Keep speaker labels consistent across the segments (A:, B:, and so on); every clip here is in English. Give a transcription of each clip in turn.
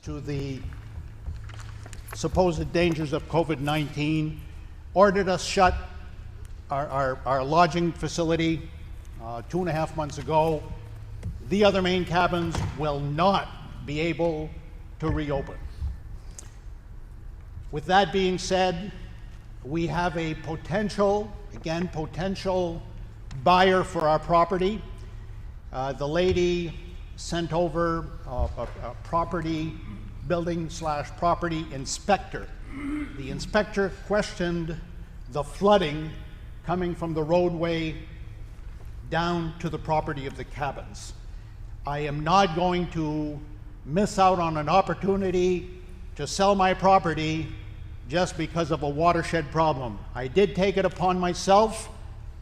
A: to the supposed dangers of COVID-19, ordered us shut our lodging facility 2.5 months ago. The other main cabins will not be able to reopen. With that being said, we have a potential buyer for our property. The lady sent over a building/property inspector. The inspector questioned the flooding coming from the roadway down to the property of the cabins. I am not going to miss out on an opportunity to sell my property just because of a watershed problem. I did take it upon myself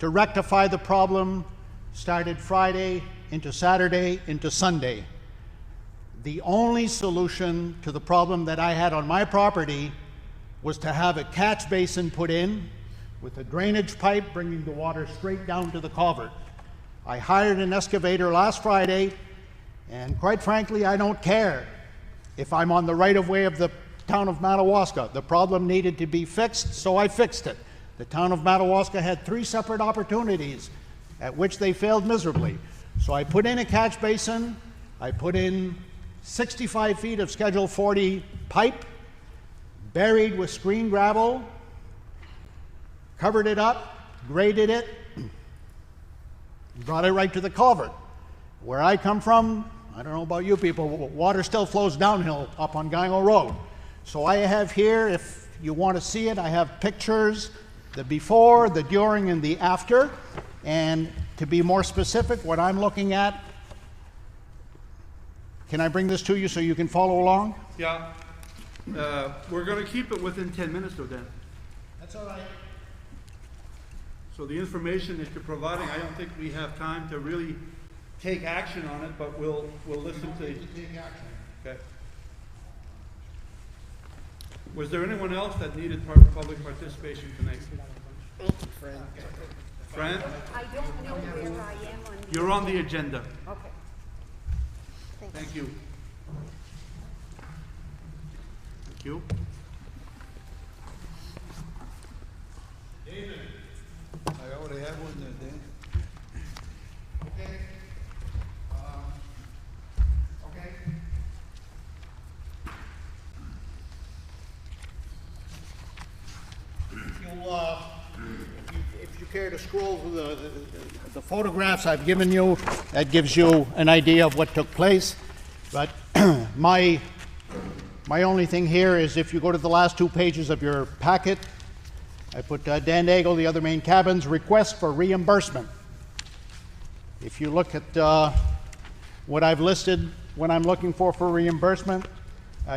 A: to rectify the problem, started Friday into Saturday into Sunday. The only solution to the problem that I had on my property was to have a catch basin put in with a drainage pipe bringing the water straight down to the culvert. I hired an excavator last Friday, and quite frankly, I don't care if I'm on the right-of-way of the town of Madawaska. The problem needed to be fixed, so I fixed it. The town of Madawaska had 3 separate opportunities at which they failed miserably. So I put in a catch basin, I put in 65 feet of Schedule 40 pipe, buried with screen gravel, covered it up, graded it, brought it right to the culvert. Where I come from, I don't know about you people, water still flows downhill up on Gyngo Road. So I have here, if you want to see it, I have pictures, the before, the during, and the after. And to be more specific, what I'm looking at, can I bring this to you so you can follow along?
B: Yeah. We're going to keep it within 10 minutes though, Dan.
A: That's all right.
B: So the information that you're providing, I don't think we have time to really take action on it, but we'll listen to you.
A: Take action.
B: Okay. Was there anyone else that needed public participation tonight? Fran?
C: I don't know where I am on.
B: You're on the agenda.
C: Okay.
B: Thank you. Thank you.
A: David.
D: I already have one there, Dan.
A: Okay. Okay. If you care to scroll through the photographs I've given you, that gives you an idea of what took place. But my only thing here is if you go to the last 2 pages of your packet, I put Dan Daigle, the other main cabins, request for reimbursement. If you look at what I've listed when I'm looking for reimbursement,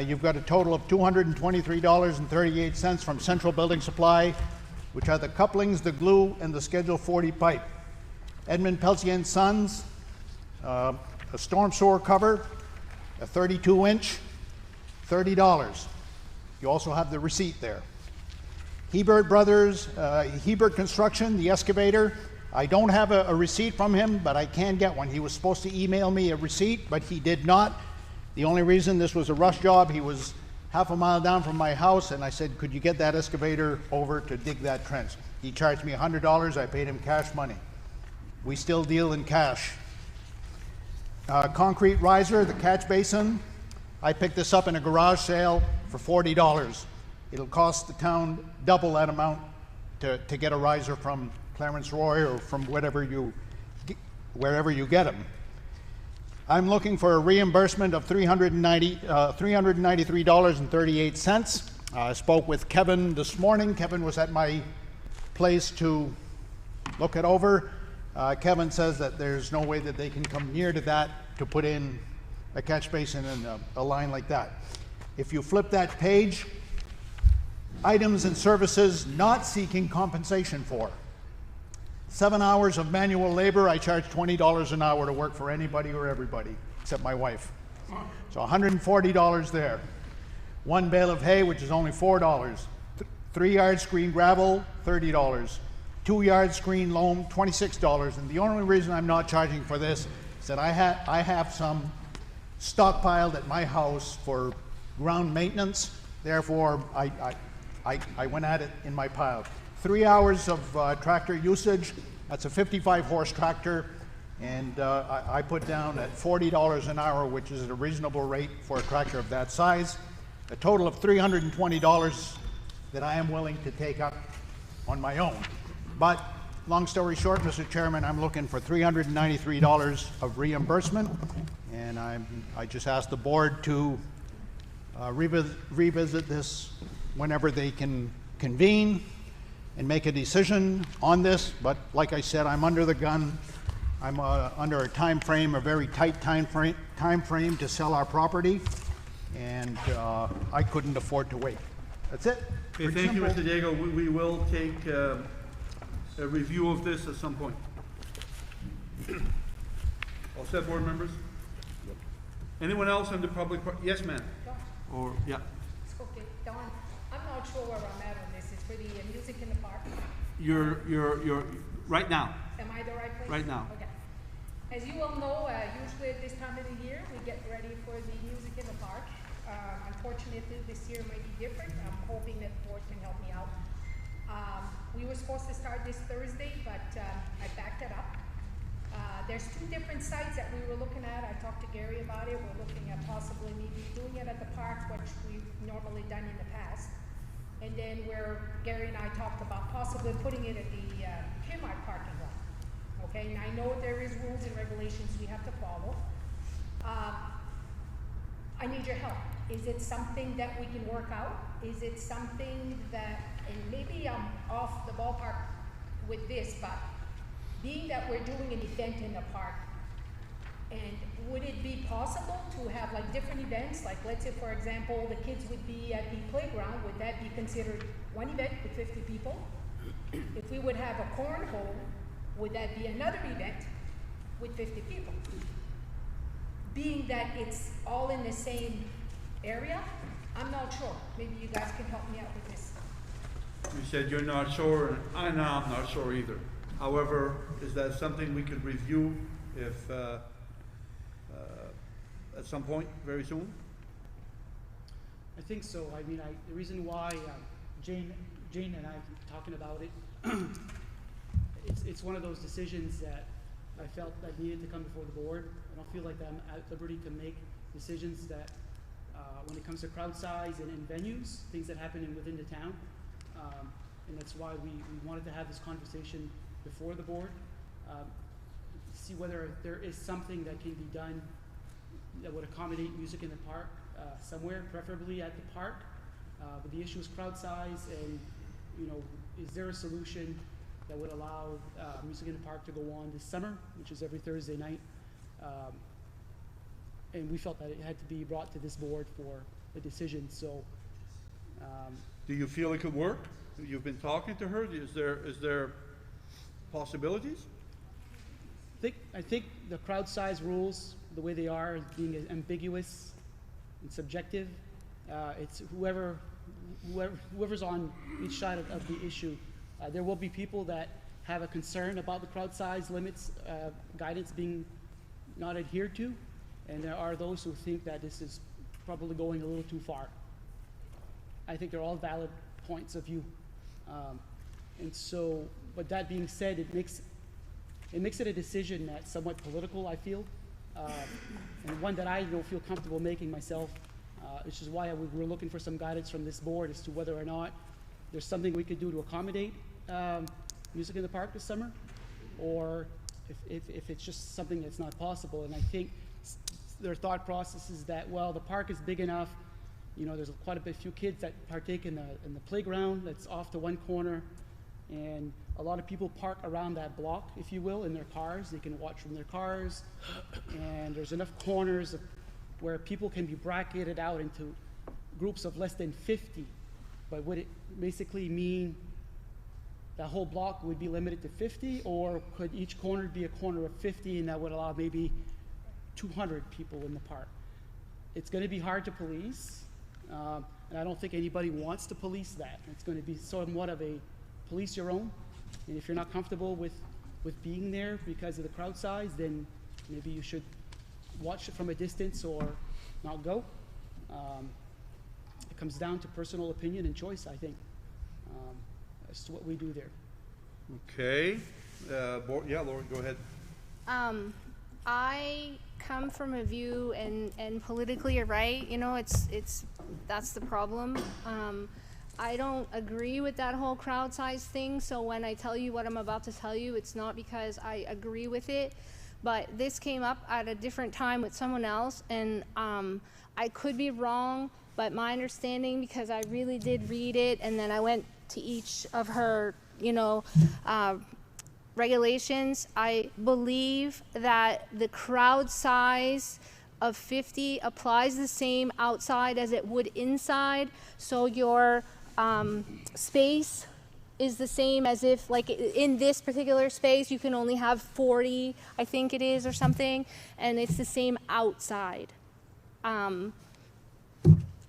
A: you've got a total of $223.38 from Central Building Supply, which are the couplings, the glue, and the Schedule 40 pipe. Edmund Peltier and Sons, a storm sewer cover, a 32-inch, $30. You also have the receipt there. Hebert Brothers, Hebert Construction, the excavator. I don't have a receipt from him, but I can get one. He was supposed to email me a receipt, but he did not. The only reason this was a rush job, he was half a mile down from my house, and I said, could you get that excavator over to dig that trench? He charged me $100. I paid him cash money. We still deal in cash. Concrete riser, the catch basin. I picked this up in a garage sale for $40. It'll cost the town double that amount to get a riser from Clarence Roy or from wherever you get them. I'm looking for a reimbursement of $393.38. I spoke with Kevin this morning. Kevin was at my place to look it over. Kevin says that there's no way that they can come near to that to put in a catch basin and a line like that. If you flip that page, items and services not seeking compensation for. 7 hours of manual labor, I charge $20 an hour to work for anybody or everybody, except my wife. So $140 there. 1 bale of hay, which is only $4. 3 yard screen gravel, $30. 2 yard screen loam, $26. And the only reason I'm not charging for this is that I have some stockpiled at my house for ground maintenance. Therefore, I went at it in my pile. 3 hours of tractor usage. That's a 55 horse tractor, and I put down at $40 an hour, which is a reasonable rate for a tractor of that size. A total of $320 that I am willing to take up on my own. But long story short, Mr. Chairman, I'm looking for $393 of reimbursement, and I just asked the board to revisit this whenever they can convene and make a decision on this. But like I said, I'm under the gun. I'm under a time frame, a very tight time frame to sell our property, and I couldn't afford to wait. That's it.
B: Okay,
A: Pretty
B: thank you,
A: simple.
B: Mr. Diego. We will take a review of this at some point. All set, board members? Anyone else on the public part? Yes, ma'am. Or, yeah.
C: Okay, Don, I'm not sure where I'm at on this. It's for the music in the park.
B: You're, right now.
C: Am I the right place?
B: Right now.
C: Okay. As you all know, usually at this time of the year, we get ready for the music in the park. Unfortunately, this year might be different. I'm hoping that the board can help me out. We were supposed to start this Thursday, but I backed it up. There's 2 different sites that we were looking at. I talked to Gary about it. We're looking at possibly maybe doing it at the park, which we've normally done in the past. And then where Gary and I talked about possibly putting it at the Kmart parking lot. Okay, and I know there is rules and regulations we have to follow. I need your help. Is it something that we can work out? Is it something that, and maybe I'm off the ballpark with this, but being that we're doing an event in the park, and would it be possible to have like different events? Like let's say, for example, the kids would be at the playground. Would that be considered one event with 50 people? If we would have a cornhole, would that be another event with 50 people? Being that it's all in the same area, I'm not sure. Maybe you guys can help me out with this.
B: You said you're not sure, and I'm not sure either. However, is that something we could review if, at some point, very soon?
E: I think so. I mean, the reason why Jane and I are talking about it, it's one of those decisions that I felt that needed to come before the board. I don't feel like I'm at liberty to make decisions that, when it comes to crowd size and in venues, things that happen within the town. And that's why we wanted to have this conversation before the board, see whether there is something that can be done that would accommodate music in the park somewhere, preferably at the park. But the issue is crowd size, and is there a solution that would allow music in the park to go on this summer, which is every Thursday night? And we felt that it had to be brought to this board for a decision. So,
B: Do you feel it could work? You've been talking to her. Is there possibilities?
E: I think the crowd size rules, the way they are, being ambiguous and subjective. It's whoever's on each side of the issue. There will be people that have a concern about the crowd size limits, guidance being not adhered to, and there are those who think that this is probably going a little too far. I think they're all valid points of view. And so, but that being said, it makes it a decision that's somewhat political, I feel, and one that I don't feel comfortable making myself, which is why we're looking for some guidance from this board as to whether or not there's something we could do to accommodate music in the park this summer, or if it's just something that's not possible. And I think their thought process is that, well, the park is big enough, there's quite a few kids that partake in the playground that's off to one corner, and a lot of people park around that block, if you will, in their cars. They can watch from their cars, and there's enough corners where people can be bracketed out into groups of less than 50. But would it basically mean that whole block would be limited to 50, or could each corner be a corner of 50, and that would allow maybe 200 people in the park? It's going to be hard to police, and I don't think anybody wants to police that. It's going to be somewhat of a police your own, and if you're not comfortable with being there because of the crowd size, then maybe you should watch it from a distance or not go. comes down to personal opinion and choice, I think, as to what we do there.
B: Okay, yeah, Lori, go ahead.
F: I come from a view, and politically you're right, you know, that's the problem. I don't agree with that whole crowd size thing, so when I tell you what I'm about to tell you, it's not because I agree with it, but this came up at a different time with someone else, and I could be wrong, but my understanding, because I really did read it, and then I went to each of her, you know, regulations, I believe that the crowd size of 50 applies the same outside as it would inside, so your space is the same as if, like, in this particular space you can only have 40, I think it is, or something, and it's the same outside.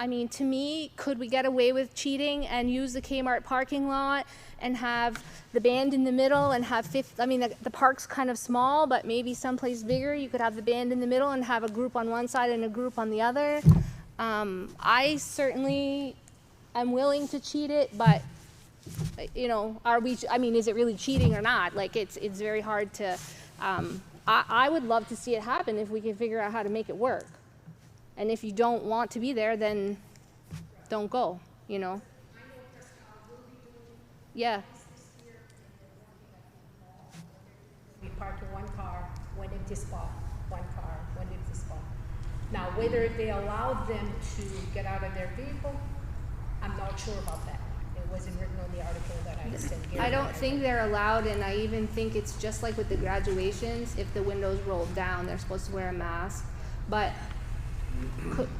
F: I mean, to me, could we get away with cheating and use the Kmart parking lot and have the band in the middle and have 50, I mean, the park's kind of small, but maybe someplace bigger, you could have the band in the middle and have a group on one side and a group on the other. I certainly am willing to cheat it, but, you know, I mean, is it really cheating or not? Like, it's very hard to, I would love to see it happen if we can figure out how to make it work. And if you don't want to be there, then don't go, you know? Yeah.
C: We park in one car, one empty spot, one car, one empty spot. Now, whether they allow them to get out of their vehicle, I'm not sure about that. It wasn't written on the article that I sent here.
F: I don't think they're allowed, and I even think it's just like with the graduations, if the windows roll down, they're supposed to wear a mask. But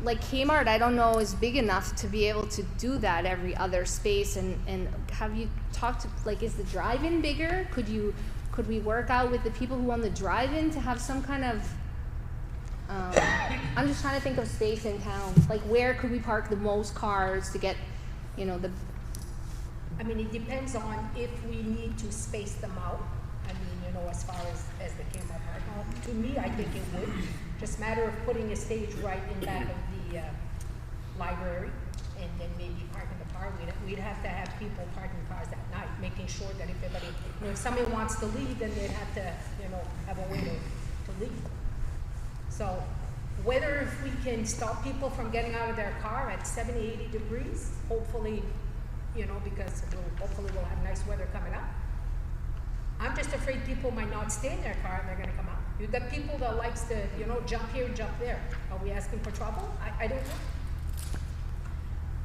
F: like Kmart, I don't know, is big enough to be able to do that every other space. And have you talked to, like, is the drive-in bigger? Could we work out with the people who own the drive-in to have some kind of, I'm just trying to think of space in town. Like, where could we park the most cars to get, you know, the.
C: I mean, it depends on if we need to space them out. I mean, you know, as far as the Kmart park. To me, I think it would. Just matter of putting a stage right in back of the library, and then maybe parking the car. We'd have to have people parking cars at night, making sure that if everybody, you know, if somebody wants to leave, then they'd have to, you know, have a way to leave. So whether if we can stop people from getting out of their car at 70, 80 degrees, hopefully, you know, because hopefully we'll have nice weather coming up. I'm just afraid people might not stay in their car and they're gonna come out. You've got people that likes to, you know, jump here, jump there. Are we asking for trouble? I don't know.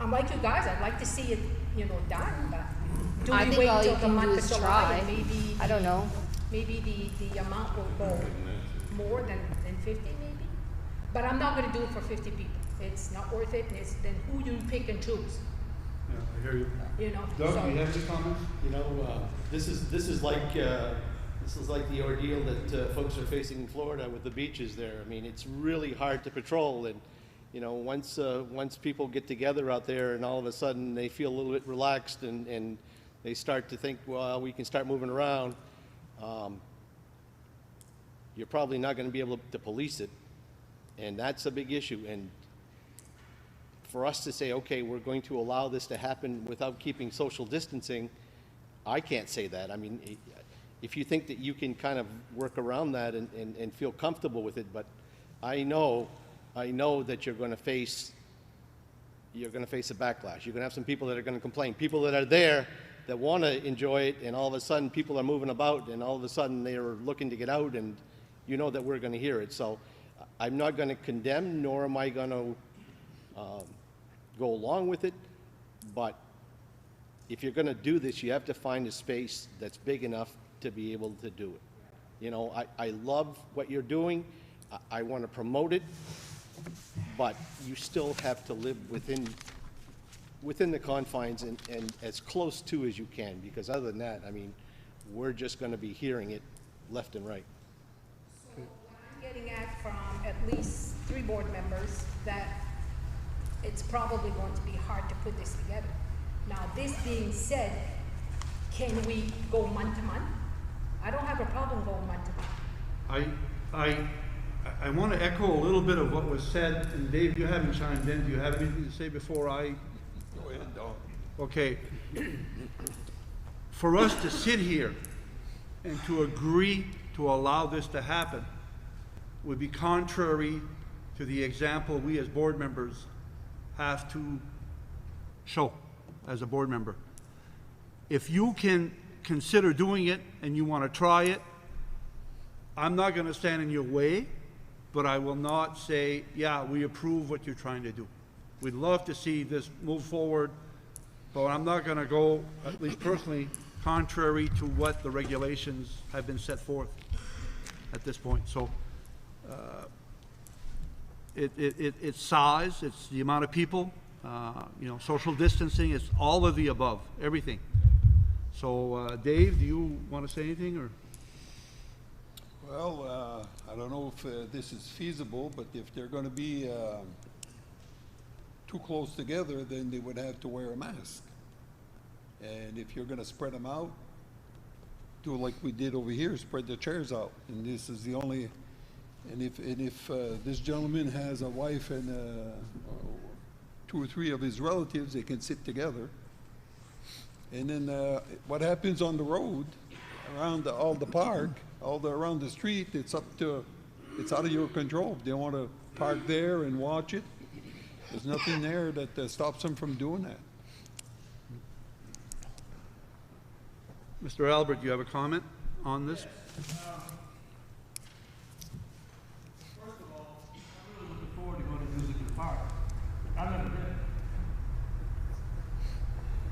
C: I'm like you guys, I'd like to see it, you know, done, but do
F: I
C: we
F: think
C: wait
F: all you
C: until the
F: can do
C: month
F: is
C: of July?
F: try.
C: And maybe
F: I don't know.
C: Maybe the amount will go more than 50 maybe? But I'm not gonna do it for 50 people. It's not worth it, and it's then who you pick and choose,
B: Yeah, I hear you.
C: you know?
B: Doug,
C: So-
B: do you have any comments?
G: You know, this is like the ordeal that folks are facing in Florida with the beaches there. I mean, it's really hard to patrol, and you know, once people get together out there, and all of a sudden they feel a little bit relaxed, and they start to think, well, we can start moving around. You're probably not going to be able to police it, and that's a big issue. And for us to say, okay, we're going to allow this to happen without keeping social distancing, I can't say that. I mean, if you think that you can kind of work around that and feel comfortable with it, but I know that you're going to face a backlash. You're going to have some people that are going to complain, people that are there that want to enjoy it, and all of a sudden people are moving about, and all of a sudden they are looking to get out, and you know that we're going to hear it. So I'm not going to condemn, nor am I going to go along with it, but if you're going to do this, you have to find a space that's big enough to be able to do it. You know, I love what you're doing. I want to promote it, but you still have to live within the confines and as close to as you can, because other than that, I mean, we're just going to be hearing it left and right.
C: So what I'm getting at from at least 3 board members, that it's probably going to be hard to put this together. Now, this being said, can we go month to month? I don't have a problem going month to month.
B: I want to echo a little bit of what was said, and Dave, you haven't chimed in. Do you have anything to say before I
D: Go ahead, Don.
B: Okay. For us to sit here and to agree to allow this to happen would be contrary to the example we as board members have to show as a board member. If you can consider doing it and you want to try it, I'm not going to stand in your way, but I will not say, yeah, we approve what you're trying to do. We'd love to see this move forward, but I'm not going to go, at least personally, contrary to what the regulations have been set forth at this point. So it's size, it's the amount of people, you know, social distancing, it's all of the above, everything. So Dave, do you want to say anything, or?
D: Well, I don't know if this is feasible, but if they're gonna be too close together, then they would have to wear a mask. And if you're gonna spread them out, do like we did over here, spread the chairs out. And this is the only, and if this gentleman has a wife and 2 or 3 of his relatives, they can sit together. And then what happens on the road, around all the park, around the street, it's out of your control. They want to park there and watch it. There's nothing there that stops them from doing that.
B: Mr. Albert, do you have a comment on this?
H: First of all, I'm really looking forward to going to music in the park. I've never been.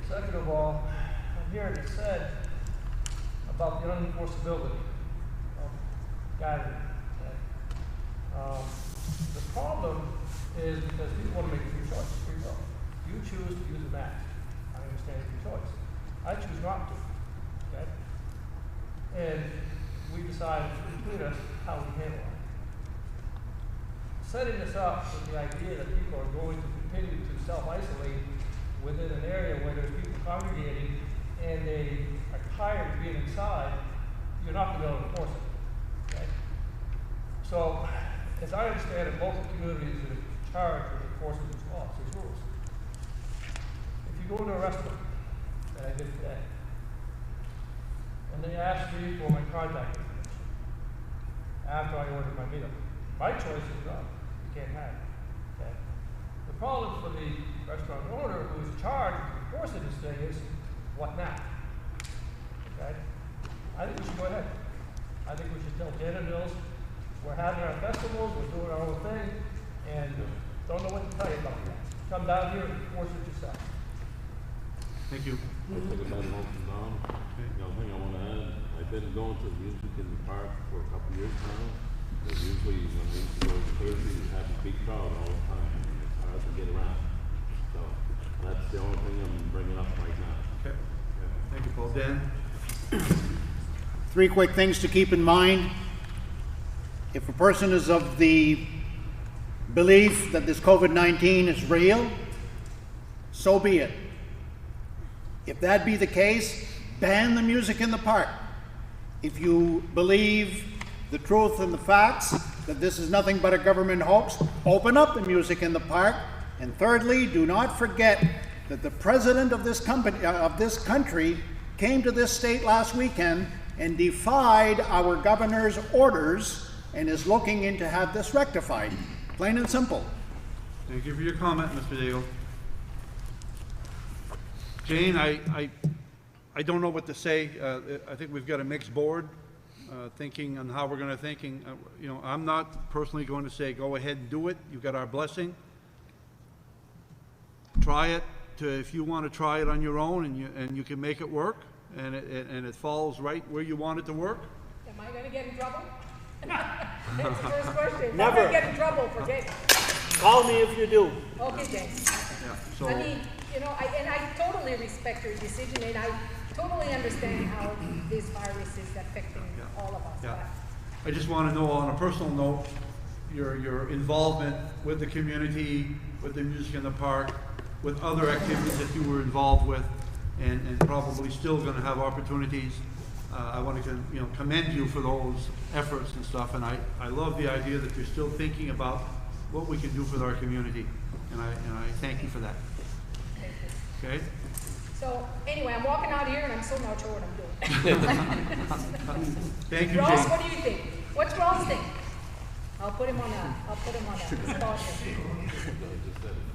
H: Second of all, I'm hearing it said about the unenforceability of guidance. Okay? The problem is because people want to make free choices, free will. You choose to use a mask. I understand it's your choice. I choose not to. Okay? And we decide between us how we handle it. Setting this up with the idea that people are going to continue to self-isolate within an area where there's people congregating and they are tired of being inside, you're not going to be able to enforce it. Okay? So, as I understand it, local communities are charged with enforcing these laws, these rules. If you go into a restaurant, and I did today, and they ask me for my contact information after I ordered my meal, my choice is no, you can't have it. Okay? The problem for the restaurant owner who is charged with enforcing this thing is, what now? Okay? I think we should go ahead. I think we should tell Janet Mills, we're having our festivals, we're doing our own thing, and don't know what to tell you about that. Come down here and enforce it yourself.
B: Thank you.
I: I took a bad note from Don. The other thing I want to add, I've been going to music in the park for a couple of years now. But usually when we used to go to Thursday, we have a big crowd all the time. It's hard to get around. So that's the only thing I'm bringing up right now.
B: Okay. Thank you, Paul. Dan?
A: 3 quick things to keep in mind. If a person is of the belief that this COVID-19 is real, so be it. If that be the case, ban the music in the park. If you believe the truth and the facts that this is nothing but a government hoax, open up the music in the park. And thirdly, do not forget that the president of this country came to this state last weekend and defied our governor's orders and is looking into have this rectified. Plain and simple.
B: Thank you for your comment, Mr. Daigle. Jane, I don't know what to say. I think we've got a mixed board thinking on how we're going to thinking. You know, I'm not personally going to say go ahead and do it. You've got our blessing. Try it. If you want to try it on your own and you can make it work and it falls right where you want it to work.
C: Am I gonna get in trouble? That's the first question.
J: Never.
C: I'm gonna get in trouble, forget.
J: Call me if you do.
C: Okay, James.
B: Yeah. So
C: I mean, you know, I totally respect your decision, and I totally understand how this virus is affecting all of us.
B: yeah. I just want to know on a personal note your involvement with the community, with the music in the park, with other activities that you were involved with, and probably still going to have opportunities. I want to commend you for those efforts and stuff, and I love the idea that you're still thinking about what we can do for our community, and I thank you for that. Okay?
C: So, anyway, I'm walking out here and I'm still not sure what I'm doing.
B: Thank you,
C: Ross,
B: Jane.
C: what do you think? What's Ross think? I'll put him on a spot here.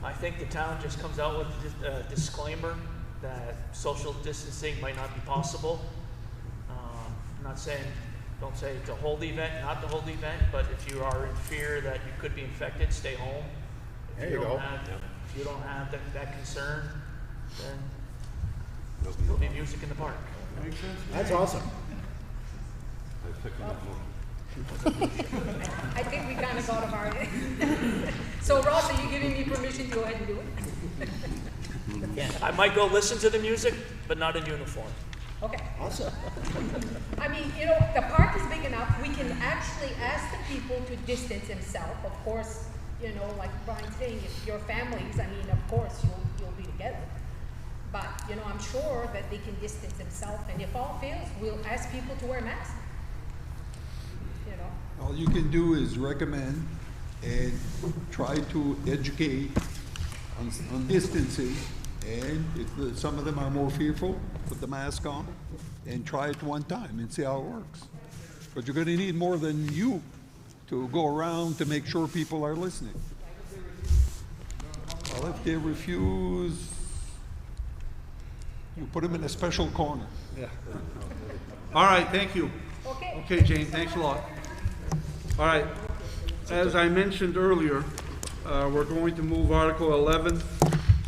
J: I think the town just comes out with a disclaimer that social distancing might not be possible. I'm not saying, don't say to hold the event, not to hold the event, but if you are in fear that you could be infected, stay home. If you don't have that concern, then there'll be music in the park.
A: That's awesome.
I: I second that motion.
C: I think we kind of got of our. So, Ross, are you giving me permission to go ahead and do it?
J: I might go listen to the music, but not in uniform.
C: Okay. Awesome. I mean, you know, the park is big enough, we can actually ask the people to distance themselves. Of course, you know, like Brian's saying, if your families, I mean, of course, you'll be together. But, you know, I'm sure that they can distance themselves, and if all fails, we'll ask people to wear masks. You know?
D: All you can do is recommend and try to educate on distancing. And if some of them are more fearful, put the mask on and try it one time and see how it works. But you're gonna need more than you to go around to make sure people are listening. Well, if they refuse, you put them in a special corner.
B: All right, thank you.
C: Okay.
B: Okay, Jane, thanks a lot. All right, as I mentioned earlier, we're going to move Article 11.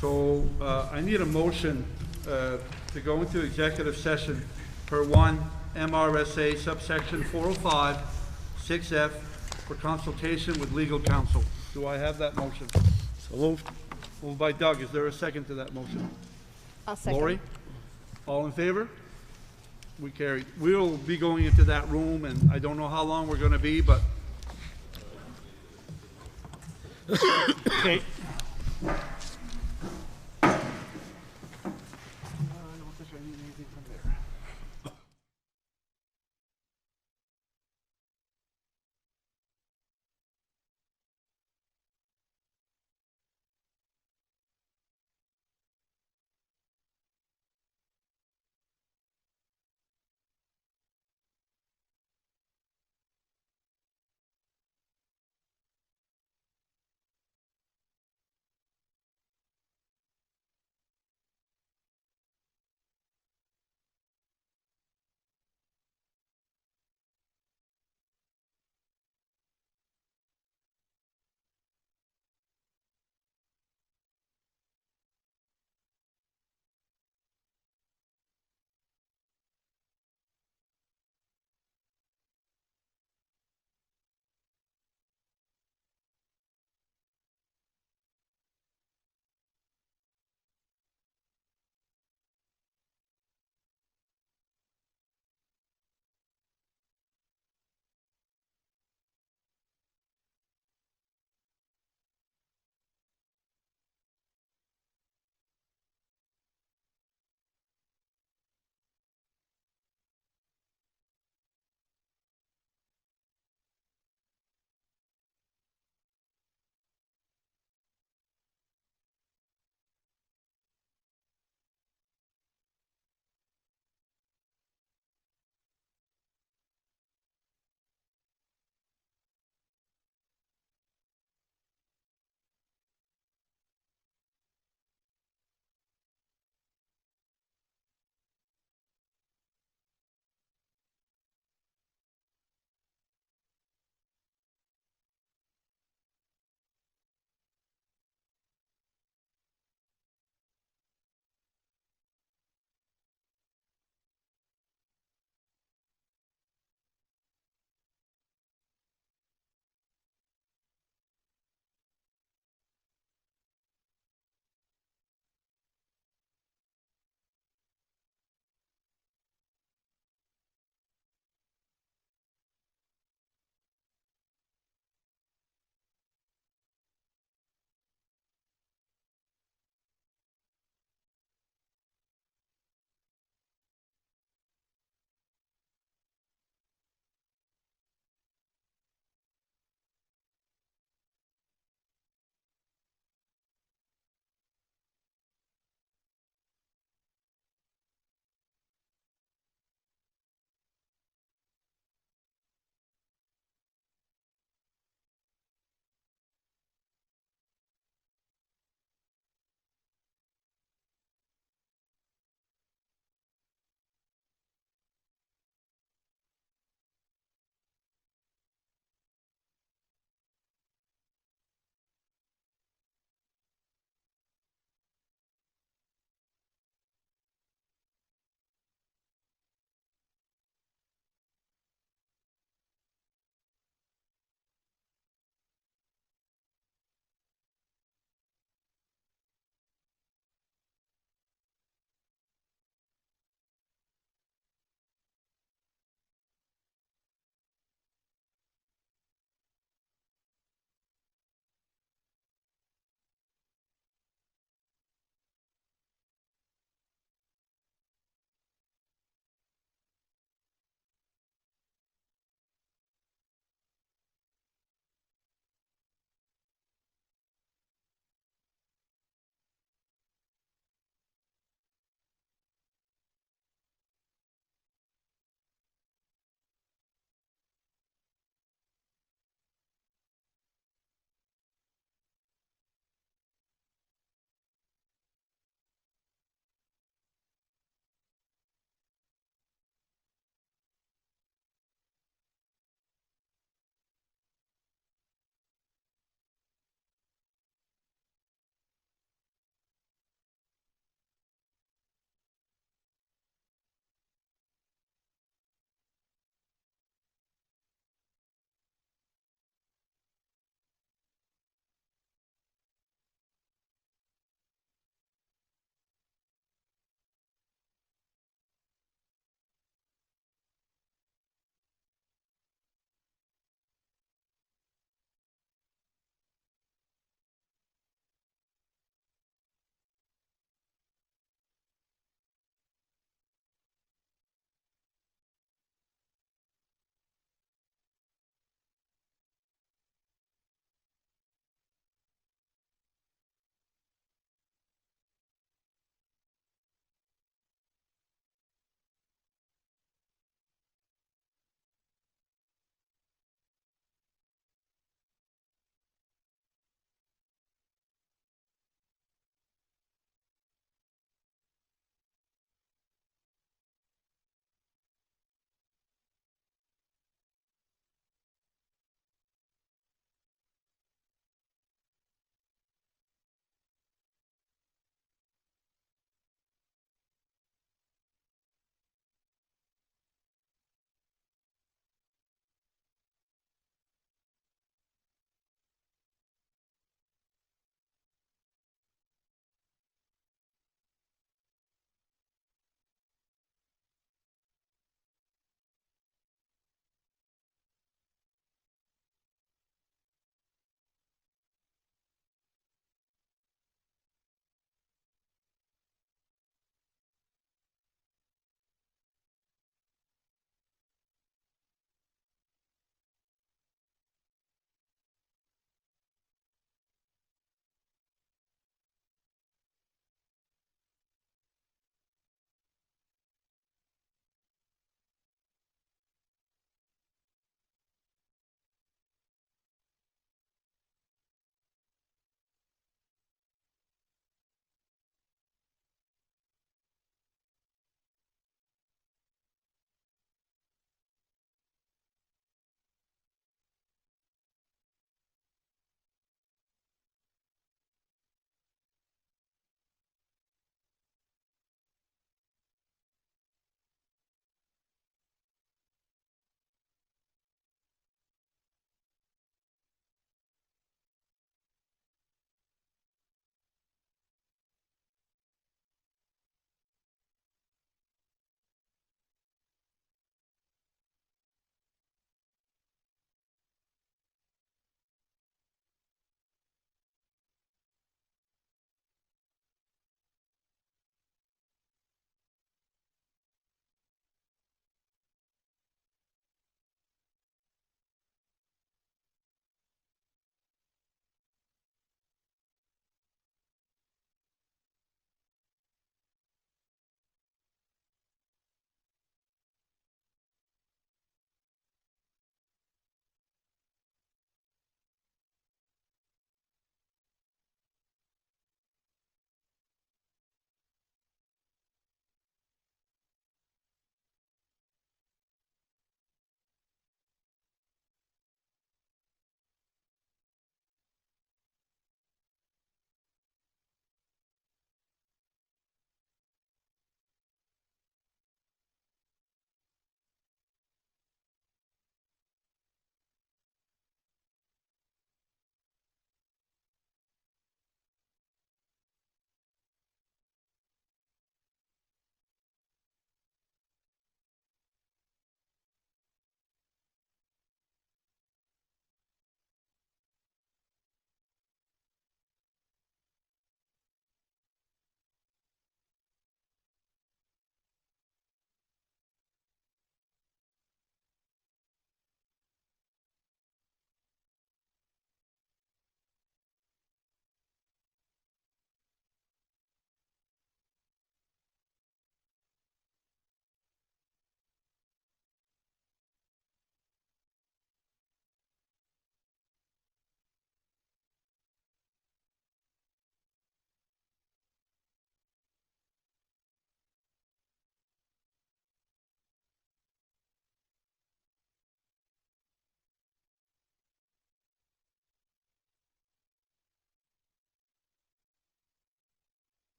B: So I need a motion to go into executive session per 1 MRSA subsection 405, 6F for consultation with legal counsel. Do I have that motion?
J: So moved.
B: Moved by Doug. Is there a second to that motion?
F: I'll second.
B: Lori? All in favor? We carry. We'll be going into that room, and I don't know how long we're going to be, but.
J: Okay.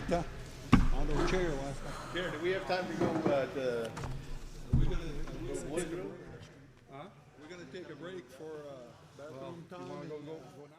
D: Yeah, on the chair last time.
G: Chair, do we have time to go, to?
D: We're gonna take a break for, bathroom time.
B: You wanna go now?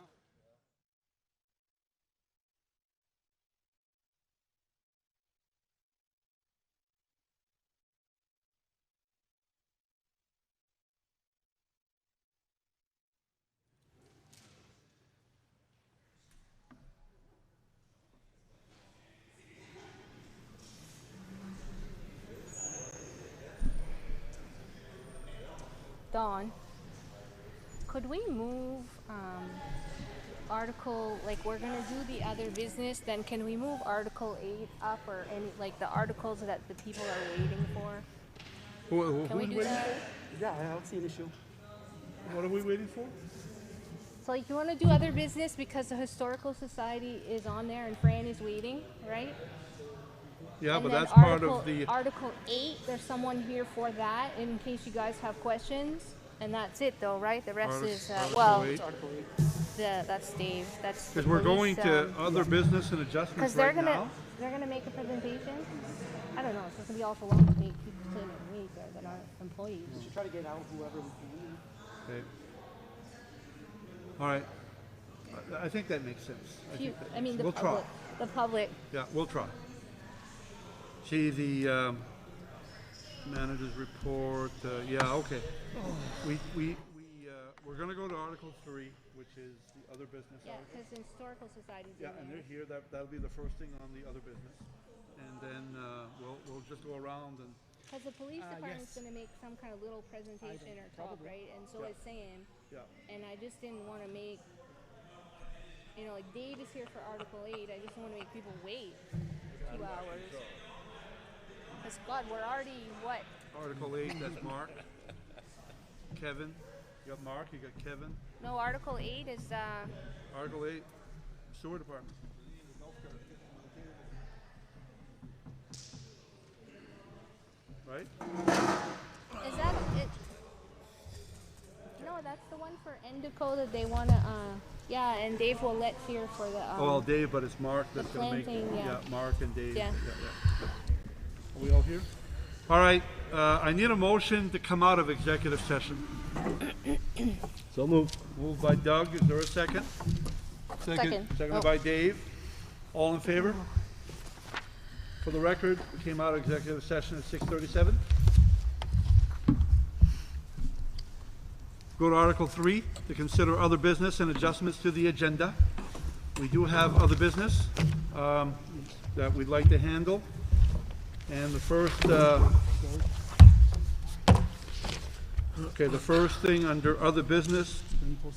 F: Dawn, could we move article, like we're gonna do the other business, then can we move Article 8 up or any, like the articles that the people are waiting for? Can we do that?
E: Yeah, I don't see an issue.
B: What are we waiting for?
F: So like you wanna do other business because the Historical Society is on there and Fran is waiting, right?
B: Yeah,
F: And
B: but
F: then
B: that's part of
F: Article-
B: the,
F: Article 8, there's someone here for that in case you guys have questions. And that's it though, right? The rest is,
B: Article
F: well,
B: 8.
E: Article 8.
F: that's Dave, that's the
B: because we're going
F: police,
B: to other business and
F: Because
B: adjustments
F: they're
B: right
F: gonna
B: now.
F: make a presentation. I don't know. It's just gonna be awful long to make people sit and wait there that aren't employees.
E: We should try to get out whoever we can.
B: Okay. All right. I think that makes sense.
F: I mean, the
B: We'll try.
F: public. The public.
B: Yeah, we'll try. See the manager's report. Yeah, okay. We're going to go to Article 3, which is the other business
F: Yeah,
B: article.
F: because the historical society's
B: Yeah,
F: in
B: and
F: there.
B: they're here. That'll be the first thing on the other business, and then we'll just go around and.
F: Because the police department's
E: yes.
F: gonna make some kind of little presentation or talk,
E: probably.
F: right? And so
B: Yeah.
F: is Sam.
B: Yeah.
F: And I just didn't want to make, like Dave is here for Article 8. I just don't want to make people wait 2 hours. Because God, we're already what?
B: Article 8, that's Mark. Kevin. You got Mark, you got Kevin.
F: No, Article 8 is
B: Article 8, Sewer Department. Right?
F: Is that it? No, that's the one for Endico that they wanna. Yeah, and Dave will let here for the.
B: Oh, well, Dave, but it's Mark that's
F: the
B: gonna make.
F: planting, yeah.
B: Mark and Dave.
F: Yeah.
B: Are we all here? All right, I need a motion to come out of executive session.
G: So moved.
B: Moved by Doug, is there a second?
F: Second.
B: Seconded by Dave. All in favor? For the record, we came out of executive session at 6:37. Go to Article 3, to consider other business and adjustments to the agenda. We do have other business that we'd like to handle. And the first, the first thing under other business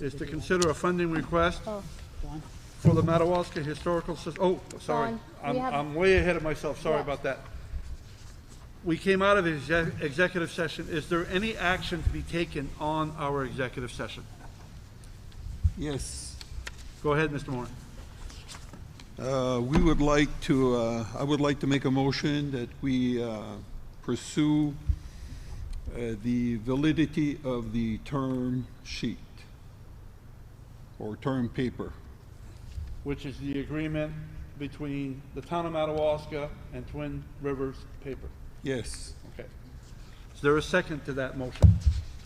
B: is to consider a funding request
F: Oh, Dawn.
B: for the Madawaska Historical sorry.
F: Dawn, we have-
B: I'm way ahead of myself, sorry
F: Yeah.
B: about that. We came out of executive session. Is there any action to be taken on our executive session?
D: Yes.
B: Go ahead, Mr. Moore.
D: We would like to, I would like to make a motion that we pursue the validity of the term sheet or term paper.
B: Which is the agreement between the town of Madawaska and Twin Rivers Paper.
D: Yes.
B: Okay. Is there a second to that motion?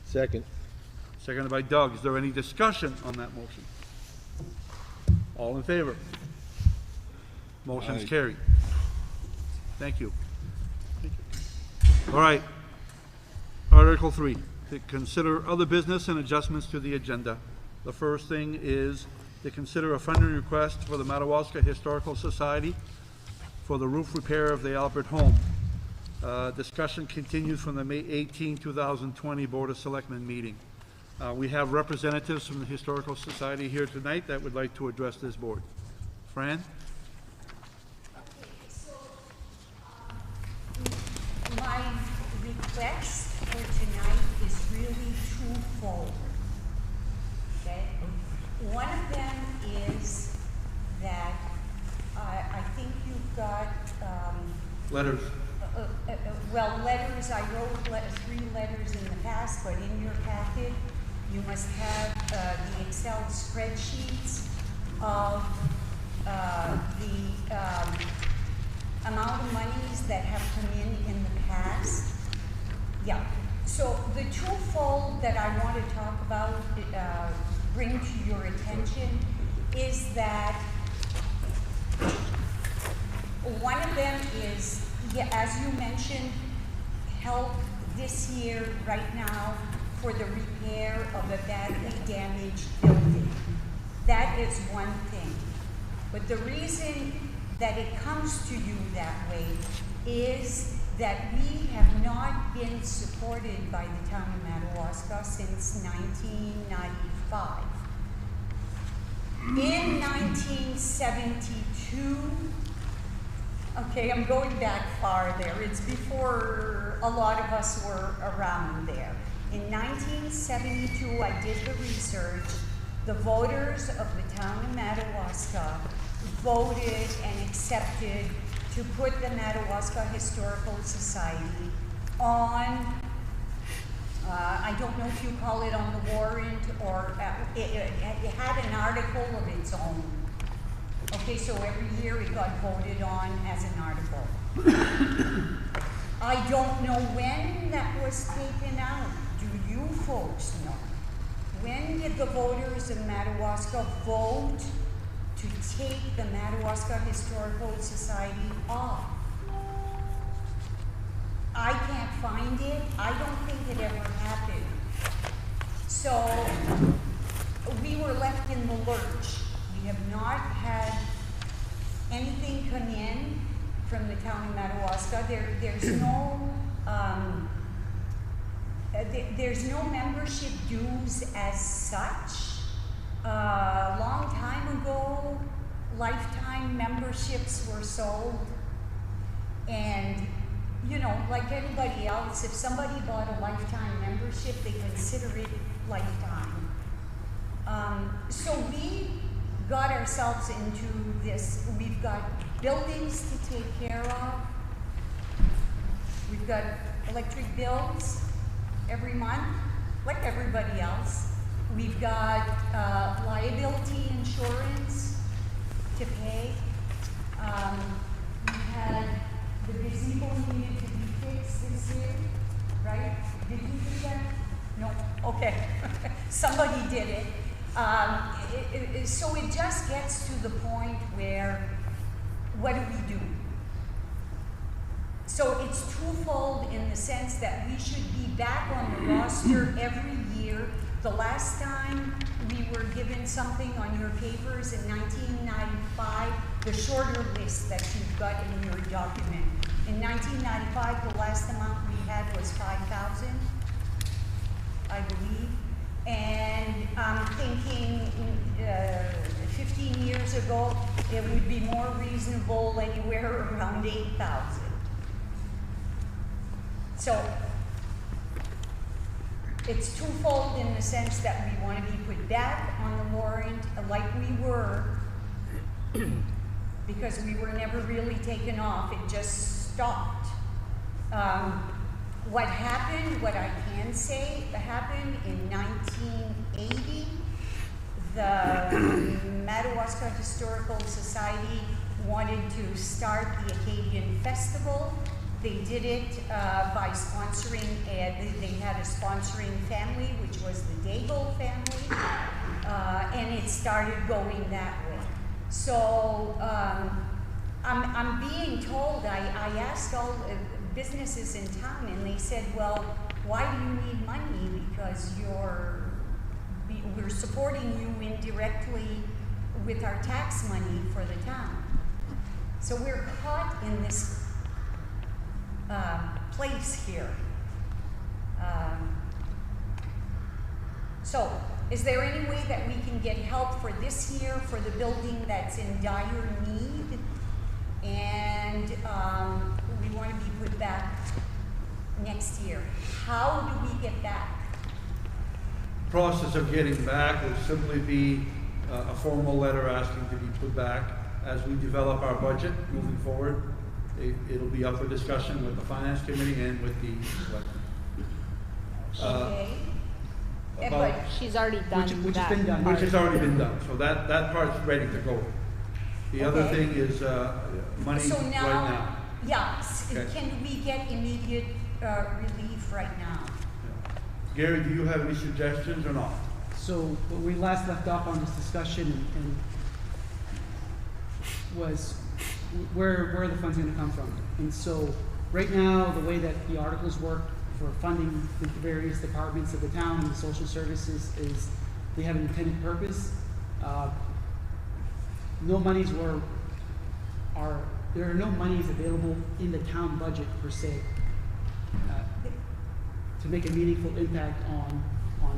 G: Second.
B: Seconded by Doug. Is there any discussion on that motion? All in favor? Motion's
D: Aye.
B: carried. Thank you. All right. Article 3, to consider other business and adjustments to the agenda. The first thing is to consider a funding request for the Madawaska Historical Society for the roof repair of the Albert home. Discussion continues from the May 18, 2020 Board of Selectmen meeting. We have representatives from the Historical Society here tonight that would like to address this board. Fran?
C: My request for tonight is really twofold. Okay? One of them is that I think you've got,
B: Letters.
C: letters, I wrote 3 letters in the past, but in your packet, you must have the Excel spreadsheets of the
K: amount of monies that have come in the past. Yeah, so the twofold that I want to talk about, bring to your attention, is that one of them is, yeah, as you mentioned, help this year, right now, for the repair of a badly damaged building. That is one thing. But the reason that it comes to you that way is that we have not been supported by the town of Madawaska since 1995. In 1972, okay, I'm going back far there. It's before a lot of us were around there. In 1972, I did the research. The voters of the town of Madawaska voted and accepted to put the Madawaska Historical Society on, I don't know if you call it on the warrant, or it had an article of its own. Okay, so every year it got voted on as an article. I don't know when that was taken out. Do you folks know? When did the voters of Madawaska vote to take the Madawaska Historical Society off? I can't find it. I don't think it ever happened. So we were left in the lurch. We have not had anything come in from the town of Madawaska. There's no membership dues as such. A long time ago, lifetime memberships were sold, and you know, like anybody else, if somebody bought a lifetime membership, they consider it lifetime. So we got ourselves into this. We've got buildings to take care of. We've got electric bills every month, like everybody else. We've got liability insurance to pay. We had the gazebo needed to be fixed this year, right? Did you do that? No? Okay. Somebody did it. So it just gets to the point where, what do we do? So it's twofold in the sense that we should be back on the roster every year. The last time we were given something on your papers in 1995, the shorter list that you've got in your document. In 1995, the last amount we had was 5,000, I believe. And I'm thinking 15 years ago, it would be more reasonable anywhere around 8,000. So it's twofold in the sense that we want to be put back on the warrant like we were, because we were never really taken off. It just stopped. What happened, what I can say happened in 1980, the Madawaska Historical Society wanted to start the Acadian Festival. They did it by sponsoring, they had a sponsoring family, which was the Daigle family, and it started going that way. So I'm being told, I asked all businesses in town, and they said, well, why do you need money? Because we're supporting you indirectly with our tax money for the town. So we're caught in this place here. So is there any way that we can get help for this year for the building that's in dire need? And we want to be put back next year. How do we get back?
B: Process of getting back would simply be a formal letter asking to be put back. As we develop our budget moving forward, it'll be up for discussion with the Finance Committee and with the Selectmen.
K: Okay.
B: About-
F: She's already done
E: Which has
F: that.
E: been done.
B: Which has already been done, so that part's ready to go. The other
K: Okay.
B: thing is money
K: So
B: right
K: now,
B: now.
K: Yeah,
B: Okay.
K: can we get immediate relief right now?
B: Gary, do you have any suggestions or not?
E: So what we last left off on this discussion and was where are the funds going to come from? And so right now, the way that the articles work for funding the various departments of the town and the social services is they have an intended purpose. There are no monies available in the town budget per se to make a meaningful impact on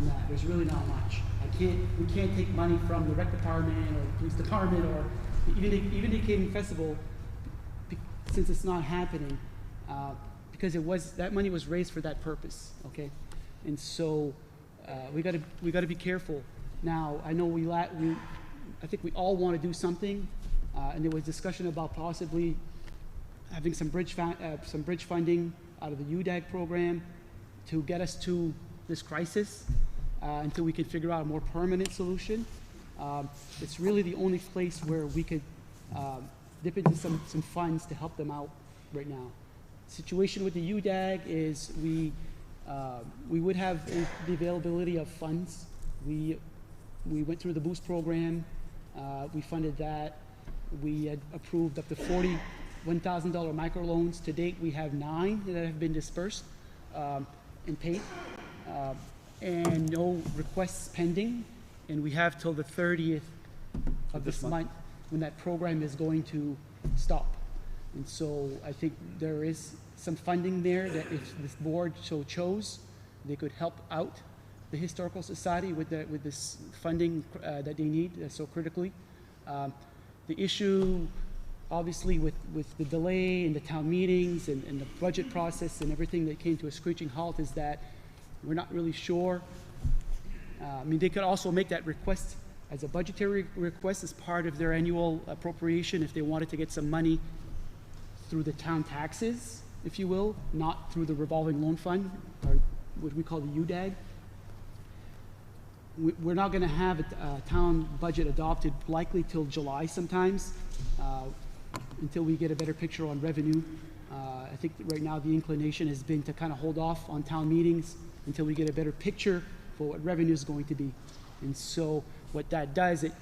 E: that. There's really not much. We can't take money from the rec department or the police department or even the Canadian Festival, since it's not happening, because that money was raised for that purpose. Okay, and so we got to be careful. Now I know I think we all want to do something, and there was discussion about possibly having some bridge funding out of the UDAG program to get us to this crisis until we can figure out a more permanent solution. It's really the only place where we could dip into some funds to help them out right now. The situation with the UDAG is we would have the availability of funds. We went through the boost program. We funded that. We had approved up to $41,000 microloans. To date, we have 9 that have been dispersed and paid, and no requests pending. And we have till the 30th of this month when that program is going to stop. And so I think there is some funding there that if this board so chose, they could help out the Historical Society with this funding that they need so critically. The issue, obviously, with the delay in the town meetings and the budget process and everything that came to a screeching halt is that we're not really sure. I mean, they could also make that request as a budgetary request as part of their annual appropriation if they wanted to get some money through the town taxes, if you will, not through the revolving loan fund, or what we call the UDAG. We're not going to have a town budget adopted likely till July sometimes, until we get a better picture on revenue. I think that right now the inclination has been to kind of hold off on town meetings until we get a better picture for what revenue is going to be. And so what that does, it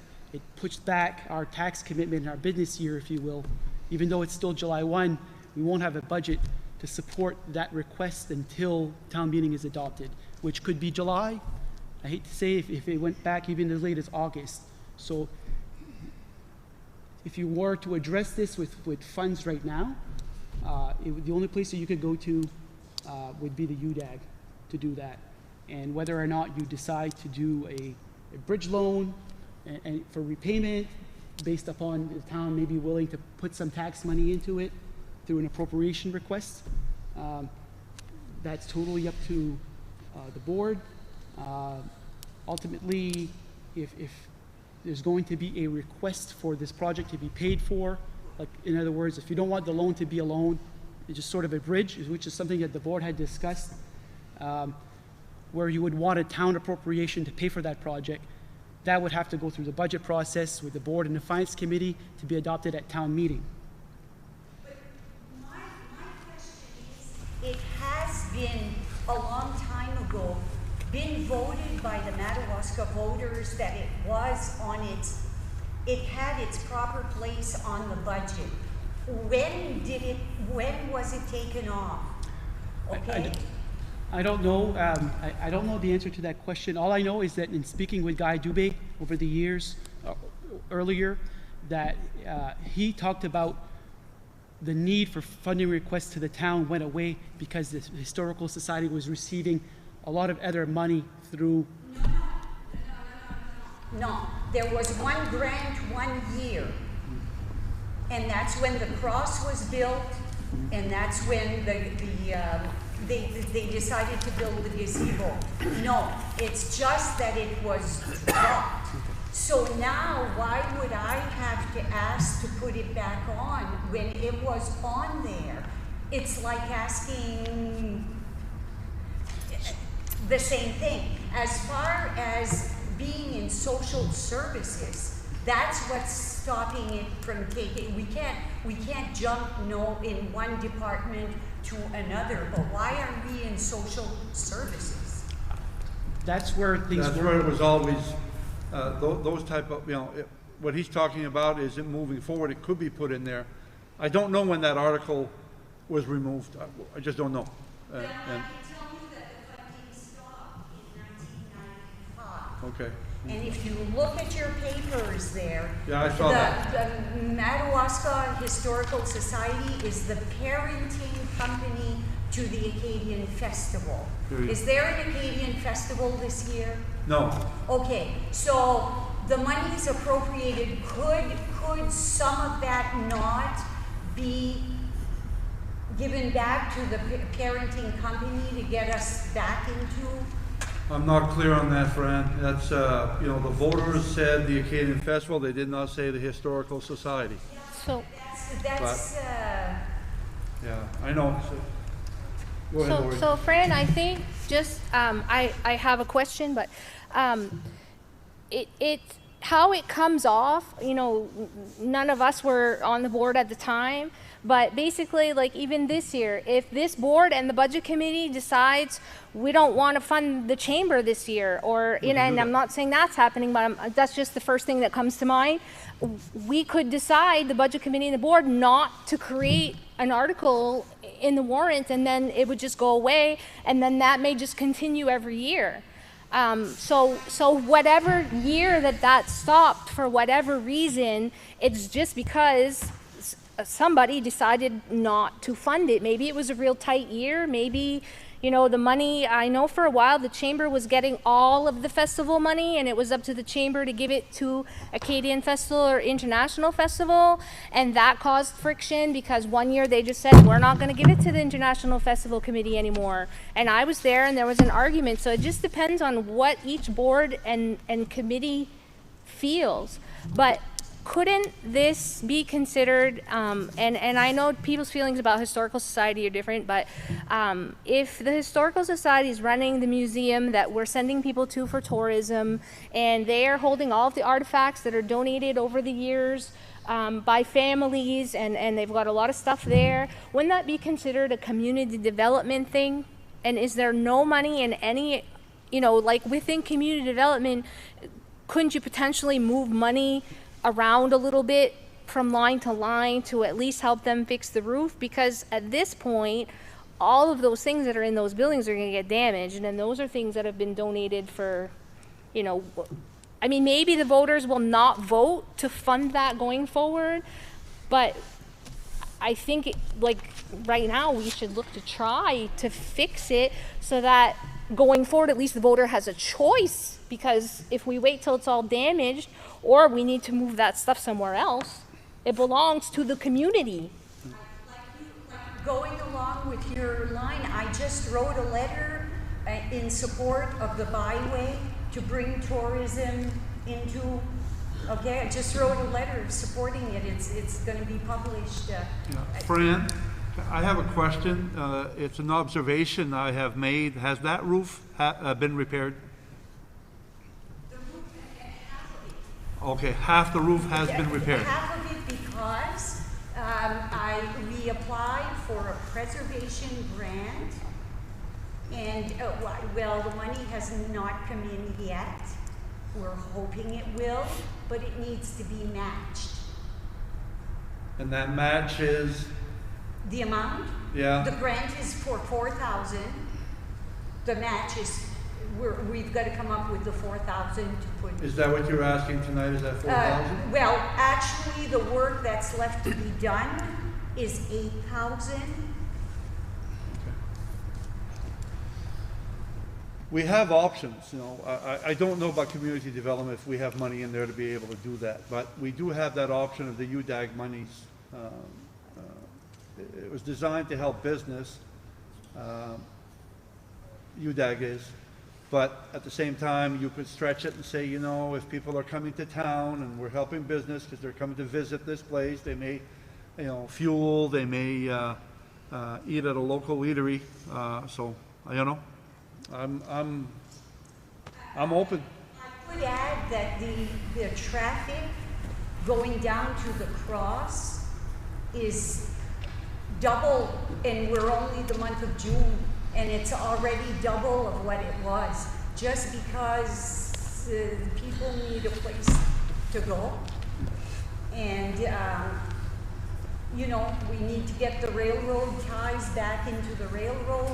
E: puts back our tax commitment in our business year, if you will. Even though it's still July 1, we won't have a budget to support that request until town meeting is adopted, which could be July. I hate to say if it went back even as late as August. So if you were to address this with funds right now, the only place that you could go to would be the UDAG to do that. And whether or not you decide to do a bridge loan and for repayment based upon the town may be willing to put some tax money into it through an appropriation request, that's totally up to the board. Ultimately, if there's going to be a request for this project to be paid for, like in other words, if you don't want the loan to be a loan, it's just sort of a bridge, which is something that the board had discussed, where you would want a town appropriation to pay for that project, that would have to go through the budget process with the board and the finance committee to be adopted at town meeting.
K: But my question is, it has been a long time ago, been voted by the Madawaska voters that it had its proper place on the budget. When was it taken off? Okay?
E: I don't know. I don't know the answer to that question. All I know is that in speaking with Guy Dubé over the years, earlier, that he talked about the need for funding requests to the town went away because the Historical Society was receiving a lot of other money through.
K: No, there was one grant 1 year, and that's when the cross was built, and that's when they decided to build the gazebo. No, it's just that it was dropped. So now, why would I have to ask to put it back on when it was on there? It's like asking the same thing. As far as being in social services, That's what's stopping it from taking, we can't jump in one department to another, but why are we in social services?
E: That's where things
B: That's where it
E: were.
B: was always, those type of, what he's talking about is it moving forward, it could be put in there. I don't know when that article was removed. I just don't know.
K: Then I
B: And-
K: can tell you that the funding stopped in 1995.
B: Okay.
K: And if you look at your papers there.
B: Yeah, I saw that.
K: The Madawaska Historical Society is the parenting company to the Acadian Festival.
B: Good.
K: Is there an Acadian Festival this year?
B: No,
K: Okay, so the money is appropriated, could some of that not be given back to the parenting company to get us back into?
B: I'm not clear on that, Fran. That's, the voters said the Acadian Festival, they did not say the Historical Society.
F: So,
K: That's,
B: Yeah, I know. Go ahead, Lori.
F: so Fran, I think just, I have a question, but, how it comes off, none of us were on the board at the time, but basically, like even this year, if this board and the budget committee decides we don't want to fund the chamber this year, or, and I'm not saying that's happening, but that's just the first thing that comes to mind, we could decide, the budget committee and the board, not to create an article in the warrant, and then it would just go away, and then that may just continue every year. So whatever year that stopped, for whatever reason, it's just because somebody decided not to fund it. Maybe it was a real tight year. Maybe, the money, I know for a while the chamber was getting all of the festival money, and it was up to the chamber to give it to Acadian Festival or International Festival, and that caused friction because one year they just said, we're not going to give it to the International Festival Committee anymore. And I was there and there was an argument. So it just depends on what each board and committee feels. But couldn't this be considered, and I know people's feelings about Historical Society are different, but if the Historical Society is running the museum that we're sending people to for tourism, and they are holding all of the artifacts that are donated over the years by families, and they've got a lot of stuff there, wouldn't that be considered a community development thing? And is there no money in any, like within community development, couldn't you potentially move money around a little bit from line to line to at least help them fix the roof? Because at this point, all of those things that are in those buildings are going to get damaged, and then those are things that have been donated for, maybe the voters will not vote to fund that going forward, but I think right now we should look to try to fix it so that going forward at least the voter has a choice, because if we wait till it's all damaged or we need to move that stuff somewhere else, it belongs to the community.
K: Going along with your line, I just wrote a letter in support of the byway to bring tourism into, I just wrote a letter supporting it. It's going to be published.
B: Fran, I have a question. It's an observation I have made. Has that roof been repaired?
K: The roof, half of it.
B: Okay, half the roof has been repaired.
K: Half of it because we applied for a preservation grant, and the money has not come in yet. We're hoping it will, but it needs to be matched.
B: And that match is?
K: The amount?
B: Yeah.
K: The grant is for 4,000. The match is, we've got to come up with the 4,000 to put.
B: Is that what you're asking tonight? Is that 4,000?
K: Well, actually, the work that's left to be done is 8,000.
B: We have options, I don't know about community development if we have money in there to be able to do that, but we do have that option of the UDAG monies. It was designed to help business, UDAG is, but at the same time, you could stretch it and say, if people are coming to town and we're helping business because they're coming to visit this place, they may, fuel, they may eat at a local eatery, so, I'm open.
K: I would add that the traffic going down to the cross is double, and we're only the month of June, and it's already double of what it was, just because people need a place to go. And, you know, we need to get the railroad ties back into the railroad.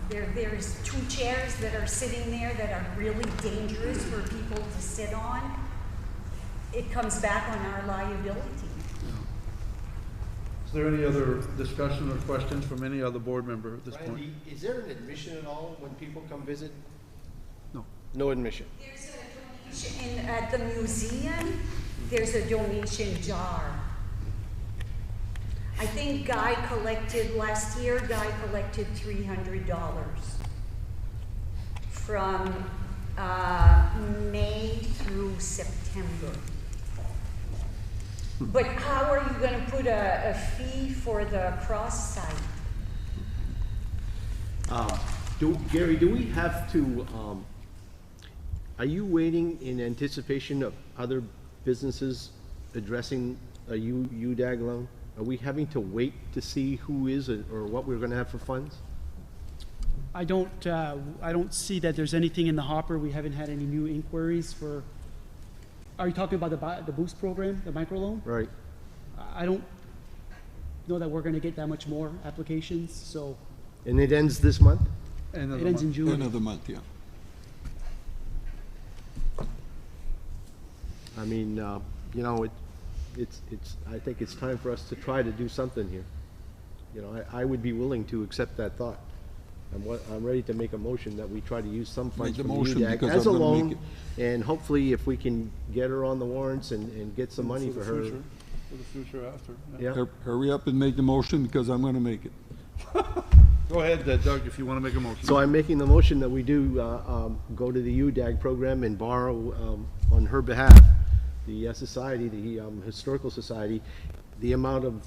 K: There's 2 chairs that are sitting there that are really dangerous for people to sit on. It comes back on our liability.
B: Is there any other discussion or questions from any other board member at this point?
G: Randy, is there an admission at all when people come visit?
B: No.
G: No admission?
K: There's a donation at the museum. There's a donation jar. I think last year, Guy collected $300 from May through September. But how are you gonna put a fee for the cross site?
G: Gary, do we have to, are you waiting in anticipation of other businesses addressing a UDAG loan? Are we having to wait to see who is or what we're gonna have for funds?
E: I don't see that there's anything in the hopper. We haven't had any new inquiries for, are you talking about the Boost program, the microloan?
G: Right.
E: I don't know that we're gonna get that much more applications, so
G: And it ends this month?
B: End of
E: it
B: the
E: ends in
B: month.
E: June.
D: End of the month, yeah.
G: I mean, you know, I think it's time for us to try to do something here. You know, I would be willing to accept that thought. I'm ready to make a motion that we try to use some funds
D: Make the
G: from
D: motion
G: UDAG
D: because
G: as a
D: I'm gonna
G: loan,
D: make
G: and hopefully if we can get her on the warrants and get some money for
B: the
G: her.
B: future, for the future after. Yeah.
G: Yeah,
D: Hurry up and make the motion because I'm gonna make it.
B: Go ahead, Doug, if you want to make a motion.
G: so I'm making the motion that we do go to the UDAG program and borrow on her behalf, the society, the Historical Society, the amount of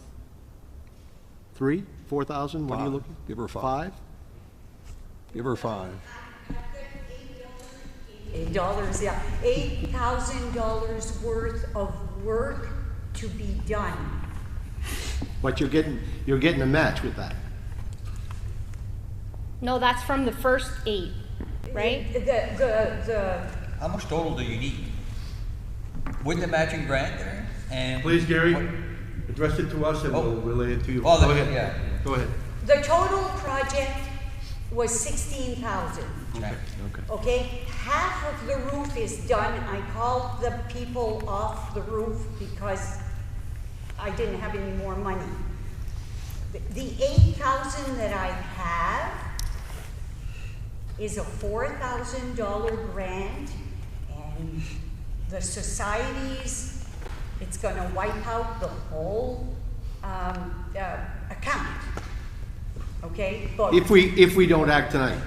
G: 4,000, what are you
D: Five.
G: looking?
D: Give her 5.
G: 5?
D: Give her 5.
K: $8, yeah, $8,000 worth of work to be done.
G: But you're getting a match with that.
F: No, that's from the first 8, right?
L: How much total do you need? With the matching grant there? And
B: Please, Gary,
L: what-
B: address it to us and we'll relay it to you.
L: Oh,
B: Go
L: the-
B: ahead.
L: yeah.
B: Go ahead.
K: The total project was 16,000.
L: Okay.
K: Okay, half of the roof is done. I called the people off the roof because I didn't have any more money. The 8,000 that I have is a $4,000 grant, and the societies, it's gonna wipe out the whole account. Okay, but
G: If we don't act tonight.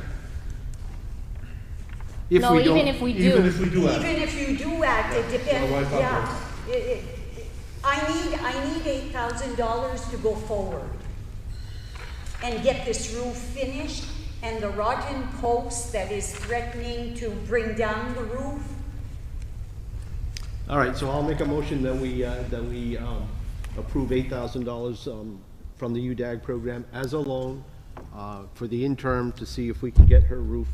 G: If
F: No,
G: we don't-
F: even if we
B: Even
F: do.
B: if we do act.
K: even if you do act, it depends,
B: wipe out
K: yeah. I need $8,000 to go forward and get this roof finished, and the rotten post that is threatening to bring down the roof.
G: All right, so I'll make a motion that we approve $8,000 from the UDAG program as a loan for the interim to see if we can get her roof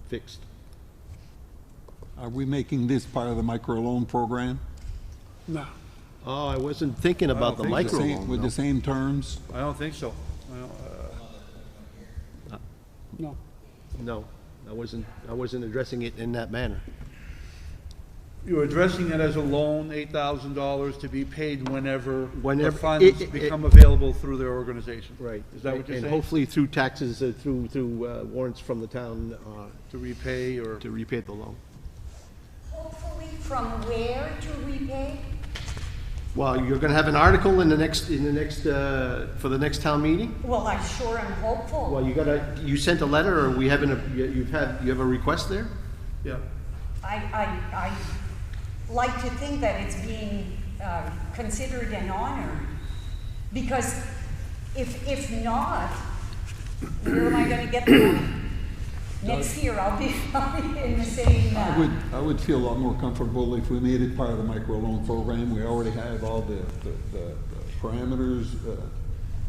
G: fixed.
D: Are we making this part of the microloan program?
E: No.
G: Oh, I wasn't thinking about the
B: think
G: micro
B: so.
G: loan.
D: With
G: no.
D: the same terms?
B: I don't think so.
E: No.
G: No, I wasn't addressing it in that manner.
B: You're addressing it as a loan, $8,000 to be paid whenever the
G: Whenever-
B: funds
G: it-
B: become available through their organization.
G: Right.
B: Is that what you're
G: And
B: saying?
G: hopefully through taxes, through warrants from the town
B: To repay or?
G: to repay the loan.
K: Hopefully from where to repay?
G: Well, you're gonna have an article in the next, for the next town meeting?
K: Well, I sure am hopeful.
G: Well, you sent a letter, or we haven't, you have a request there?
B: Yeah.
K: I like to think that it's being considered an honor, because if not, where am I gonna get the money? Next year, I'll be in the same,
D: I would feel a lot more comfortable if we made it part of the microloan program. We already have all the parameters,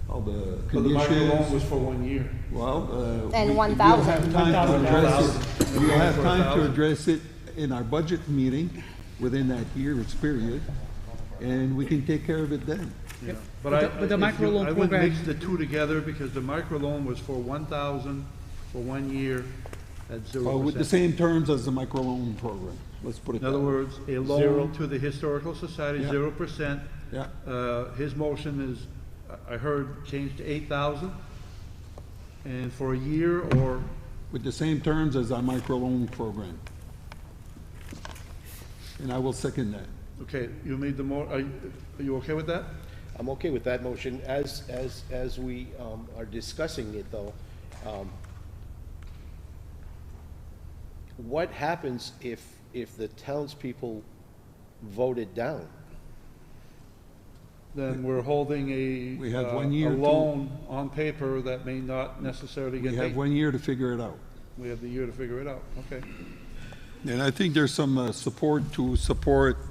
D: all the
B: But the
D: conditions.
B: microloan was for 1 year.
D: Well,
F: And
D: we'll
F: 1,000.
D: have time to address it.
B: 1,000.
D: We'll have time to
B: 1,000.
D: address it in our budget meeting within that year's period, and we can take care of it then.
B: Yeah.
E: But the microloan
B: I wouldn't
E: program-
B: mix the two together, because the microloan was for 1,000 for 1 year at 0%.
D: With the same terms as the microloan program, let's put it
B: In
D: that
B: other
D: way.
B: words, a loan to the Historical Society,
D: Yeah.
B: 0%.
D: Yeah.
B: His motion is, I heard, changed to 8,000, and for a year, or,
D: With the same terms as our microloan program. And I will second that.
B: okay, you made the are you okay with that?
G: I'm okay with that motion. As we are discussing it, though, what happens if the townspeople vote it down?
B: Then we're holding
D: We have
B: a
D: 1 year to-
B: loan on paper that may not necessarily get
D: We
B: paid.
D: have 1 year to figure it out.
B: We have the year to figure it out, okay.
D: And I think there's some support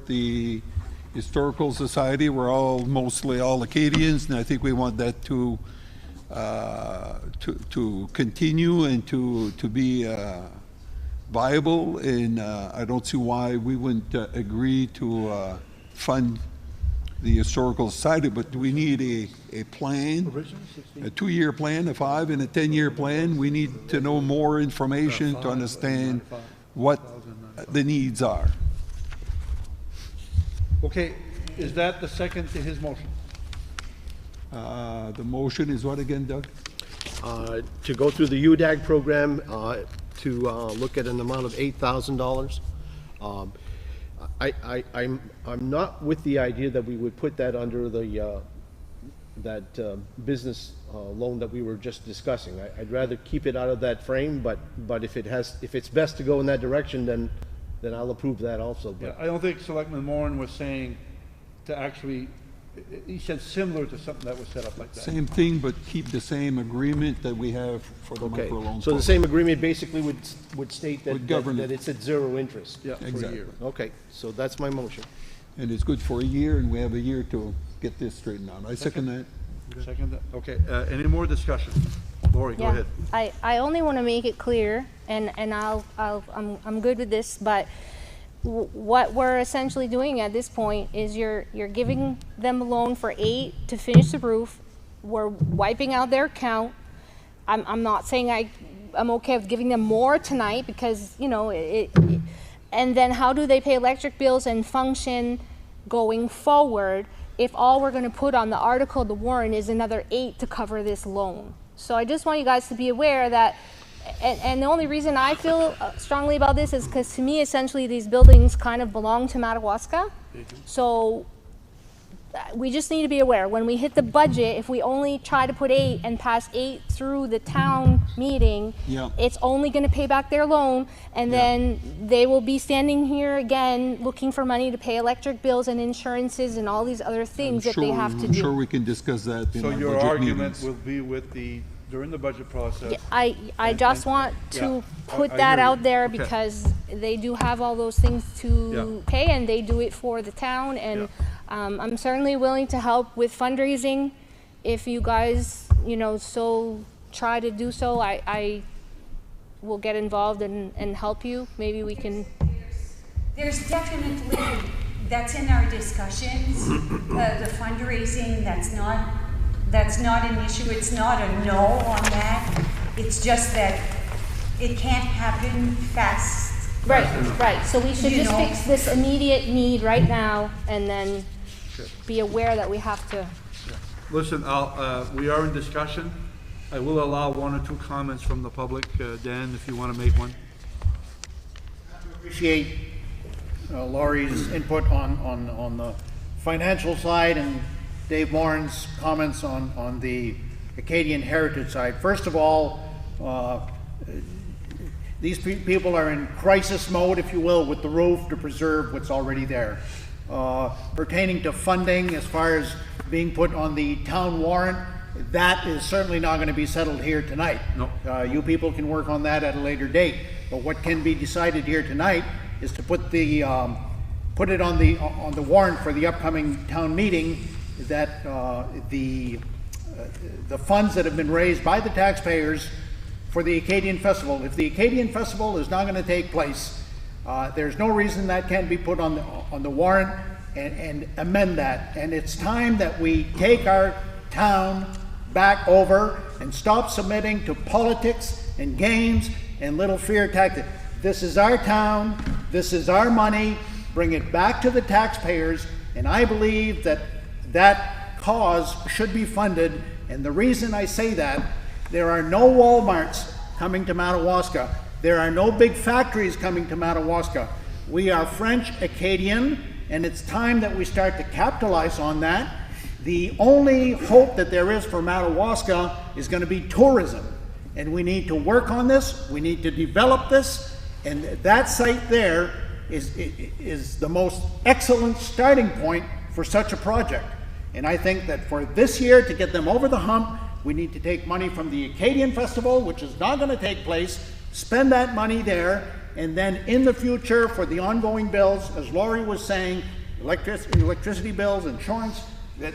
D: the Historical Society. We're mostly all Acadians, and I think we want that to continue and to be viable. And I don't see why we wouldn't agree to fund the Historical Society, but we need a plan, a 2-year plan, a 5 and a 10-year plan. We need to know more information to understand what the needs are.
B: Okay, is that the second to his motion?
D: The motion is what again, Doug?
G: To go through the UDAG program, to look at an amount of $8,000. I'm not with the idea that we would put that under that business loan that we were just discussing. I'd rather keep it out of that frame, but if it's best to go in that direction, then I'll approve that also.
B: Yeah,
G: But
B: I don't think Selectman Moran was saying to actually, he said similar to something that was set up like that.
D: Same thing, but keep the same agreement that we have for the
G: okay,
D: microloan.
G: so the same agreement basically would state
D: Would
G: that
D: govern
G: that
D: it.
G: it's at 0 interest.
B: Yeah, for a
D: Exactly.
B: year.
G: Okay, so that's my motion.
D: And it's good for a year, and we have a year to get this straightened out. I second that.
B: Second, okay, any more discussion? Lori, go
F: Yeah,
B: ahead.
F: I only want to make it clear, and I'm good with this, but what we're essentially doing at this point is you're giving them a loan for 8 to finish the roof. We're wiping out their account. I'm not saying I'm okay with giving them more tonight, because, you know, and then how do they pay electric bills and function going forward if all we're going to put on the article, the warrant, is another 8 to cover this loan? So I just want you guys to be aware that, and the only reason I feel strongly about this is because, to me, essentially these buildings kind of belong to Madawaska. So we just need to be aware, when we hit the budget, if we only try to put 8 and pass 8 through the town meeting,
D: Yeah.
F: it's only going to pay back their loan, and then they will be standing here again looking for money to pay electric bills and insurances and all these other things that they have to
D: I'm sure
F: do.
D: we can discuss that in
B: So
D: our
B: your
D: budget
B: argument
D: meetings.
B: will be with during the budget process.
F: Yeah, I just want to put
B: I
F: that
B: hear you.
F: out there,
B: Okay.
F: because they do have all those things to
B: Yeah.
F: pay, and they do it for the town, and I'm certainly willing to help with fundraising if you guys, you know, so try to do so. I will get involved and help you. Maybe we can.
K: There's definitely, that's in our discussions, the fundraising, that's not an issue. It's not a no on that. It's just that it can't happen fast.
F: Right, right. So we should
K: You
F: just
K: know.
F: fix this immediate need right now, and then be aware that we have to.
B: Listen, we are in discussion. I will allow 1 or 2 comments from the public. Dan, if you want to make one.
M: Appreciate Laurie's input on the financial side and Dave Moran's comments on the Acadian heritage side. First of all, these people are in crisis mode, if you will, with the roof to preserve what's already there. Pertaining to funding, as far as being put on the town warrant, that is certainly not going to be settled here tonight.
B: No.
M: You people can work on that at a later date. But what can be decided here tonight is to put the, put it on the warrant for the upcoming town meeting, that the funds that have been raised by the taxpayers for the Acadian Festival. If the Acadian Festival is not going to take place, there's no reason that can't be put on the warrant and amend that. And it's time that we take our town back over and stop submitting to politics and games and little fear tactics. This is our town, this is our money, bring it back to the taxpayers, and I believe that that cause should be funded. And the reason I say that, there are no Walmarts coming to Madawaska. There are no big factories coming to Madawaska. We are French Acadian, and it's time that we start to capitalize on that. The only hope that there is for Madawaska is going to be tourism. And we need to work on this, we need to develop this, and that site there is the most excellent starting point for such a project. And I think that for this year, to get them over the hump, we need to take money from the Acadian Festival, which is not going to take place, spend that money there, and then in the future for the ongoing bills, as Laurie was saying, electricity bills, insurance, that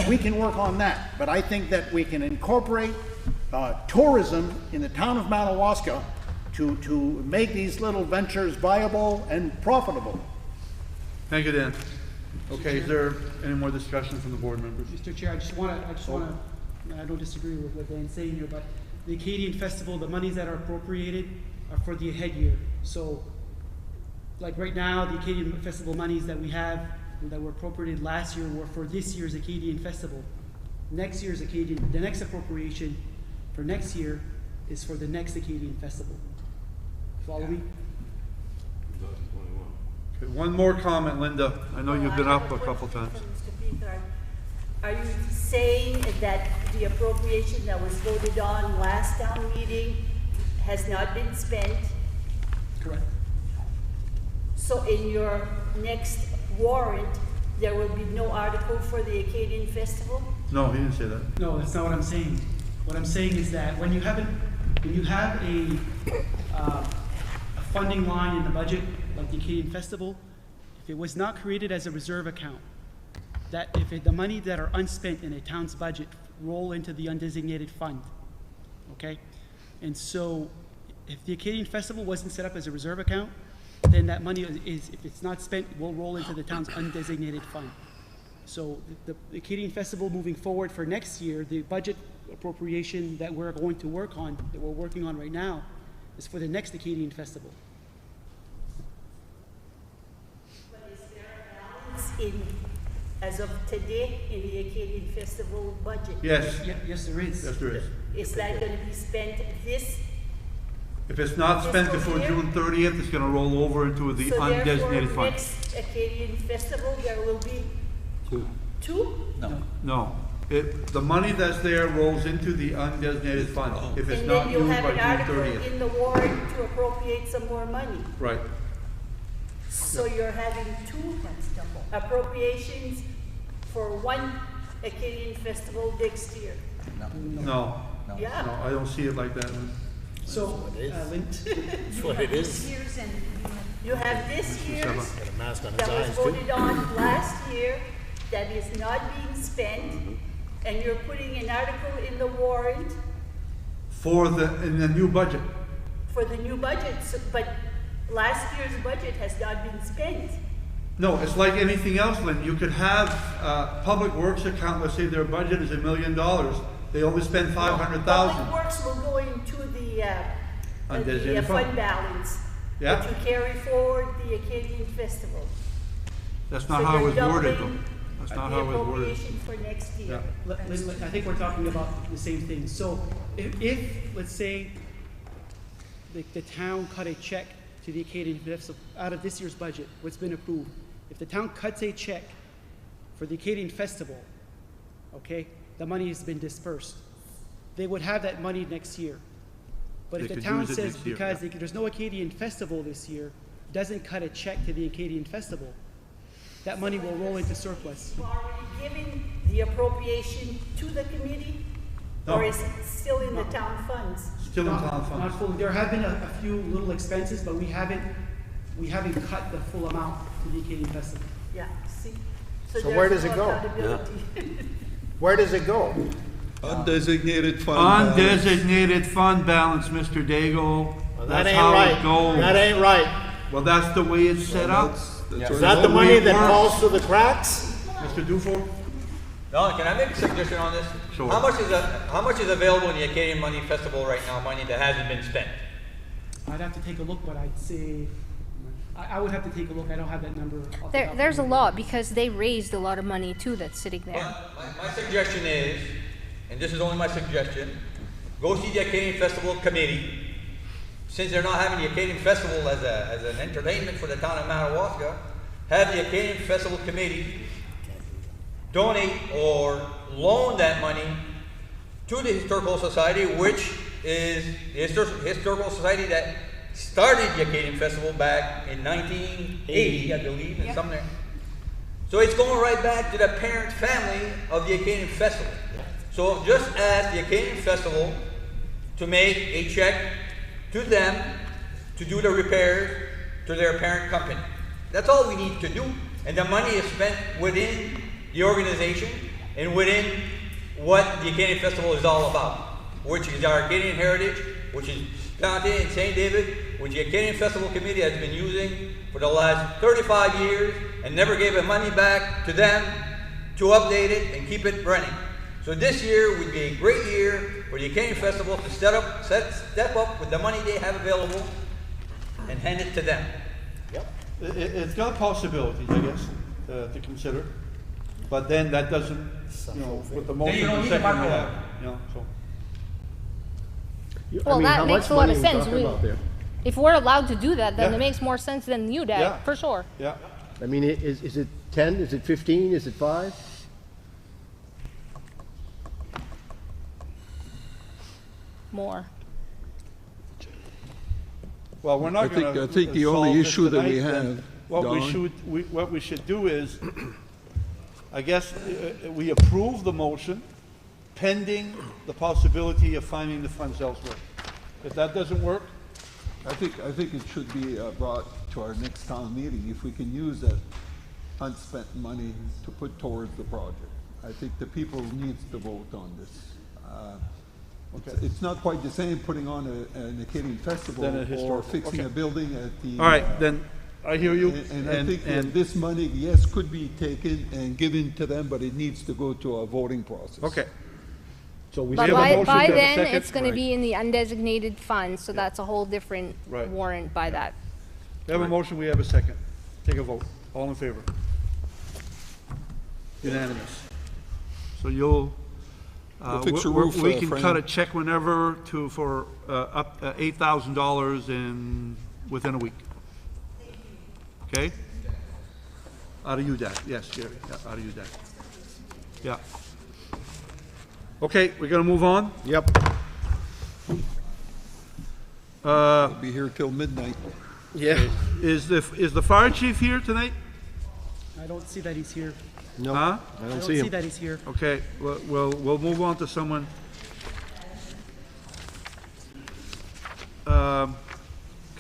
M: we can work on that. But I think that we can incorporate tourism in the town of Madawaska to make these little ventures viable and profitable.
B: Thank you, Dan. Okay, is there any more discussion from the board members?
E: Mr. Chair, I don't disagree with what Dan's saying here, but the Acadian Festival, the monies that are appropriated are for the head year. So, like right now, the Acadian Festival monies that we have, that were appropriated last year, were for this year's Acadian Festival. Next year's the next appropriation for next year is for the next Acadian Festival. Follow me?
B: Okay, one more comment, Linda. I know you've been up a couple times.
N: Are you saying that the appropriation that was voted on last town meeting has not been spent?
E: Correct.
N: So in your next warrant, there will be no article for the Acadian Festival?
B: No, he didn't say that.
E: No, that's not what I'm saying. What I'm saying is that when you have a funding line in the budget, like the Acadian Festival, if it was not created as a reserve account, that if the money that are unspent in a town's budget roll into the undesignated fund, okay? And so if the Acadian Festival wasn't set up as a reserve account, then that money is, if it's not spent, will roll into the town's undesignated fund. So the Acadian Festival moving forward for next year, the budget appropriation that we're going to work on, that we're working on right now, is for the next Acadian Festival.
N: But is there a balance as of today in the Acadian Festival budget?
B: Yes.
E: Yes, there is.
B: Yes, there is.
N: Is that going to be spent this?
B: If it's not spent before June 30th, it's going to roll over into the undesignated
N: So
B: fund.
N: next Acadian Festival, there will be two?
B: No. The money that's there rolls into the undesignated fund if it's
N: And
B: not
N: then you'll
B: used
N: have
B: by
N: an
B: June
N: article
B: 30th.
N: in the warrant to appropriate some more money.
B: Right.
N: So you're having two appropriations for one Acadian Festival next year.
B: No.
N: Yeah.
B: No, I don't see it like that.
E: So, Lynn,
N: That's what it is. You have this year's
B: Got
I: a mask on his
N: that was
I: eyes, too.
N: voted on last year that is not being spent, and you're putting an article in the warrant
B: In the new budget.
N: for the new budget, but last year's budget has not been spent.
B: No, it's like anything else, Lynn. You could have Public Works account, let's say their budget is $1 million. They only spend $500,000.
N: Public Works will go into the
B: Undesignated
N: fund
B: fund.
N: balance.
B: Yeah.
N: But you carry forward the Acadian Festival.
B: That's not
N: So
B: how it
N: you're
B: was worded, though.
N: doubling
B: That's not
N: the
B: how it was worded.
N: appropriation for next year.
B: Yeah.
E: Lynn, I think we're talking about the same thing. So if let's say, the town cut a check to the Acadian Festival out of this year's budget, what's been approved, if the town cuts a check for the Acadian Festival, okay, the money has been dispersed. They would have that money next year. But
B: They
E: if the
B: could
E: town
B: use it
E: says,
B: next year,
E: because
B: yeah.
E: there's no Acadian Festival this year, doesn't cut a check to the Acadian Festival, that money will roll into surplus.
N: You've already given the appropriation to the committee, Or is it still in the town funds?
B: Still in town
E: Not
B: funds.
E: fully. There have been a few little expenses, but we haven't cut the full amount to the Acadian Festival.
N: Yeah, see?
A: So where
N: there's
A: does it
N: no
A: go?
N: accountability.
A: Where does it go?
D: Undesignated fund. balance.
B: Undesignated fund balance, Mr. Dago.
A: That
B: That's
A: ain't
B: how
A: right.
B: it goes.
A: That ain't right.
B: Well, that's the way it's set up.
D: That's
A: Is
D: right.
A: that the money that
B: Works.
A: falls through the cracks?
B: Mr. Dufour?
O: No, can I make a suggestion on this?
B: Sure.
O: How much is available in the Acadian Money Festival right now, money that hasn't been spent?
E: I'd have to take a look, but I'd say, I would have to take a look. I don't have that number. off the top of
F: There's a
E: my head.
F: lot because they raised a lot of money too that's sitting there.
O: My suggestion is, and this is only my suggestion, go see the Acadian Festival Committee. Since they're not having the Acadian Festival as an entertainment for the town of Madawaska, have the Acadian Festival Committee donate or loan that money to the Historical Society, which is the Historical Society that started the Acadian Festival back in 1980, I believe, and somewhere. So it's going right back to the parent family of the Acadian Festival. So just ask the Acadian Festival to make a check to them to do the repairs to their parent company. That's all we need to do. And the money is spent within the organization and within what the Acadian Festival is all about, which is our Acadian heritage, which is Dante and St. David, which the Acadian Festival Committee has been using for the last 35 years and never gave the money back to them to update it and keep it running. So this year would be a great year for the Acadian Festival to step up with the money they have available and hand it to them.
B: It's got possibilities, I guess, to consider. But then that doesn't, with the motion
O: you don't
B: and
O: need a
B: second we
O: microphone.
B: have, so.
F: Well, that makes a lot of sense.
P: There?
F: If we're allowed to do that, then
B: Yeah.
F: it makes more sense than you did,
B: Yeah.
F: for sure.
B: Yeah.
P: I mean, is it 10? Is it 15? Is it 5?
F: More.
B: Well, we're not
D: I think-
B: gonna
D: I think the only
B: solve this
D: issue that we
B: tonight, then.
D: have,
B: What
D: Don?
B: we should do is, I guess, we approve the motion pending the possibility of finding the funds elsewhere. If that doesn't work,
D: I think it should be brought to our next town meeting, if we can use that unspent money to put towards the project. I think the people needs to vote on this. It's not quite the same putting on an Acadian festival
B: Than a
D: or
B: historical,
D: fixing
B: okay.
D: a building at the.
B: all right, then, I hear you.
D: And I think that this money, yes, could be taken and given to them, but it needs to go to a voting process.
B: Okay,
P: So we
F: But
B: have a motion,
F: by
B: do we have a
F: then,
B: second?
F: it's gonna
B: Right.
F: be in the undesignated fund, so that's a whole different
B: Right.
F: warrant by that.
B: we have a motion, we have a second. Take a vote. All in favor? Unanimous. So you'll,
D: We'll fix your
B: we
D: roof,
B: we can
D: Fran.
B: cut a check whenever for up $8,000 within a week. Okay? Out of UDAC, yes, Jerry, yeah, out of UDAC. Yeah. Okay, we're gonna move on.
P: Yep.
D: We'll be here till midnight.
P: Yeah.
B: Is the fire chief here tonight?
E: I don't see that he's here.
P: No,
B: Huh?
P: I don't see him.
E: that he's here.
B: Okay, we'll move on to someone.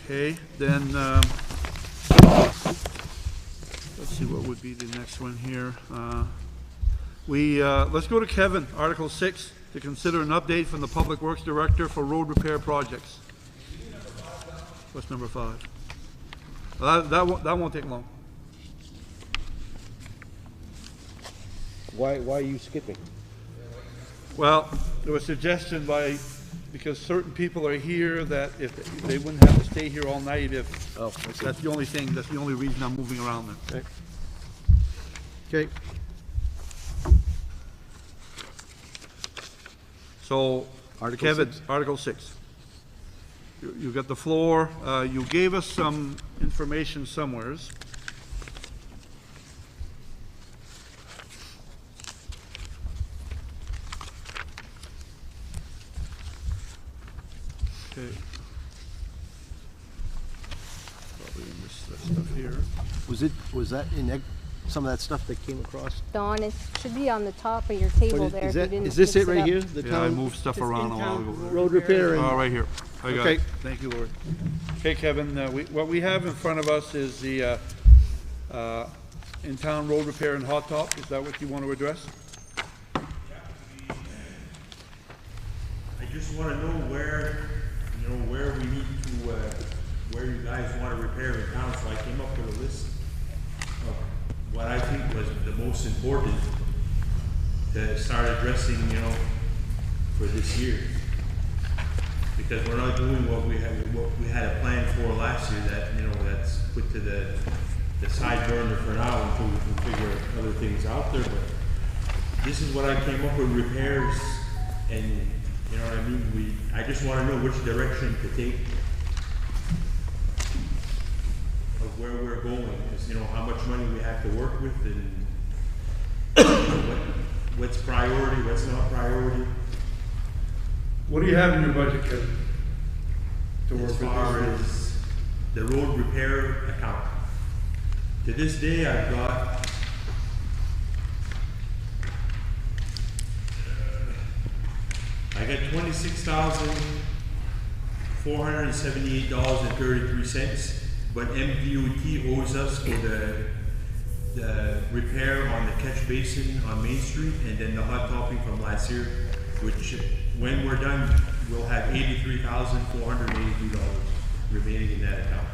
B: Okay, then, let's see, what would be the next one here? Let's go to Kevin, Article 6, to consider an update from the Public Works Director for road repair projects. What's number 5? Well, that won't take long.
P: Why are you skipping?
B: Well, there was a suggestion because certain people are here that if they wouldn't have to stay here all night if,
P: Oh, I see.
B: that's the only thing, that's the only reason I'm moving around there.
P: Okay.
B: So,
P: Article
B: Kevin,
P: 6.
B: Article 6. You got the floor. You gave us some information somewheres. Okay. Probably missed that stuff here.
P: Was that in some of that stuff that came across?
F: Don, it should be on the top of your table there if you didn't
P: Is this
F: mix
P: it right
F: up.
P: here? The
B: Yeah, I
P: town
B: moved stuff around a while ago.
P: road repair and?
B: Oh, right here. I got
P: Okay.
B: it. Thank you, Lord. Okay, Kevin, what we have in front of us is the in-town road repair and hot top. Is that what you want to address?
Q: I just want to know where, where we need to, where you guys want to repair in town, so I came up with a list of what I think was the most important to start addressing, for this year. Because we're not doing what we had a plan for last year that, that's put to the side burner for now until we can figure other things out there, but this is what I came up with, repairs, and you know what I mean? I just want to know which direction to take of where we're going, because how much money we have to work with, and what's priority, what's not priority.
B: What do you have in your budget, Kevin?
Q: As far as the road repair account. To this day, I've got $26,478.33, but MDOT owes us for the repair on the catch basin on Main Street and then the hot topping from last year, which when we're done, we'll have $83,483 remaining in that account.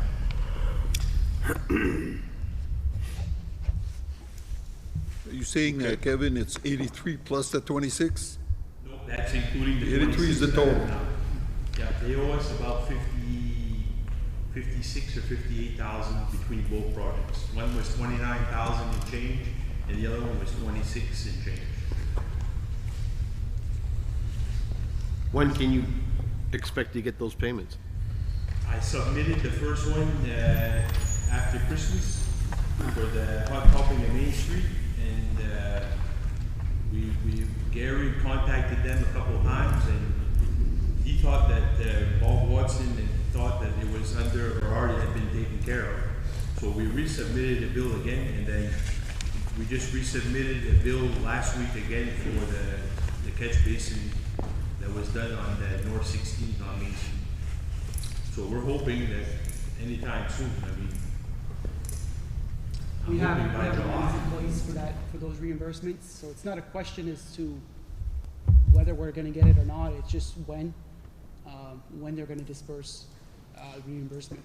D: Are you saying, Kevin, it's 83 plus the 26?
Q: No, that's including the
D: 83 is the total.
Q: now. Yeah, they owe us about 56 or 58,000 between both projects. One was 29,000 and change, and the other one was 26 and change.
P: When can you expect to get those payments?
Q: I submitted the first one after Christmas for the hot topping of Main Street, and Gary contacted them a couple of times, and he thought that Bob Watson thought that it was under or already had been taken care of. So we resubmitted the bill again, and then we just resubmitted the bill last week again for the catch basin that was done on the North 16th on Main Street. So we're hoping that anytime soon,
E: We have
Q: hoping by July.
E: in place for those reimbursements, so it's not a question as to whether we're gonna get it or not, it's just when they're gonna disperse reimbursement.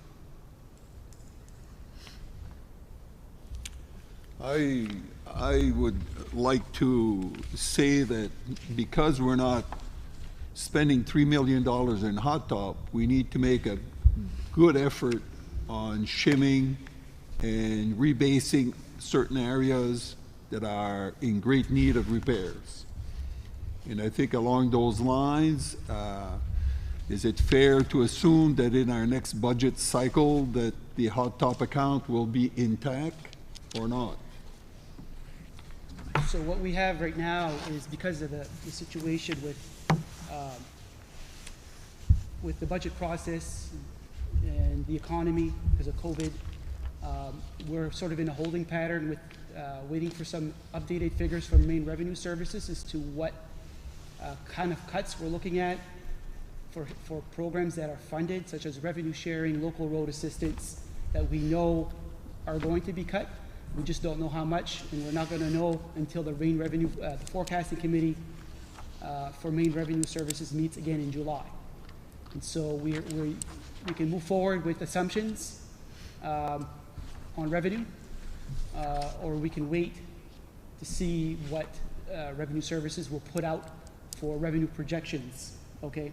D: I would like to say that because we're not spending $3 million in hot top, we need to make a good effort on shimming and rebasing certain areas that are in great need of repairs. And I think along those lines, is it fair to assume that in our next budget cycle that the hot top account will be intact or not?
E: So what we have right now is because of the situation with the budget process and the economy because of COVID, we're sort of in a holding pattern with waiting for some updated figures from Main Revenue Services as to what kind of cuts we're looking at for programs that are funded, such as revenue sharing, local road assistance, that we know are going to be cut. We just don't know how much, and we're not going to know until the the forecasting committee for Main Revenue Services meets again in July. And so we can move forward with assumptions on revenue, or we can wait to see what Revenue Services will put out for revenue projections, okay?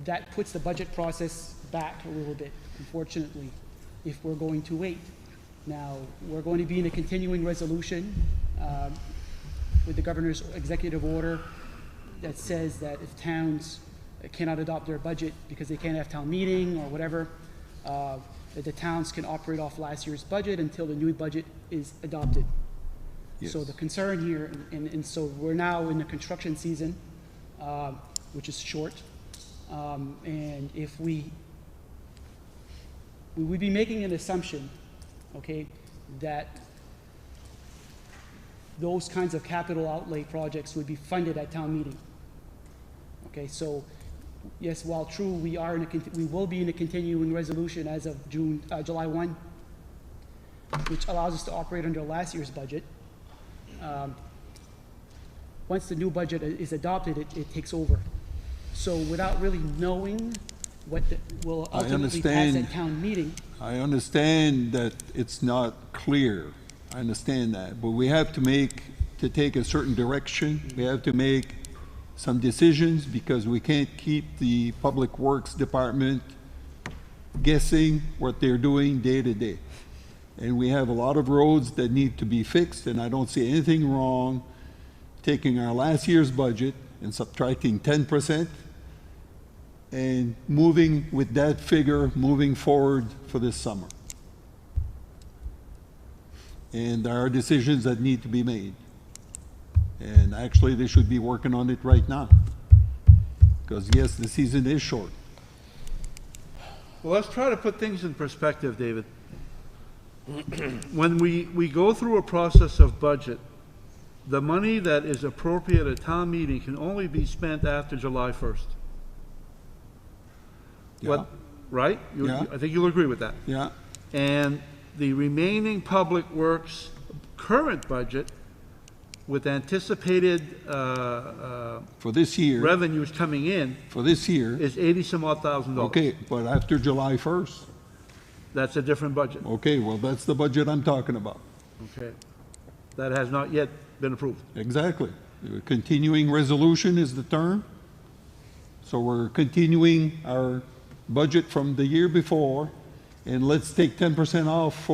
E: That puts the budget process back a little bit, unfortunately, if we're going to wait. Now, we're going to be in a continuing resolution with the governor's executive order that says that if towns cannot adopt their budget because they can't have town meeting or whatever, that the towns can operate off last year's budget until the new budget is adopted.
D: Yes.
E: So the concern here, and so we're now in the construction season, which is short, and if we would be making an assumption, okay, that those kinds of capital outlay projects would be funded at town meeting. Okay, so yes, while true, we will be in a continuing resolution as of July 1, which allows us to operate under last year's budget. Once the new budget is adopted, it takes over. So without really knowing what will ultimately pass at town meeting.
D: I understand that it's not clear. I understand that, but we have to take a certain direction. We have to make some decisions because we can't keep the Public Works Department guessing what they're doing day to day. And we have a lot of roads that need to be fixed, and I don't see anything wrong taking our last year's budget and subtracting 10% and moving with that figure, moving forward for this summer. And there are decisions that need to be made. And actually, they should be working on it right now. Because yes, the season is short.
B: Well, let's try to put things in perspective, David. When we go through a process of budget, the money that is appropriate at town meeting can only be spent after July 1st.
D: Yeah.
B: Right?
D: Yeah.
B: I think you'll agree with that.
D: Yeah.
B: And the remaining Public Works current budget with anticipated
D: for this year
B: revenues coming in
D: for this year
B: is $80-some-odd thousand.
D: Okay, but after July 1st.
B: That's a different budget.
D: Okay, well, that's the budget I'm talking about.
B: Okay. That has not yet been approved.
D: Exactly. Continuing resolution is the term. So we're continuing our budget from the year before, and let's take 10% off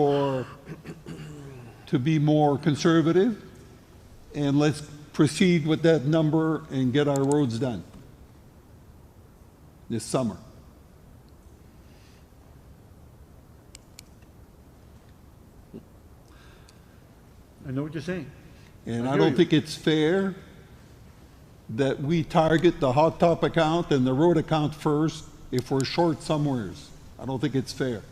D: to be more conservative, and let's proceed with that number and get our roads done this summer.
B: I know what you're saying.
D: And I don't think it's fair that we target the hot top account and the road account first if we're short somewheres. I don't think it's fair.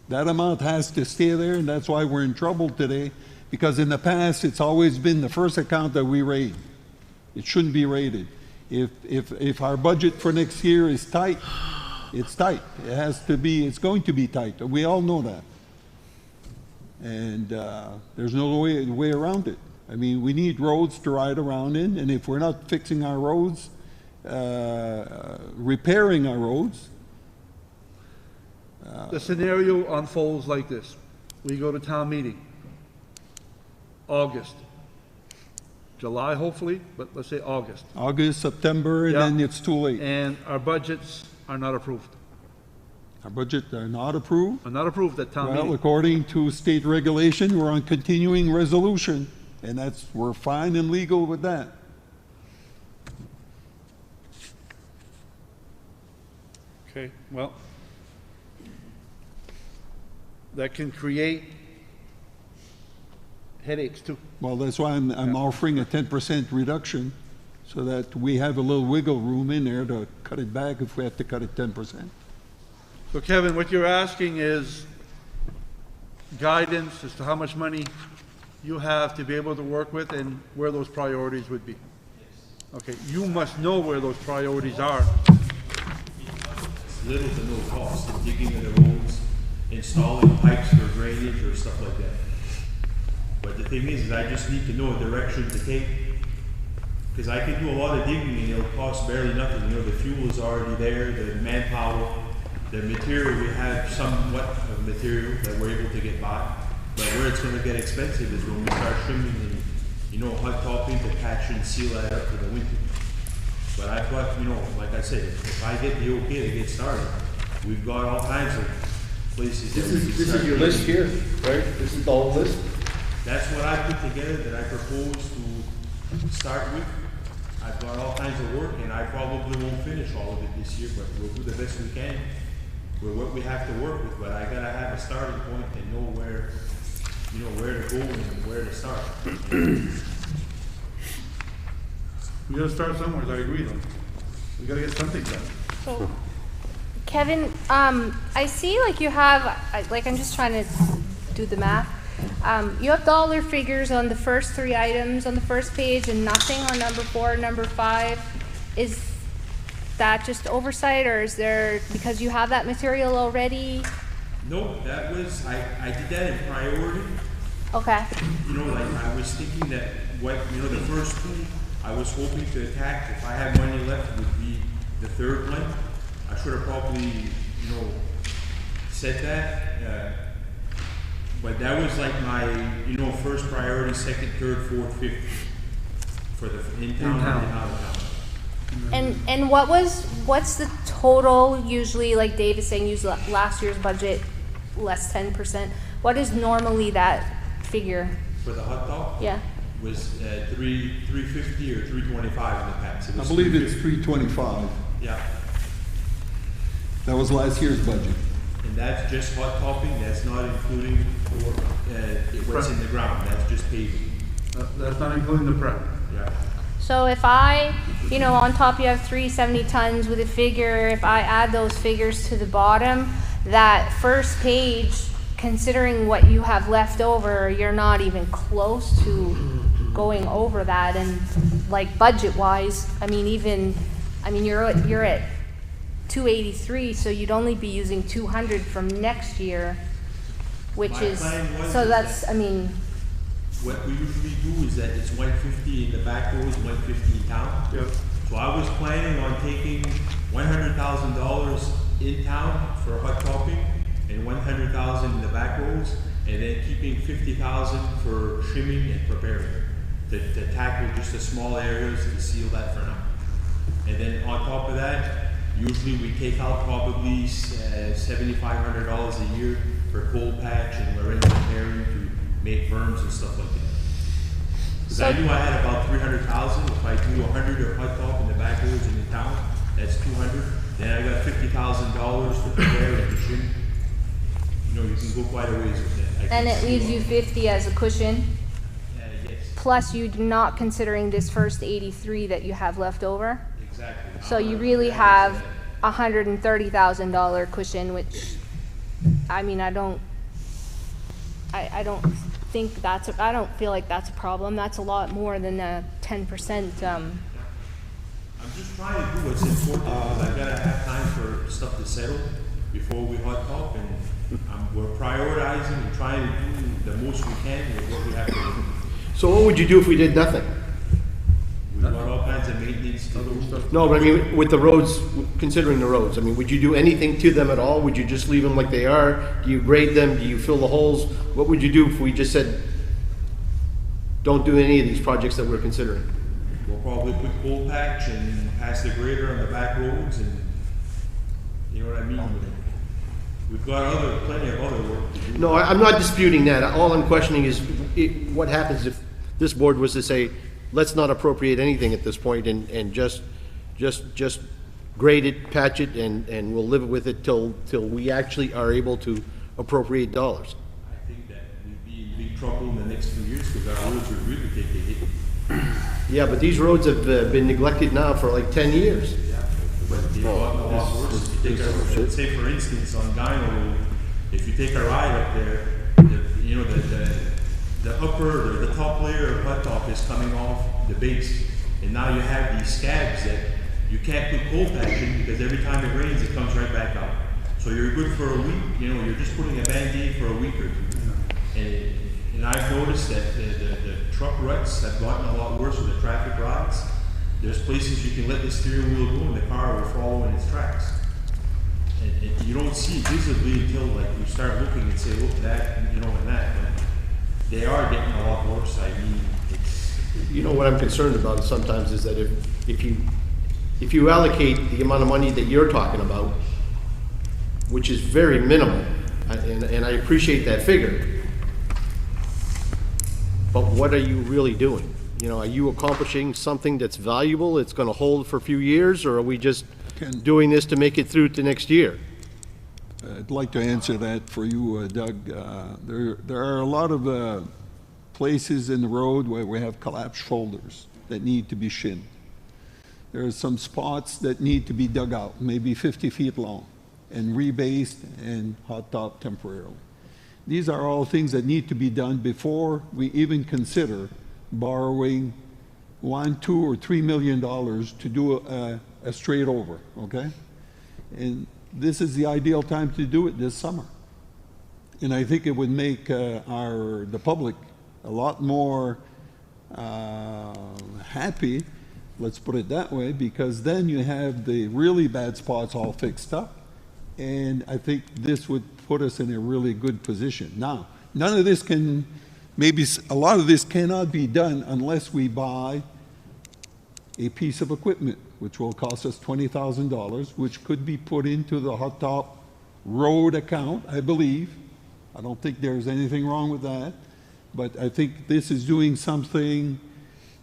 D: That amount has to stay there, and that's why we're in trouble today, because in the past, it's always been the first account that we raid. It shouldn't be raided. If our budget for next year is tight, it's tight. It has to be, it's going to be tight. We all know that. And there's no way around it. I mean, we need roads to ride around in, and if we're not fixing our roads, repairing our roads.
B: The scenario unfolds like this. We go to town meeting, August. July, hopefully, but let's say August.
D: August, September, and then it's too late.
B: And our budgets are not approved.
D: Our budgets are not approved?
B: Are not approved at town meeting.
D: Well, according to state regulation, we're on continuing resolution, and we're fine and legal with that.
B: Okay, well, that can create headaches too.
D: Well, that's why I'm offering a 10% reduction, so that we have a little wiggle room in there to cut it back if we have to cut it 10%.
B: So Kevin, what you're asking is guidance as to how much money you have to be able to work with and where those priorities would be. Okay, you must know where those priorities are.
Q: It's little to no cost, the digging of the roads, installing pipes for drainage or stuff like that. But the thing is I just need to know a direction to take. Because I can do a lot of digging and it'll cost barely nothing. You know, the fuel is already there, the manpower, the material, we have somewhat of material that we're able to get by. But where it's gonna get expensive is when we start trimming and, you know, hot topping to patch and seal that up for the winter. But I've got, you know, like I said, if I get the okay to get started, we've got all kinds of places that we can start.
P: This is your list here, right? This is the whole list?
Q: That's what I put together that I propose to start with. I've got all kinds of work and I probably won't finish all of it this year, but we'll do the best we can with what we have to work with. But I gotta have a starting point and know where, you know, where to go and where to start.
B: We gotta start somewhere, I agree though. We gotta get something done.
F: So, Kevin, I see like you have, like I'm just trying to do the math. You have dollar figures on the first 3 items on the first page and nothing on number 4 and number 5. Is that just oversight, or is there, because you have that material already?
Q: No, that was, I did that in priority.
F: Okay.
Q: You know, like, I was thinking that what, you know, the first 2, I was hoping to attack, if I had money left, would be the 3rd one. I should have probably, you know, said that, but that was like my, you know, first priority, 2nd, 3rd, 4th, 5th, for the in-town and out of town.
F: And what's the total usually, like Dave is saying, use last year's budget less 10%. What is normally that figure?
Q: For the hot dog?
F: Yeah.
Q: Was $3.50 or $3.25 in the past. It
D: I
Q: was
D: believe it's
Q: $3.50.
D: $3.25.
Q: Yeah,
D: That was last year's budget.
Q: and that's just hot topping, that's not including what's in the ground, that's just paving.
B: That's not including the prep.
Q: Yeah.
F: So if I, you know, on top you have 370 tons with a figure, if I add those figures to the bottom, that first page, considering what you have left over, you're not even close to going over that. And like budget wise, I mean, you're at 283, so you'd only be using 200 from next year, which
Q: My
F: is,
Q: plan was
F: so
Q: is
F: that's,
Q: that-
F: I mean,
Q: What we usually do is that it's 150 in the back roads, 150 in town.
B: Yep.
Q: So I was planning on taking $100,000 in town for hot topping and 100,000 in the back roads, and then keeping 50,000 for trimming and preparing to tackle just the small areas to seal that for now. And then on top of that, usually we take out probably $7,500 a year for cold patch and Lorenzo repairing to make berms and stuff like that. Because I knew I had about 300,000. If I do 100 of hot top in the back roads in the town, that's 200. Then I got $50,000 to prepare and to trim. You know, you can go quite a ways with that.
F: and it leaves you 50 as a cushion.
Q: Yes,
F: Plus you're not considering this first 83 that you have left over.
Q: exactly.
F: So you really have $130,000 cushion, which, I mean, I don't think that's, I don't feel like that's a problem. That's a lot more than a 10%.
Q: I'm just trying to do what's important, because I gotta have time for stuff to settle before we hot top, and we're prioritizing and trying to do the most we can with what we have to do.
P: So what would you do if we did nothing?
Q: We've got all kinds of maintenance to do.
P: No, but I mean, with the roads, considering the roads, I mean, would you do anything to them at all? Would you just leave them like they are? Do you grade them? Do you fill the holes? What would you do if we just said, don't do any of these projects that we're considering?
Q: We'll probably put cold patch and pass the grader on the back roads, and you know what I mean? We've got plenty of other work to do.
P: No, I'm not disputing that. All I'm questioning is what happens if this board was to say, let's not appropriate anything at this point and just grade it, patch it, and we'll live with it till we actually are able to appropriate dollars.
Q: I think that we'd be in big trouble in the next few years, because our roads would really take a hit.
P: Yeah, but these roads have been neglected now for like 10 years.
Q: Yeah, but they've gotten a lot worse. If you take our, let's say for instance, on Gino Road, if you take a ride up there, you know, the upper or the top layer of hot top is coming off the base, and now you have these scabs that you can't put cold patch in, because every time it rains, it comes right back out. So you're good for a week, you know, you're just putting a Band-Aid for a week or two. And I've noticed that the truck ruts have gotten a lot worse with the traffic rides. There's places you can let the steering wheel go and the car will follow in its tracks. And you don't see it visibly until like you start looking and say, look, that, you know, and that. But they are getting a lot worse. I mean, it's...
P: You know, what I'm concerned about sometimes is that if you allocate the amount of money that you're talking about, which is very minimal, and I appreciate that figure, but what are you really doing? You know, are you accomplishing something that's valuable, it's gonna hold for a few years, or are we just doing this to make it through to next year?
D: I'd like to answer that for you, Doug. There are a lot of places in the road where we have collapsed shoulders that need to be shinned. There are some spots that need to be dug out, maybe 50 feet long, and rebased and hot top temporarily. These are all things that need to be done before we even consider borrowing $1, $2, or $3 million to do a straight over, okay? And this is the ideal time to do it, this summer. And I think it would make the public a lot more happy, let's put it that way, because then you have the really bad spots all fixed up. And I think this would put us in a really good position. Now, none of this can, maybe a lot of this cannot be done unless we buy a piece of equipment, which will cost us $20,000, which could be put into the hot top road account, I believe. I don't think there's anything wrong with that. But I think this is doing something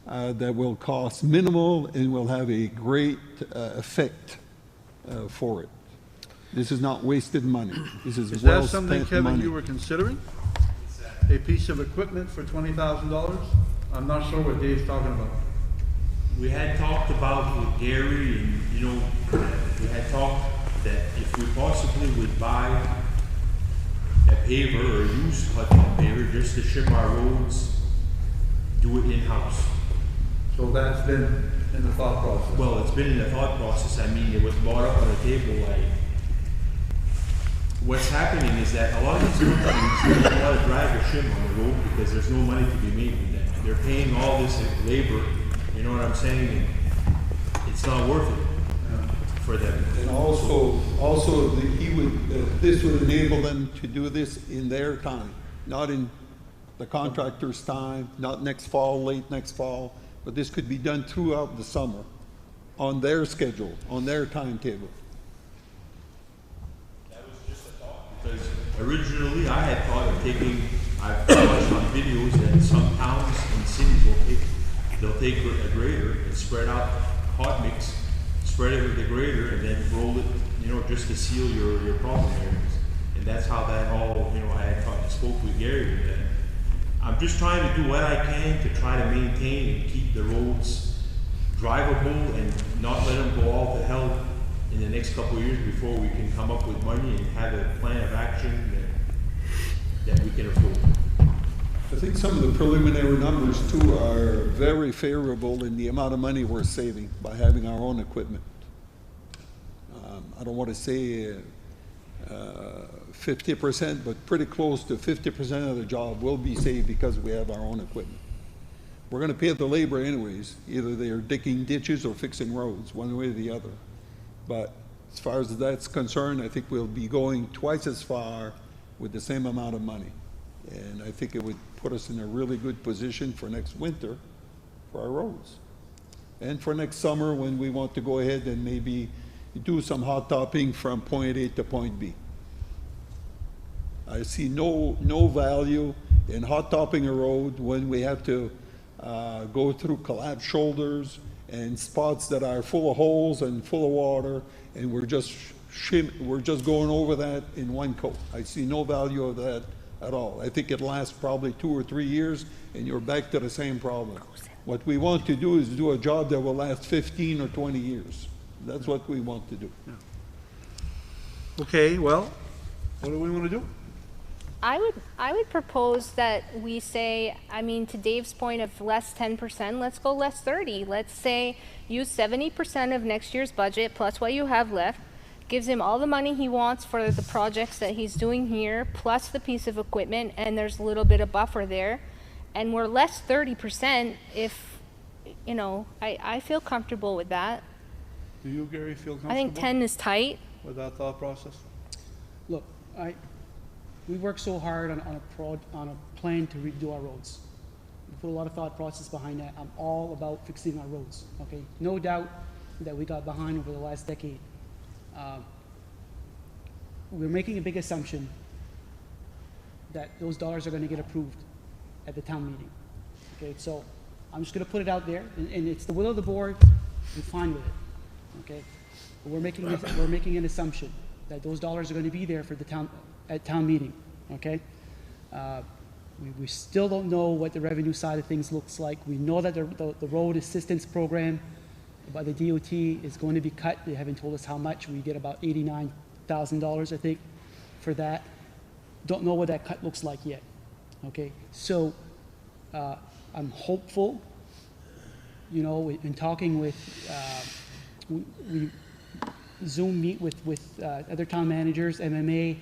D: that will cost minimal and will have a great effect for it. This is not wasted money. This is
B: Is
D: well
B: that something,
D: spent
B: Kevin,
D: money.
B: you were considering? A piece of equipment for $20,000? I'm not sure what Dave's talking about.
Q: We had talked about with Gary and, you know, we had talked that if we possibly would buy a paver or use hot top paver just to shim our roads, do it in-house.
B: So that's been in the thought process?
Q: Well, it's been in the thought process. I mean, it was brought up on the table, what's happening is that a lot of these companies don't want to drive a shim on the road because there's no money to be made with that. They're paying all this labor, you know what I'm saying? And it's not worth it for them.
D: And this would enable them to do this in their time, not in the contractor's time, not next fall, late next fall, but this could be done throughout the summer on their schedule, on their timetable.
Q: Because originally I had thought of I've watched on videos that some towns and cities they'll take a grader and spread out hot mix, spread it with the grader and then roll it, you know, just to seal your problem areas. And that's how that all, you know, I spoke with Gary with that. I'm just trying to do what I can to try to maintain and keep the roads drivable and not let them go all to hell in the next couple of years before we can come up with money and have a plan of action that we can afford.
D: I think some of the preliminary numbers too are very favorable in the amount of money we're saving by having our own equipment. I don't want to say 50%, but pretty close to 50% of the job will be saved because we have our own equipment. We're going to pay the labor anyways, either they are digging ditches or fixing roads, one way or the other. But as far as that's concerned, I think we'll be going twice as far with the same amount of money. And I think it would put us in a really good position for next winter for our roads. And for next summer when we want to go ahead and maybe do some hot topping from point A to point B. I see no value in hot topping a road when we have to go through collapsed shoulders and spots that are full of holes and full of water, and we're just going over that in one coat. I see no value of that at all. I think it lasts probably 2 or 3 years, and you're back to the same problem. What we want to do is do a job that will last 15 or 20 years. That's what we want to do.
B: Yeah. Okay, well, what do we want to do?
F: I would propose that we say, I mean, to Dave's point of less 10%, let's go less 30. Let's say use 70% of next year's budget plus what you have left, gives him all the money he wants for the projects that he's doing here, plus the piece of equipment, and there's a little bit of buffer there. And we're less 30% if, you know, I feel comfortable with that.
B: Do you, Gary, feel comfortable?
F: I think 10 is tight.
B: With that thought process?
E: Look, we work so hard on a plan to redo our roads. We put a lot of thought process behind that. I'm all about fixing our roads, okay? No doubt that we got behind over the last decade. We're making a big assumption that those dollars are gonna get approved at the town meeting, okay? So I'm just gonna put it out there, and it's the will of the board, I'm fine with it, okay? But we're making an assumption that those dollars are gonna be there for the town, at town meeting, okay? We still don't know what the revenue side of things looks like. We know that the road assistance program by the DOT is going to be cut. They haven't told us how much. We get about $89,000, I think, for that. don't know what that cut looks like yet. Okay, so I'm hopeful, you know, in talking with, we Zoom meet with other town managers, MMA,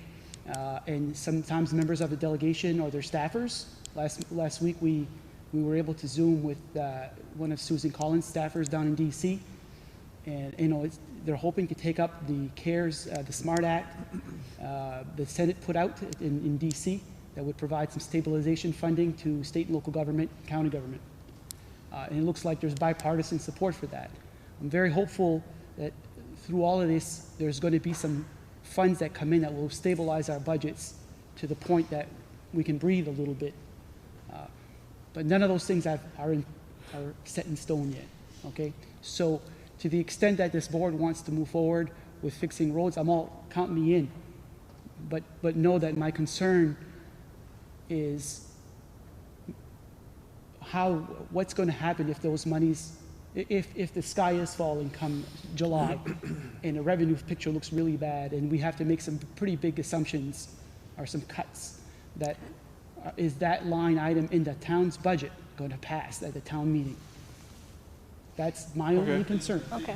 E: and sometimes members of the delegation or their staffers. Last week we were able to Zoom with one of Susan Collins' staffers down in DC, and you know they're hoping to take up the CARES, the SMART Act, the Senate put out in DC that would provide some stabilization funding to state and local government, county government, and it looks like there's bipartisan support for that. I'm very hopeful that through all of this, there's going to be some funds that come in that will stabilize our budgets to the point that we can breathe a little bit. But none of those things are set in stone yet, okay? So to the extent that this board wants to move forward with fixing roads, count me in. But know that my concern is what's going to happen if those monies, if the sky is falling come July and the revenue picture looks really bad and we have to make some pretty big assumptions or some cuts, that is that line item in the town's budget going to pass at the town meeting? That's my only concern.
F: Okay.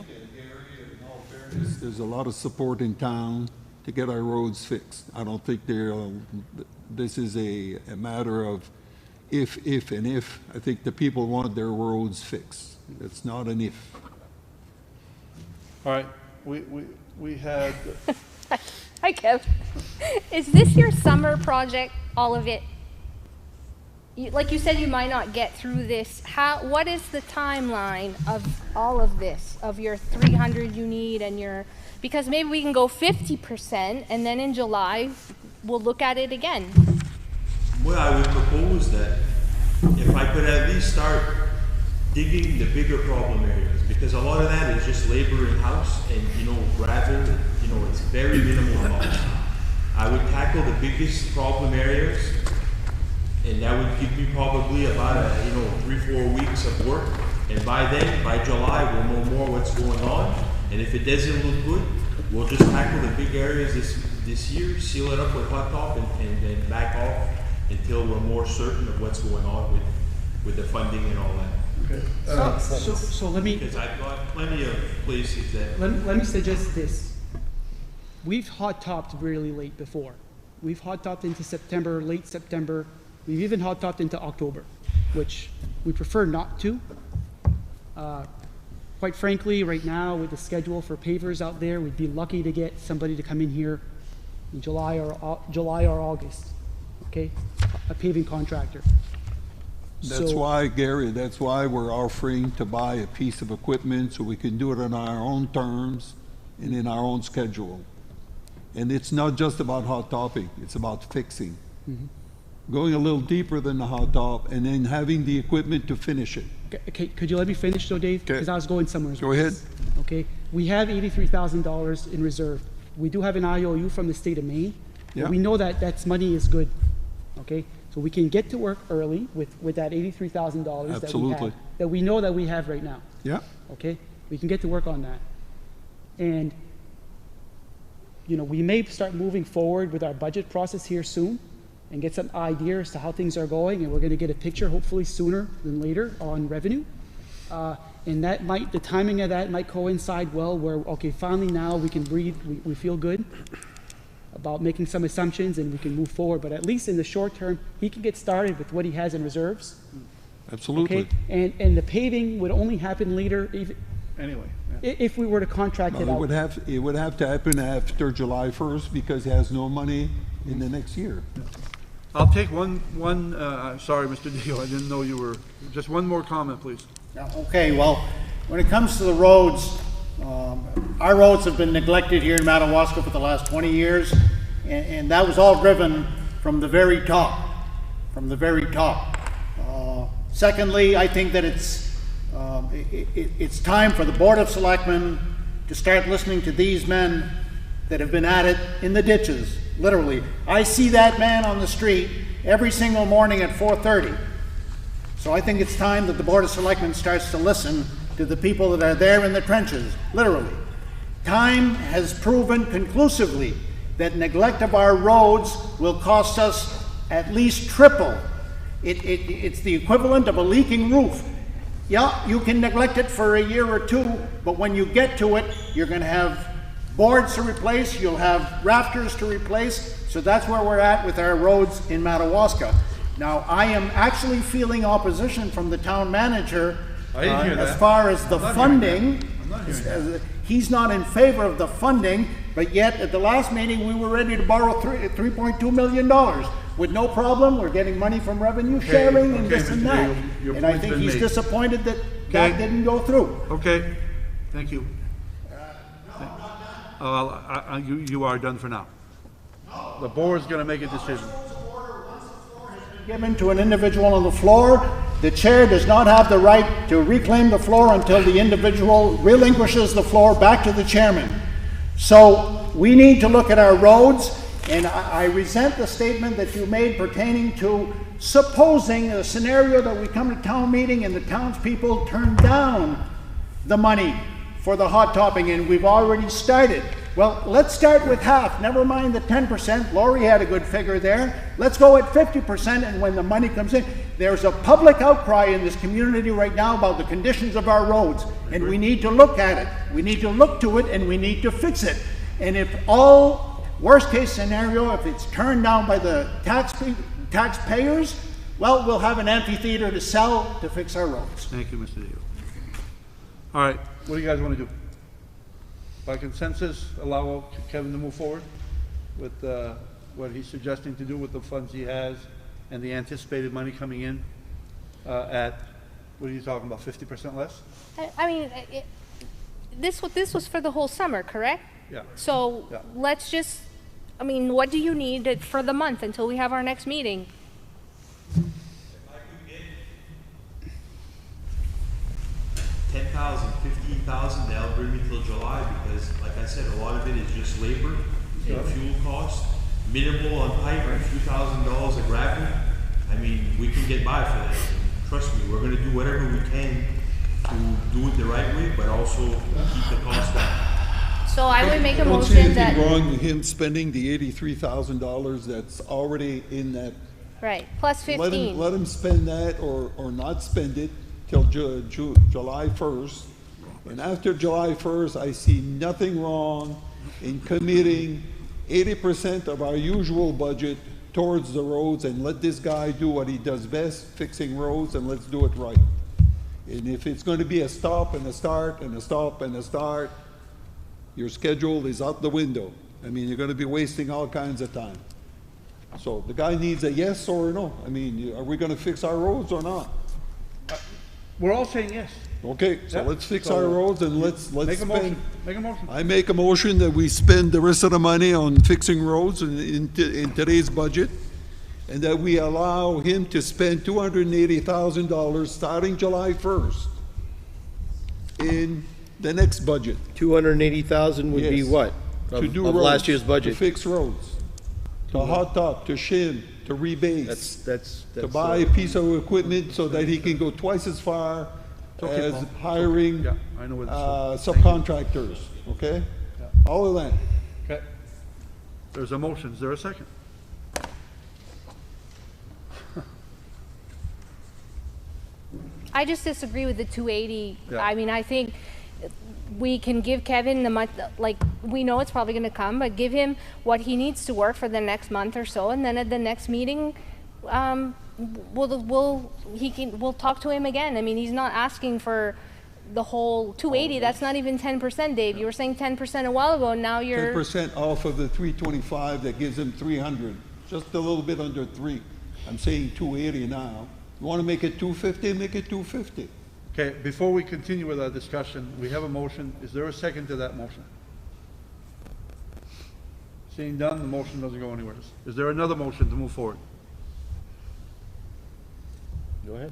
D: There's a lot of support in town to get our roads fixed. I don't think this is a matter of if. I think the people want their roads fixed. It's not an if.
B: All right, we had,
F: Hi, Kev. Is this your summer project, all of it? Like you said, you might not get through this. What is the timeline of all of this, of your 300 you need and your, because maybe we can go 50% and then in July, we'll look at it again.
Q: Well, I would propose that if I could at least start digging the bigger problem areas, because a lot of that is just labor in-house and, you know, gravel, you know, it's very minimal amount. I would tackle the biggest problem areas, and that would give me probably about 3-4 weeks of work. And by then, by July, we'll know more what's going on. And if it doesn't look good, we'll just tackle the big areas this year, seal it up with hot top, and then back off until we're more certain of what's going on with the funding and all that.
E: Okay. So let me.
Q: Because I've got plenty of places that.
E: Let me suggest this. We've hot topped really late before. We've hot topped into September, late September. We've even hot topped into October, which we prefer not to. Quite frankly, right now with the schedule for pavers out there, we'd be lucky to get somebody to come in here in July or August. Okay, a paving contractor.
D: That's why, Gary, that's why we're offering to buy a piece of equipment so we can do it on our own terms and in our own schedule. And it's not just about hot topping, it's about fixing. Mm-hmm. Going a little deeper than the hot top and then having the equipment to finish it.
E: Okay, could you let me finish though, Dave? Because I was going somewhere.
D: Go ahead.
E: Okay, we have $83,000 in reserve. We do have an IOU from the state of Maine.
D: Yeah.
E: We know that money is good. Okay, so we can get to work early with that $83,000 that we know that we have right now.
D: Yeah.
E: Okay, we can get to work on that. And you know, we may start moving forward with our budget process here soon and get some ideas as to how things are going, and we're going to get a picture hopefully sooner than later on revenue. And that might, the timing of that might coincide well where, okay, finally now we can breathe, we feel good about making some assumptions and we can move forward. But at least in the short term, he can get started with what he has in reserves.
D: Absolutely.
E: Okay? And the paving would only happen later,
M: Anyway.
E: if we were to contract it out.
D: It would have to happen after July 1st because he has no money in the next year.
B: I'll take one, sorry, Mr. Dio, I didn't know you were, just one more comment, please.
M: Okay, well, when it comes to the roads, our roads have been neglected here in Madawaska for the last 20 years, and that was all driven from the very top, secondly, I think that it's time for the Board of Selectmen to start listening to these men that have been at it in the ditches, literally. I see that man on the street every single morning at 4:30. So I think it's time that the Board of Selectmen starts to listen to the people that are there in the trenches, literally. Time has proven conclusively that neglect of our roads will cost us at least triple. It's the equivalent of a leaking roof. Yeah, you can neglect it for a year or two, but when you get to it, you're going to have boards to replace, you'll have rafters to replace, so that's where we're at with our roads in Madawaska. Now, I am actually feeling opposition from the town manager as far as the funding. He's not in favor of the funding, but yet at the last meeting, we were ready to borrow $3.2 million. With no problem, we're getting money from revenue sharing and this and that. And I think he's disappointed that that didn't go through.
B: Okay, thank you. You are done for now. The board's gonna make a decision.
M: Given to an individual on the floor, the chair does not have the right to reclaim the floor until the individual relinquishes the floor back to the chairman. So we need to look at our roads, and I resent the statement that you made pertaining to supposing a scenario that we come to town meeting and the townspeople turn down the money for the hot topping, and we've already started. Well, let's start with half. Never mind the 10%. Lori had a good figure there. Let's go at 50%, and when the money comes in, there's a public outcry in this community right now about the conditions of our roads, and we need to look at it. We need to look to it, and we need to fix it. And if worst case scenario, if it's turned down by the taxpayers, well, we'll have an amphitheater to sell to fix our roads.
B: Thank you, Mr. Dio. All right, what do you guys want to do? By consensus, allow Kevin to move forward with what he's suggesting to do with the funds he has and the anticipated money coming in at, what are you talking about, 50% less?
F: I mean, this was for the whole summer, correct?
B: Yeah.
F: So let's just, I mean, what do you need for the month until we have our next meeting?
Q: 10,000, 15,000, that'll bring me till July, because like I said, a lot of it is just labor and fuel costs. Minimal on pipe, a few $1,000s of gravel. I mean, we can get by for that. And trust me, we're gonna do whatever we can to do it the right way, but also keep the cost down.
F: So I would make a
D: I don't see
F: motion
D: anything
F: that,
D: wrong with him spending the $83,000 that's already in that.
F: right, plus 15.
D: Let him spend that or not spend it till July 1st. And after July 1st, I see nothing wrong in committing 80% of our usual budget towards the roads, and let this guy do what he does best, fixing roads, and let's do it right. And if it's going to be a stop and a start and a stop and a start, your schedule is out the window. I mean, you're going to be wasting all kinds of time. So the guy needs a yes or a no. I mean, are we going to fix our roads or not?
B: We're all saying yes.
D: Okay, so let's fix our roads and let's
B: Make a
D: spend.
B: motion, make a motion.
D: I make a motion that we spend the rest of the money on fixing roads in today's budget, and that we allow him to spend $280,000 starting July 1st in the next budget.
P: 280,000 would be
D: Yes.
P: what?
D: To do
P: Of
D: roads,
P: last year's budget?
D: To fix roads, to hot top, to shim, to rebase.
P: That's
D: to buy a piece of equipment so that he can go twice as far
B: okay,
D: as
B: Paul.
D: hiring
B: Yeah, I know where this is. Thank you.
D: subcontractors, okay?
B: Yeah.
D: All of that.
B: Okay. There's a motion. Is there a second?
F: I just disagree with the 280.
B: Yeah.
F: I mean, I think we can give Kevin the month, like, we know it's probably gonna come, but give him what he needs to work for the next month or so, and then at the next meeting, we'll talk to him again. I mean, he's not asking for the whole 280, that's not even 10%, Dave. You were saying 10% a while ago, and now you're.
D: 10% off of the 325, that gives him 300, just a little bit under 3. I'm saying 280 now. You want to make it 250, make it 250.
B: Okay, before we continue with our discussion, we have a motion. Is there a second to that motion? Seeing done, the motion doesn't go anywhere. Is there another motion to move forward?
P: Go ahead.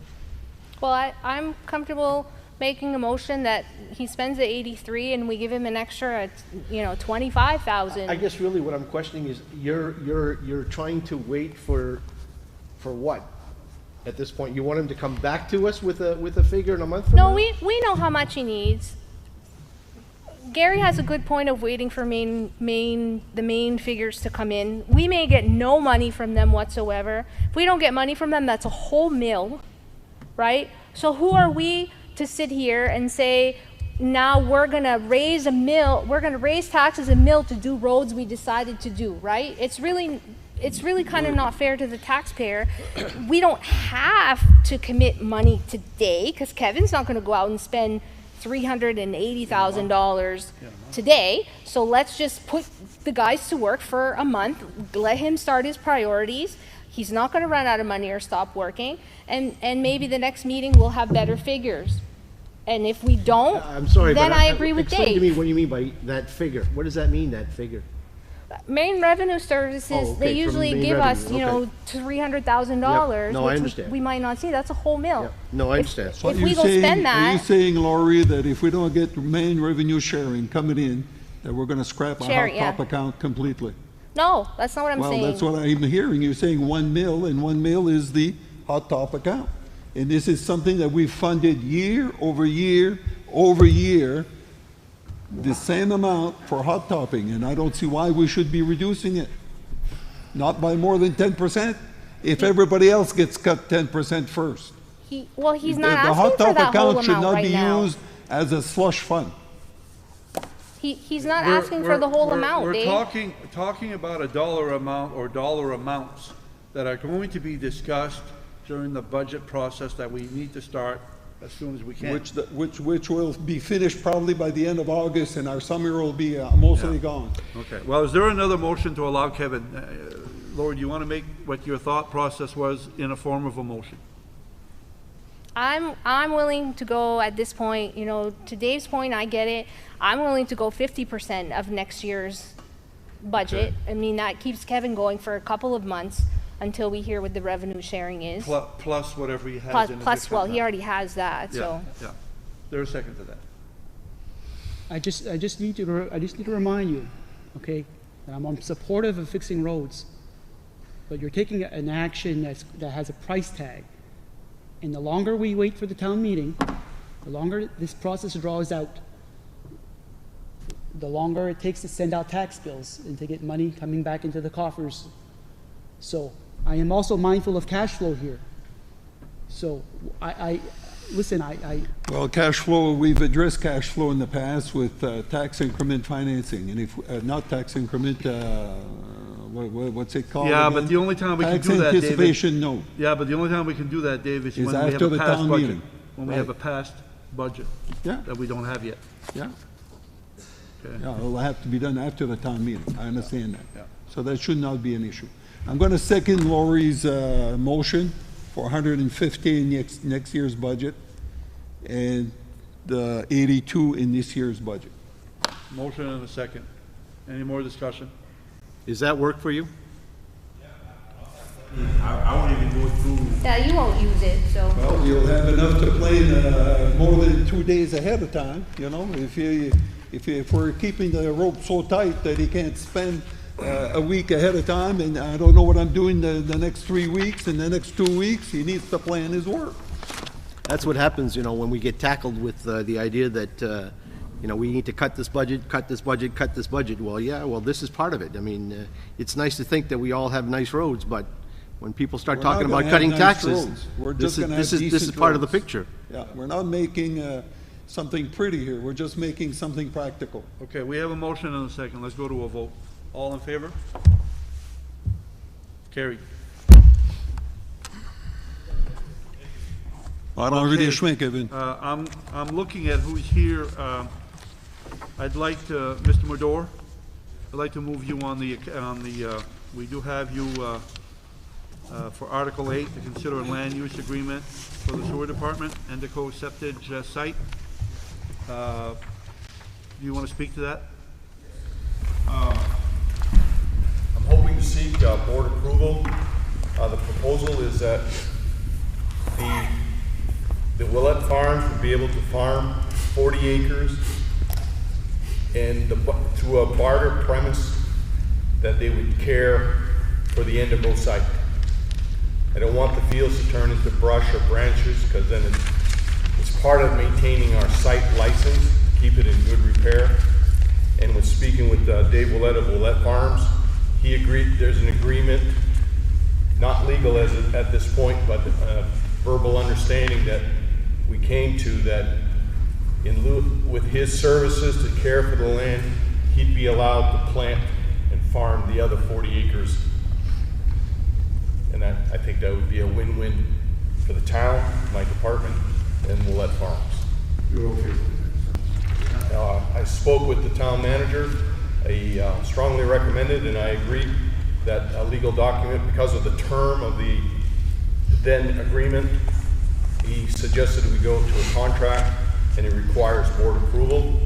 F: Well, I'm comfortable making a motion that he spends the 83 and we give him an extra, 25,000.
P: I guess really what I'm questioning is you're trying to wait for what? At this point, you want him to come back to us with a figure in a month from now?
F: No, we know how much he needs. Gary has a good point of waiting for the main figures to come in. We may get no money from them whatsoever. If we don't get money from them, that's a whole mill, right? So who are we to sit here and say, now we're gonna raise taxes a mill to do roads we decided to do, right? It's really kind of not fair to the taxpayer. We don't have to commit money today, because Kevin's not gonna go out and spend $380,000 today. So let's just put the guys to work for a month, let him start his priorities. He's not gonna run out of money or stop working, and maybe the next meeting we'll have better figures. And if we don't,
P: I'm sorry,
F: then
P: but
F: I agree with
P: explain
F: Dave.
P: to me what you mean by that figure. What does that mean, that figure?
F: Main revenue services,
P: Oh, okay,
F: they
P: from
F: usually
P: main
F: give us,
P: revenue, okay.
F: $300,000.
P: Yep. No, I
F: which
P: understand.
F: we might not see. That's a whole mill.
P: No, I understand.
F: If we go spend
R: Are you
F: that,
R: saying, Laurie, that if we don't get main revenue sharing coming in, that we're gonna scrap our
F: Share
R: hot
F: it,
R: top
F: yeah.
R: account completely?
F: no, that's not what I'm
R: Well,
F: saying.
R: that's what I'm hearing. You're saying 1 mil, and 1 mil is the hot top account. And this is something that we've funded year over year over year, the same amount for hot topping, and I don't see why we should be reducing it. Not by more than 10%, if everybody else gets cut 10% first.
F: He's not
R: The
F: asking
R: hot
F: for
R: top
F: that whole
R: account should
F: amount
R: not
F: right
R: be
F: now.
R: used as a slush fund.
F: He's not asking for the whole amount,
B: We're
F: Dave.
B: talking about a dollar amount or dollar amounts that are going to be discussed during the budget process that we need to start as soon as we can.
R: Which will be finished probably by the end of August, and our summer will be mostly gone.
B: Okay, well, is there another motion to allow Kevin? Lord, you want to make what your thought process was in a form of a motion?
F: I'm willing to go at this point, to Dave's point, I get it. I'm willing to go 50% of next year's budget.
B: Okay.
F: I mean, that keeps Kevin going for a couple of months until we hear what the revenue sharing is.
B: Plus whatever he has in his
F: Plus, well,
B: account
F: he
B: now.
F: already has that, so.
B: Yeah. There's a second to that.
E: I just need to remind you, okay, that I'm supportive of fixing roads, but you're taking an action that has a price tag. And the longer we wait for the town meeting, the longer this process draws out, the longer it takes to send out tax bills and to get money coming back into the coffers. So I am also mindful of cash flow here. So listen,
R: Well, cash flow, we've addressed cash flow in the past with tax increment financing, and if, not tax increment, what's it called
B: Yeah,
R: again?
B: but the only time we can
R: Tax
B: do that, David.
R: anticipation note.
B: Yeah, but the only time we can do that, Dave, is
R: Is
B: when we have
R: after
B: a
R: the
B: passed
R: town
B: budget.
R: meeting.
B: When we have a passed budget.
R: Yeah.
B: That we don't have yet.
R: Yeah.
B: Okay.
R: Yeah, it'll have to be done after the town meeting, I understand that.
B: Yeah.
R: So that should not be an issue. I'm gonna second Laurie's motion for 150 in next year's budget, and the 82 in this year's budget.
B: Motion and a second. Any more discussion?
G: Does that work for you?
Q: I won't even go through.
F: Yeah, you won't use it, so.
R: Well, you'll have enough to plan more than 2 days ahead of time, if we're keeping the rope so tight that he can't spend a week ahead of time, and I don't know what I'm doing the next 3 weeks and the next 2 weeks, he needs to plan his work.
G: That's what happens, when we get tackled with the idea that, we need to cut this budget. Well, this is part of it. I mean, it's nice to think that we all have nice roads, but when people start
R: We're not
G: talking
R: gonna
G: about
R: have
G: cutting
R: nice
G: taxes,
R: roads. We're
G: this
R: just gonna have
G: is
R: decent
G: part of the
R: roads.
G: picture.
R: Yeah, we're not making something pretty here, we're just making something practical.
B: Okay, we have a motion and a second. Let's go to a vote. All in favor? Carried.
R: Kevin.
B: I'm looking at who's here. I'd like to, Mr. Mador, I'd like to move you on the, we do have you for Article 8 to consider a land use agreement for the sewer department, Endico septage site. Do you want to speak to that?
S: I'm hoping to seek board approval. The proposal is that the Willett Farms would be able to farm 40 acres and to a barter premise that they would care for the Endico site. I don't want the fields to turn into brush or branches, because then it's part of maintaining our site license, keep it in good repair. and was speaking with Dave Willett of Willett Farms. He agreed, there's an agreement, not legal at this point, but verbal understanding that we came to, that in lieu, with his services to care for the land, he'd be allowed to plant and farm the other 40 acres. And that, I think that would be a win-win for the town, my department, and Willett Farms.
B: You're okay with that?
S: I spoke with the town manager. He strongly recommended, and I agreed, that a legal document, because of the term of the then agreement, he suggested we go to a contract, and it requires board approval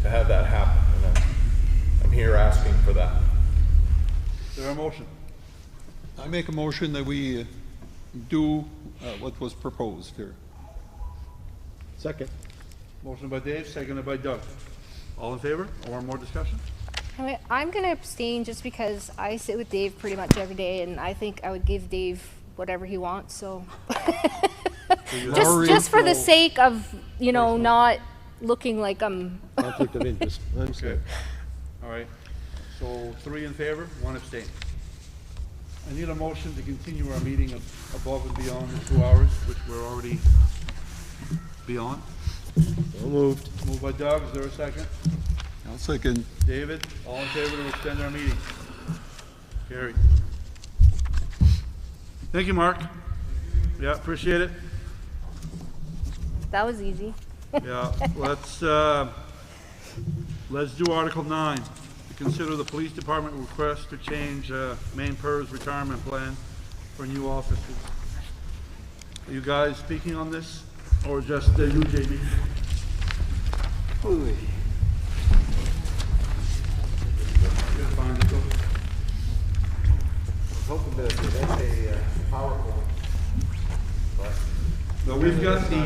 S: to have that happen. And I'm here asking for that.
B: Is there a motion?
R: I make a motion that we do what was proposed here.
P: Second.
B: Motion by Dave, seconded by Doug. All in favor, or more discussion?
F: I'm going to abstain just because I sit with Dave pretty much every day, and I think I would give Dave whatever he wants, so. just for the sake of, you know, not looking like I'm.
P: Conflict of interest. I understand.
B: All right. So 3 in favor, 1 abstain. I need a motion to continue our meeting above and beyond the 2 hours, which we're already beyond.
P: So moved.
B: Moved by Doug, is there a second?
R: I'll second.
B: David, all in favor to extend our meeting? Carried. Thank you, Mark. Yeah, appreciate it.
F: That was easy.
B: Yeah, let's do Article 9. To consider the police department request to change main PERS retirement plan for new officers. Are you guys speaking on this, or just you, Jamie?
T: Ooh.
B: Find it, though.
T: I was hoping to present a PowerPoint, but.
B: No, we've got the,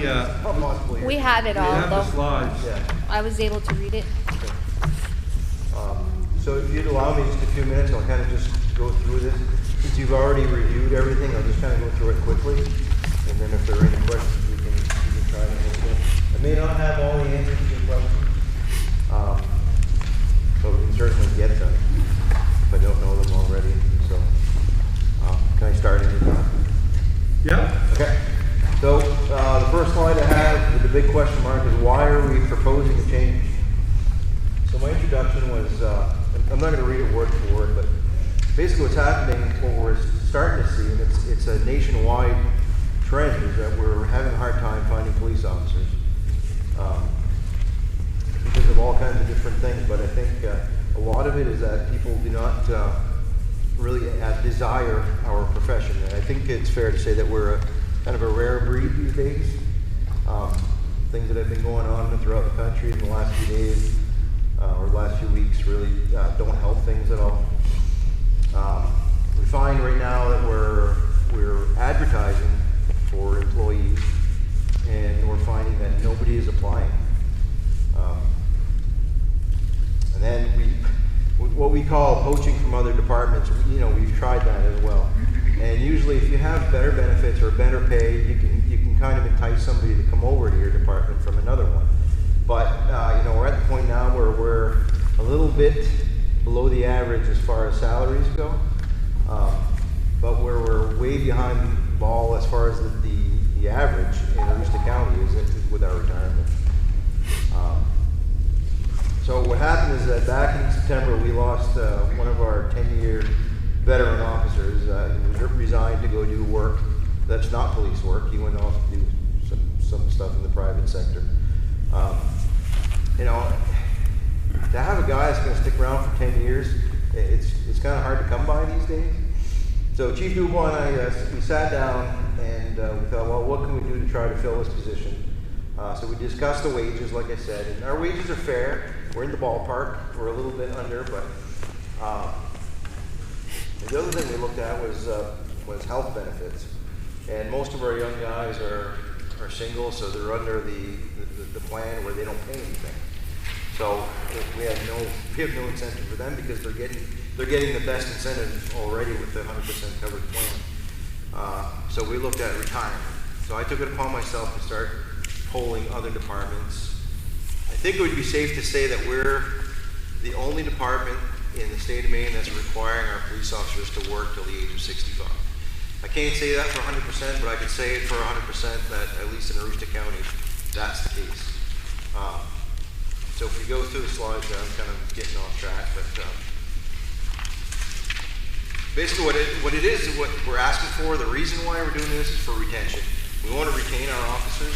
F: We have it all,
B: we have the
F: though.
B: slides.
T: Yeah.
F: I was able to read it.
T: So if you'd allow me just a few minutes, I'll kind of just go through this. Since you've already reviewed everything, I'll just kind of go through it quickly. And then if there are any questions, we can try to answer them. I may not have all the answers to your questions, but we can certainly get them if I don't know them already. So can I start anytime?
B: Yeah.
T: Okay. So the first slide I have with the big question mark is, why are we proposing a change? So my introduction was, I'm not going to read it word for word, but basically what's happening, what we're starting to see, and it's a nationwide trend, is that we're having a hard time finding police officers because of all kinds of different things. But I think a lot of it is that people do not really desire our profession. And I think it's fair to say that we're kind of a rare breed these days. Things that have been going on throughout the country in the last few days or last few weeks really don't help things at all. We find right now that we're advertising for employees, and we're finding that nobody is applying. And then what we call poaching from other departments, we've tried that as well. And usually, if you have better benefits or better pay, you can kind of entice somebody to come over to your department from another one. But we're at the point now where we're a little bit below the average as far as salaries go, but where we're way behind the ball as far as the average in Aroostook County is with our retirement. So what happened is that back in September, we lost one of our 10-year veteran officers. He resigned to go do work that's not police work. He went off to do some stuff in the private sector. To have a guy that's going to stick around for 10 years, it's kind of hard to come by these days. So Chief Dubois and I, we sat down and we thought, well, what can we do to try to fill this position? So we discussed the wages, like I said, and our wages are fair. We're in the ballpark. We're a little bit under, but the other thing we looked at was health benefits. And most of our young guys are single, so they're under the plan where they don't pay anything. So we have no incentive for them because they're getting the best incentive already with the 100% covered plan. So we looked at retirement. So I took it upon myself to start polling other departments. I think it would be safe to say that we're the only department in the state of Maine that's requiring our police officers to work till the age of 65. I can't say that for 100%, but I can say it for 100% that at least in Aroostook County, that's the case. So if we go through the slides, I'm kind of getting off track, but basically what it is, what we're asking for, the reason why we're doing this is for retention. We want to retain our officers.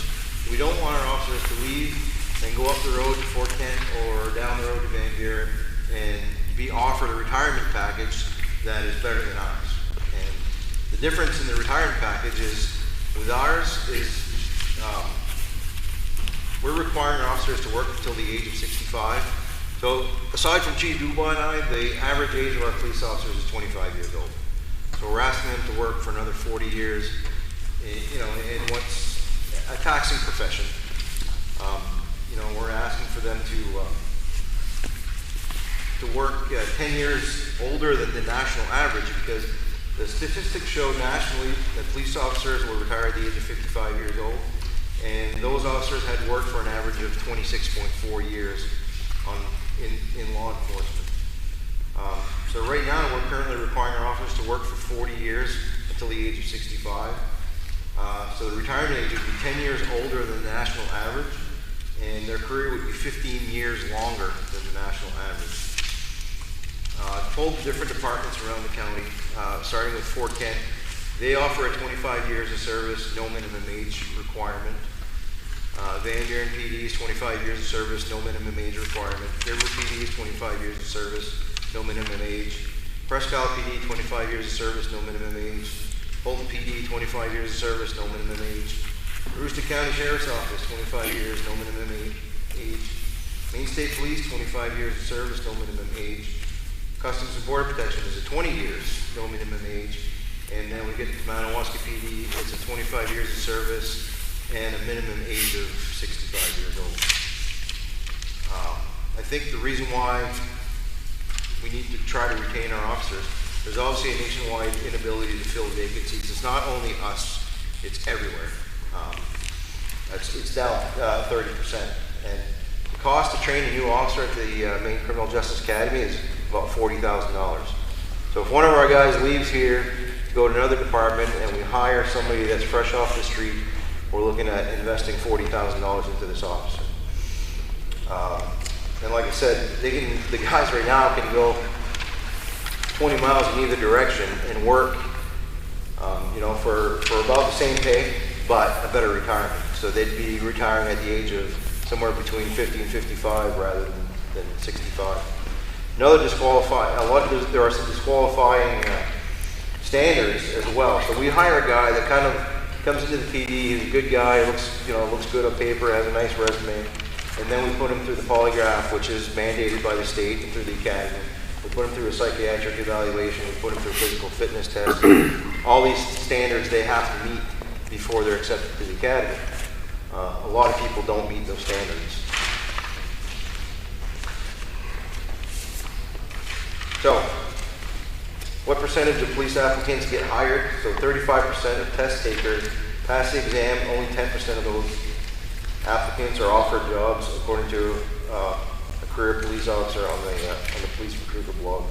T: We don't want our officers to leave and go up the road to Fort Kent or down the road to Van Buren and be offered a retirement package that is better than ours. And the difference in the retirement package is, with ours, is we're requiring our officers to work until the age of 65. So aside from Chief Dubois and I, the average age of our police officers is 25 years old. So we're asking them to work for another 40 years, in what's a taxing profession. We're asking for them to work 10 years older than the national average, because the statistics show nationally that police officers will retire at the age of 55 years old, and those officers had worked for an average of 26.4 years in law enforcement. So right now we're currently requiring our officers to work for 40 years until the age of 65. So the retirement age would be 10 years older than the national average, and their career would be 15 years longer than the national average. 12 different departments around the county, starting with Fort Kent. They offer a 25 years of service, no minimum age requirement. Van Buren PD is 25 years of service, no minimum age requirement. River PD is 25 years of service, no minimum age. Presque Isle PD, 25 years of service, no minimum age. Fulton PD, 25 years of service, no minimum age. Aroostook County Sheriff's Office, 25 years, no minimum age. Maine State Police, 25 years of service, no minimum age. Customs and Border Protection is a 20 years, no minimum age. And then we get to Madawaska PD, it's a 25 years of service and a minimum age of 65 years old. I think the reason why we need to try to retain our officers, there's obviously a nationwide inability to fill vacancies. It's not only us, it's everywhere. It's down 30%. And the cost to train a new officer at the Maine Criminal Justice Academy is about $40,000. So if one of our guys leaves here to go to another department and we hire somebody that's fresh off the street, we're looking at investing $40,000 into this officer. And like I said, the guys right now can go 20 miles in either direction and work, for about the same pay, but a better retirement. So they'd be retiring at the age of somewhere between 50 and 55 rather than 65. Another there are some disqualifying standards as well. So we hire a guy that kind of comes into the PD, he's a good guy, looks good on paper, has a nice resume, and then we put him through the polygraph, which is mandated by the state, and through the academy. We put him through a psychiatric evaluation, we put him through physical fitness tests. All these standards they have to meet before they're accepted to the academy. A lot of people don't meet those standards. So, what percentage of police applicants get hired? So 35% of test takers pass the exam, only 10% of those applicants are offered jobs, according to a career police officer on the police recruiter blog.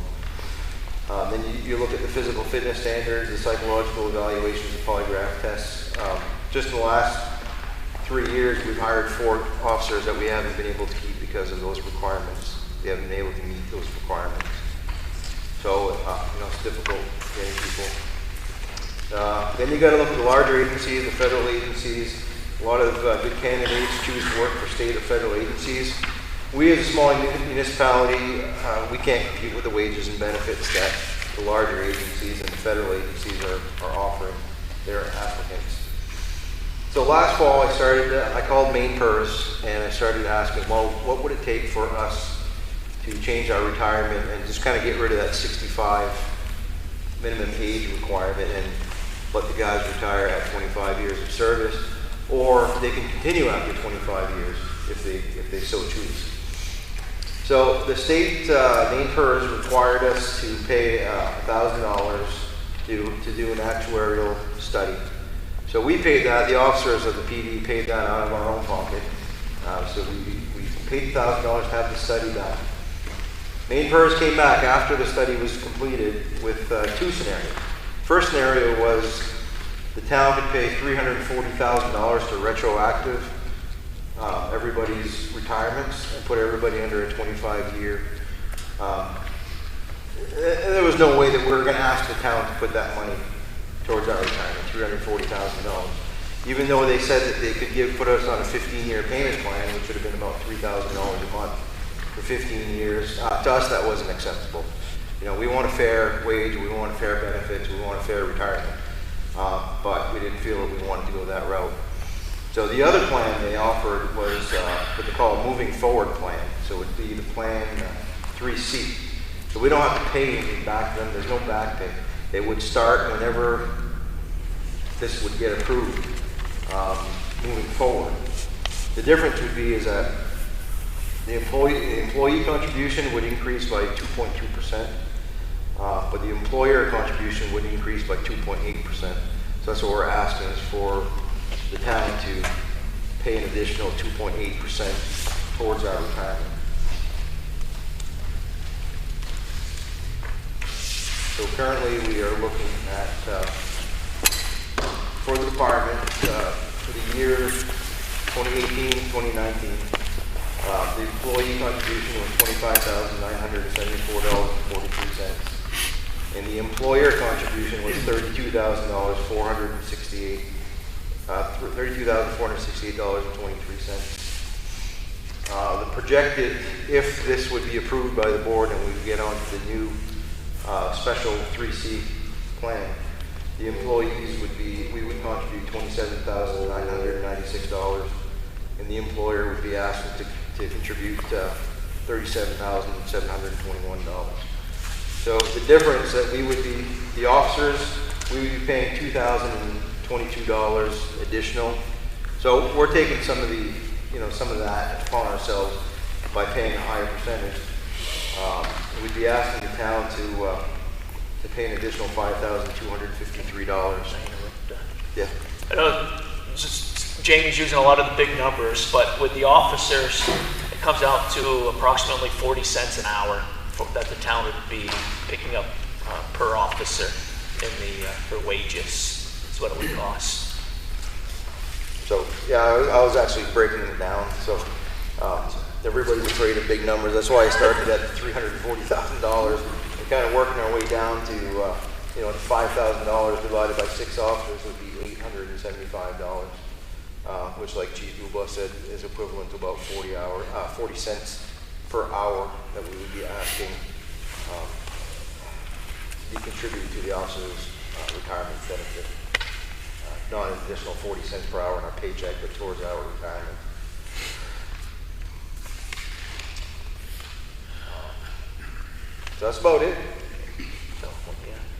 T: Then you look at the physical fitness standards, the psychological evaluations, the polygraph tests. Just in the last 3 years, we've hired 4 officers that we haven't been able to keep because of those requirements. We haven't been able to meet those requirements. So, it's difficult getting people. Then you got to look at the larger agencies, the federal agencies. A lot of good candidates choose to work for state or federal agencies. We as a small municipality, we can't compete with the wages and benefits that the larger agencies and the federal agencies are offering their applicants. So last fall I called Maine PERS and I started asking, well, what would it take for us to change our retirement and just kind of get rid of that 65 minimum age requirement and let the guys retire at 25 years of service, or they can continue after 25 years if they so choose. So the state, Maine PERS, required us to pay $1,000 to do an actuarial study. So we paid that, the officers of the PD paid that out of our own pocket. So we paid $1,000 to have the study done. Maine PERS came back after the study was completed with two scenarios. First scenario was the town could pay $340,000 to retroactive everybody's retirements and put everybody under a 25-year. There was no way that we were going to ask the town to put that money towards our retirement, $340,000. Even though they said that they could put us on a 15-year payment plan, which would have been about $3,000 a month for 15 years. To us, that wasn't acceptable. You know, we want a fair wage, we want fair benefits, we want a fair retirement. But we didn't feel that we wanted to go that route. So the other plan they offered was what they call a moving forward plan. So it would be the plan 3C. So we don't have to pay anything back to them. There's no back pay. It would start whenever this would get approved moving forward. The difference would be is that the employee contribution would increase by 2.2%, but the employer contribution would increase by 2.8%. So that's what we're asking is for the town to pay an additional 2.8% towards our retirement. So currently we are looking at, for the department, for the years 2018, 2019, the employee contribution was $25,974.43. And the employer contribution was $32,468. $32,468.23. The projected, if this would be approved by the board and we get on to the new special 3C plan, the employees we would contribute $27,996, and the employer would be asked to contribute $37,721. So the difference that we would be, the officers, we would be paying $2,022 additional. So we're taking some of the, some of that upon ourselves by paying a higher percentage. We'd be asking the town to pay an additional $5,253. Yeah.
J: I know Jamie's using a lot of the big numbers, but with the officers, it comes out to approximately 40 cents an hour that the town would be picking up per officer in for wages. That's what it would cost.
T: So yeah, I was actually breaking it down. So everybody was afraid of big numbers. That's why I started at $340,000 and kind of working our way down to $5,000 divided by 6 officers would be $875, which, like Chief Dubois said, is equivalent to about 40 cents per hour that we would be asking to be contributed to the officers' retirement benefit. Not an additional 40 cents per hour in our paycheck, but towards our retirement. So that's about it.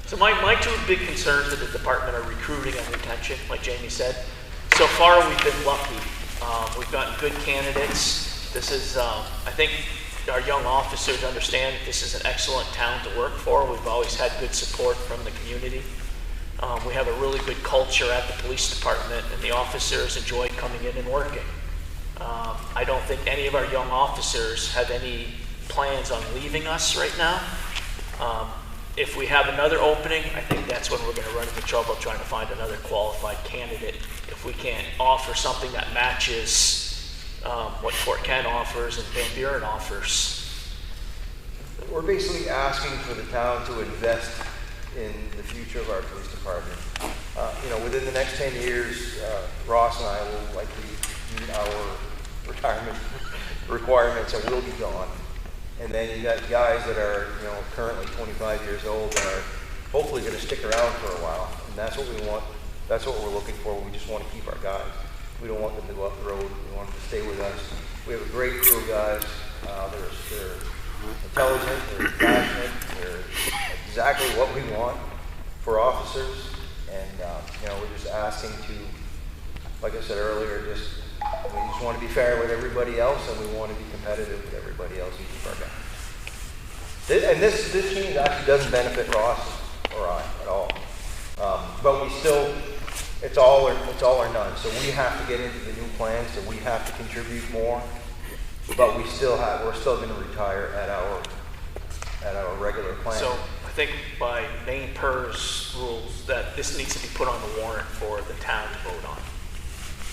J: So my two big concerns with the department are recruiting and retention, like Jamie said. So far, we've been lucky. We've gotten good candidates. This is, I think our young officers understand that this is an excellent town to work for. We've always had good support from the community. We have a really good culture at the police department, and the officers enjoy coming in and working. I don't think any of our young officers have any plans on leaving us right now. If we have another opening, I think that's when we're going to run into trouble trying to find another qualified candidate. If we can't offer something that matches what Fort Kent offers and Van Buren offers.
T: We're basically asking for the town to invest in the future of our police department. Within the next 10 years, Ross and I will likely meet our retirement requirements and we'll be gone. And then you got guys that are, currently 25 years old that are hopefully going to stick around for a while. And that's what we want. That's what we're looking for. We just want to keep our guys. We don't want them to go up the road. We want them to stay with us. We have a great crew of guys. They're intelligent, they're passionate, they're exactly what we want for officers. And, we're just asking to, like I said earlier, we just want to be fair with everybody else, and we want to be competitive with everybody else and keep our guys. And this change actually doesn't benefit Ross or I at all. But we still, it's all or none. So we have to get into the new plan, so we have to contribute more. But we're still going to retire at our
O: at our regular plan.
J: So I think by main PERS rules that this needs to be put on the warrant for the town to vote on.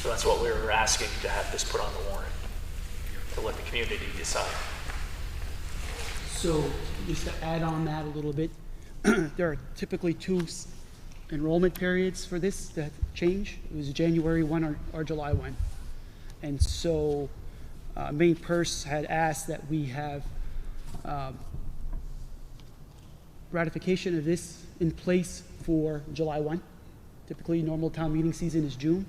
J: So that's what we were asking, to have this put on the warrant, to let the community decide.
E: So just to add on that a little bit, there are typically two enrollment periods for this that change. It was January 1 or July 1. And so Maine Purse had asked that we have ratification of this in place for July 1. Typically, normal town meeting season is June.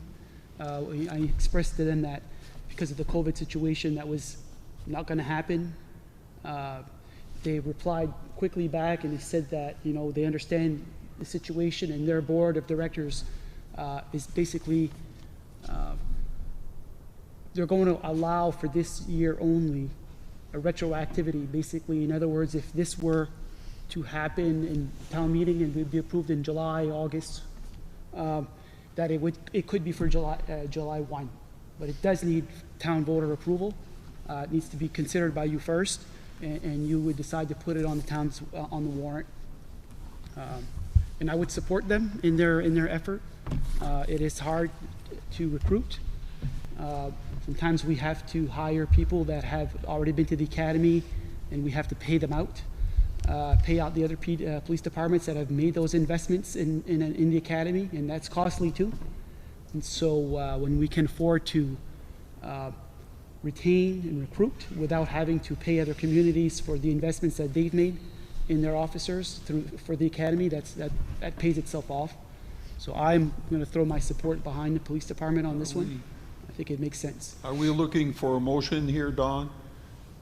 E: I expressed to them that because of the COVID situation, that was not going to happen. They replied quickly back and they said that, you know, they understand the situation, and their board of directors is basically, they're going to allow for this year only a retroactivity. Basically, in other words, if this were to happen in town meeting and would be approved in July, August, that it could be for July 1. But it does need town voter approval. It needs to be considered by you first, and you would decide to put it on the town's on the warrant. And I would support them in their effort. It is hard to recruit. Sometimes we have to hire people that have already been to the academy, and we have to pay them out, pay out the other police departments that have made those investments in the academy, and that's costly too. And so when we can afford to retain and recruit without having to pay other communities for the investments that they've made in their officers for the academy, that pays itself off. So I'm going to throw my support behind the police department on this one. I think it makes sense.
R: Are we looking for a motion here, Don?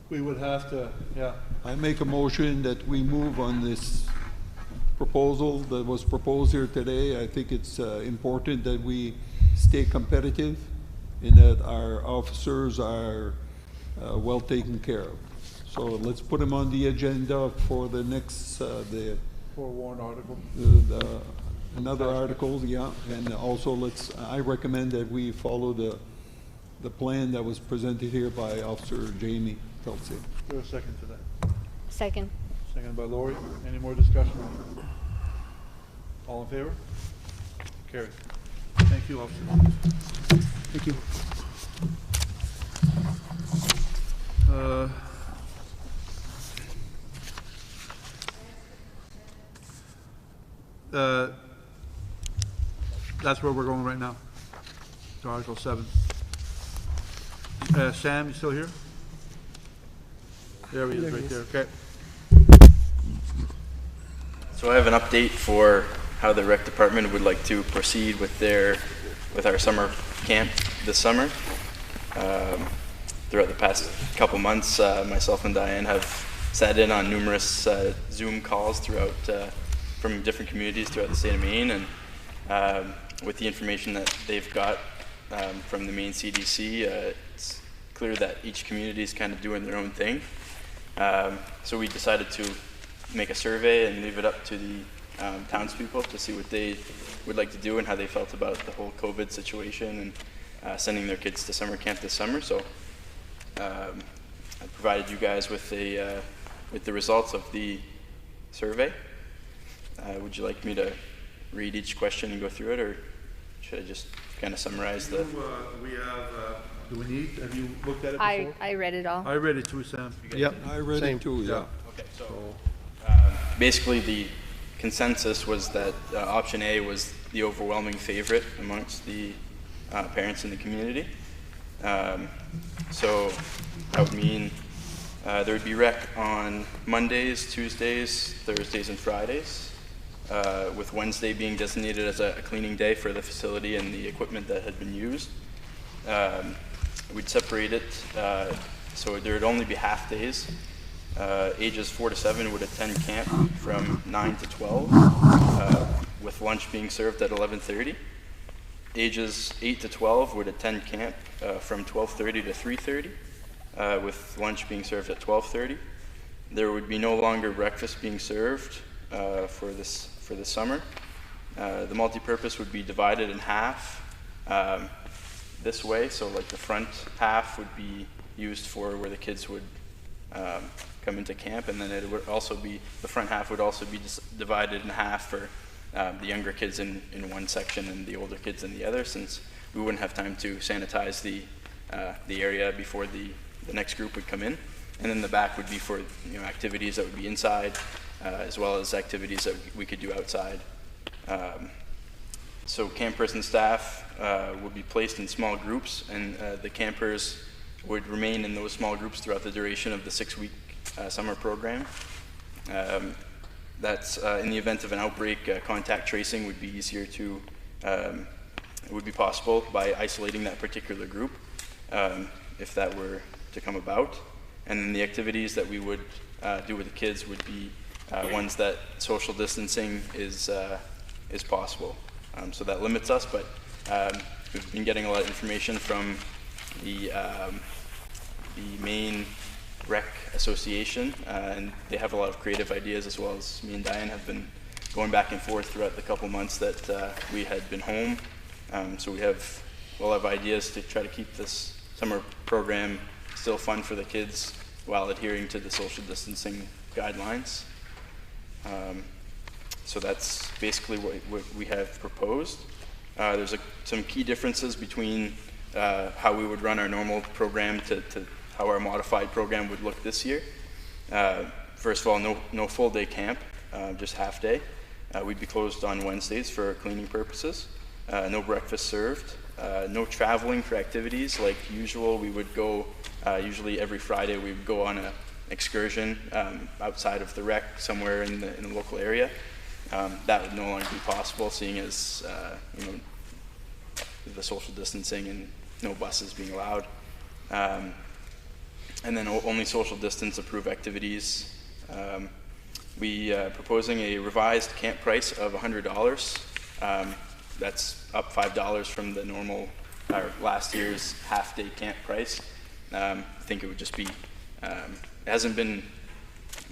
B: We would have to, yeah.
R: I make a motion that we move on this proposal that was proposed here today. I think it's important that we stay competitive and that our officers are well taken care of. So let's put them on the agenda for the next,
B: For a warrant article.
R: Another article, yeah. And also I recommend that we follow the plan that was presented here by Officer Jamie Kelsey.
B: Is there a second to that?
F: Second.
B: Second by Lori. Any more discussion? All in favor? Carried. Thank you, officer.
E: Thank you.
B: That's where we're going right now, to Article 7. Sam, you still here? There he is, right there, okay.
U: So I have an update for how the rec department would like to proceed with our summer camp this summer. Throughout the past couple months, myself and Diane have sat in on numerous Zoom calls from different communities throughout the state of Maine, and with the information that they've got from the Maine CDC, it's clear that each community is kind of doing their own thing. So we decided to make a survey and leave it up to the townspeople to see what they would like to do and how they felt about the whole COVID situation and sending their kids to summer camp this summer. So I provided you guys with the results of the survey. Would you like me to read each question and go through it, or should I just kind of summarize the?
B: Do we need? Have you looked at it before?
F: I read it all.
B: I read it too, Sam.
R: Yep, I read it too, yeah.
U: Okay, so basically the consensus was that option A was the overwhelming favorite amongst the parents in the community. So that would mean there would be rec on Mondays, Tuesdays, Thursdays, and Fridays, with Wednesday being designated as a cleaning day for the facility and the equipment that had been used. We'd separate it so there would only be half days. Ages 4 to 7 would attend camp from 9 to 12, with lunch being served at 11:30. Ages 8 to 12 would attend camp from 12:30 to 3:30, with lunch being served at 12:30. There would be no longer breakfast being served for the summer. The multipurpose would be divided in half this way, so like the front half would be used for where the kids would come into camp, and then it would also be, the front half would also be divided in half for the younger kids in one section and the older kids in the other, since we wouldn't have time to sanitize the area before the next group would come in. And then the back would be for activities that would be inside, as well as activities that we could do outside. So campers and staff would be placed in small groups, and the campers would remain in those small groups throughout the duration of the 6-week summer program. That's in the event of an outbreak, contact tracing would be easier to, it would be possible by isolating that particular group if that were to come about. And then the activities that we would do with the kids would be ones that social distancing is possible. So that limits us, but we've been getting a lot of information from the main rec association, and they have a lot of creative ideas, as well as me and Diane have been going back and forth throughout the couple months that we had been home. So we have a lot of ideas to try to keep this summer program still fun for the kids while adhering to the social distancing guidelines. So that's basically what we have proposed. There's some key differences between how we would run our normal program to how our modified program would look this year. First of all, no full day camp, just half day. We'd be closed on Wednesdays for cleaning purposes. No breakfast served. No traveling for activities like usual. We would go, usually every Friday, we would go on an excursion outside of the rec somewhere in the local area. That would no longer be possible, seeing as the social distancing and no buses being allowed. And then only social distance approved activities. We are proposing a revised camp price of $100. That's up $5 from the normal, last year's half-day camp price. I think it would just be, it hasn't been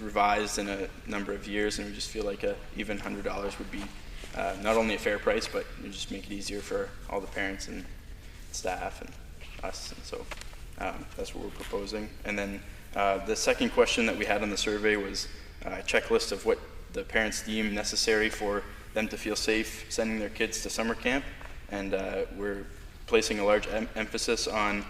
U: revised in a number of years, and we just feel like even $100 would be not only a fair price, but it would just make it easier for all the parents and staff and us. And so that's what we're proposing. And then the second question that we had on the survey was a checklist of what the parents deem necessary for them to feel safe sending their kids to summer camp. And we're placing a large emphasis on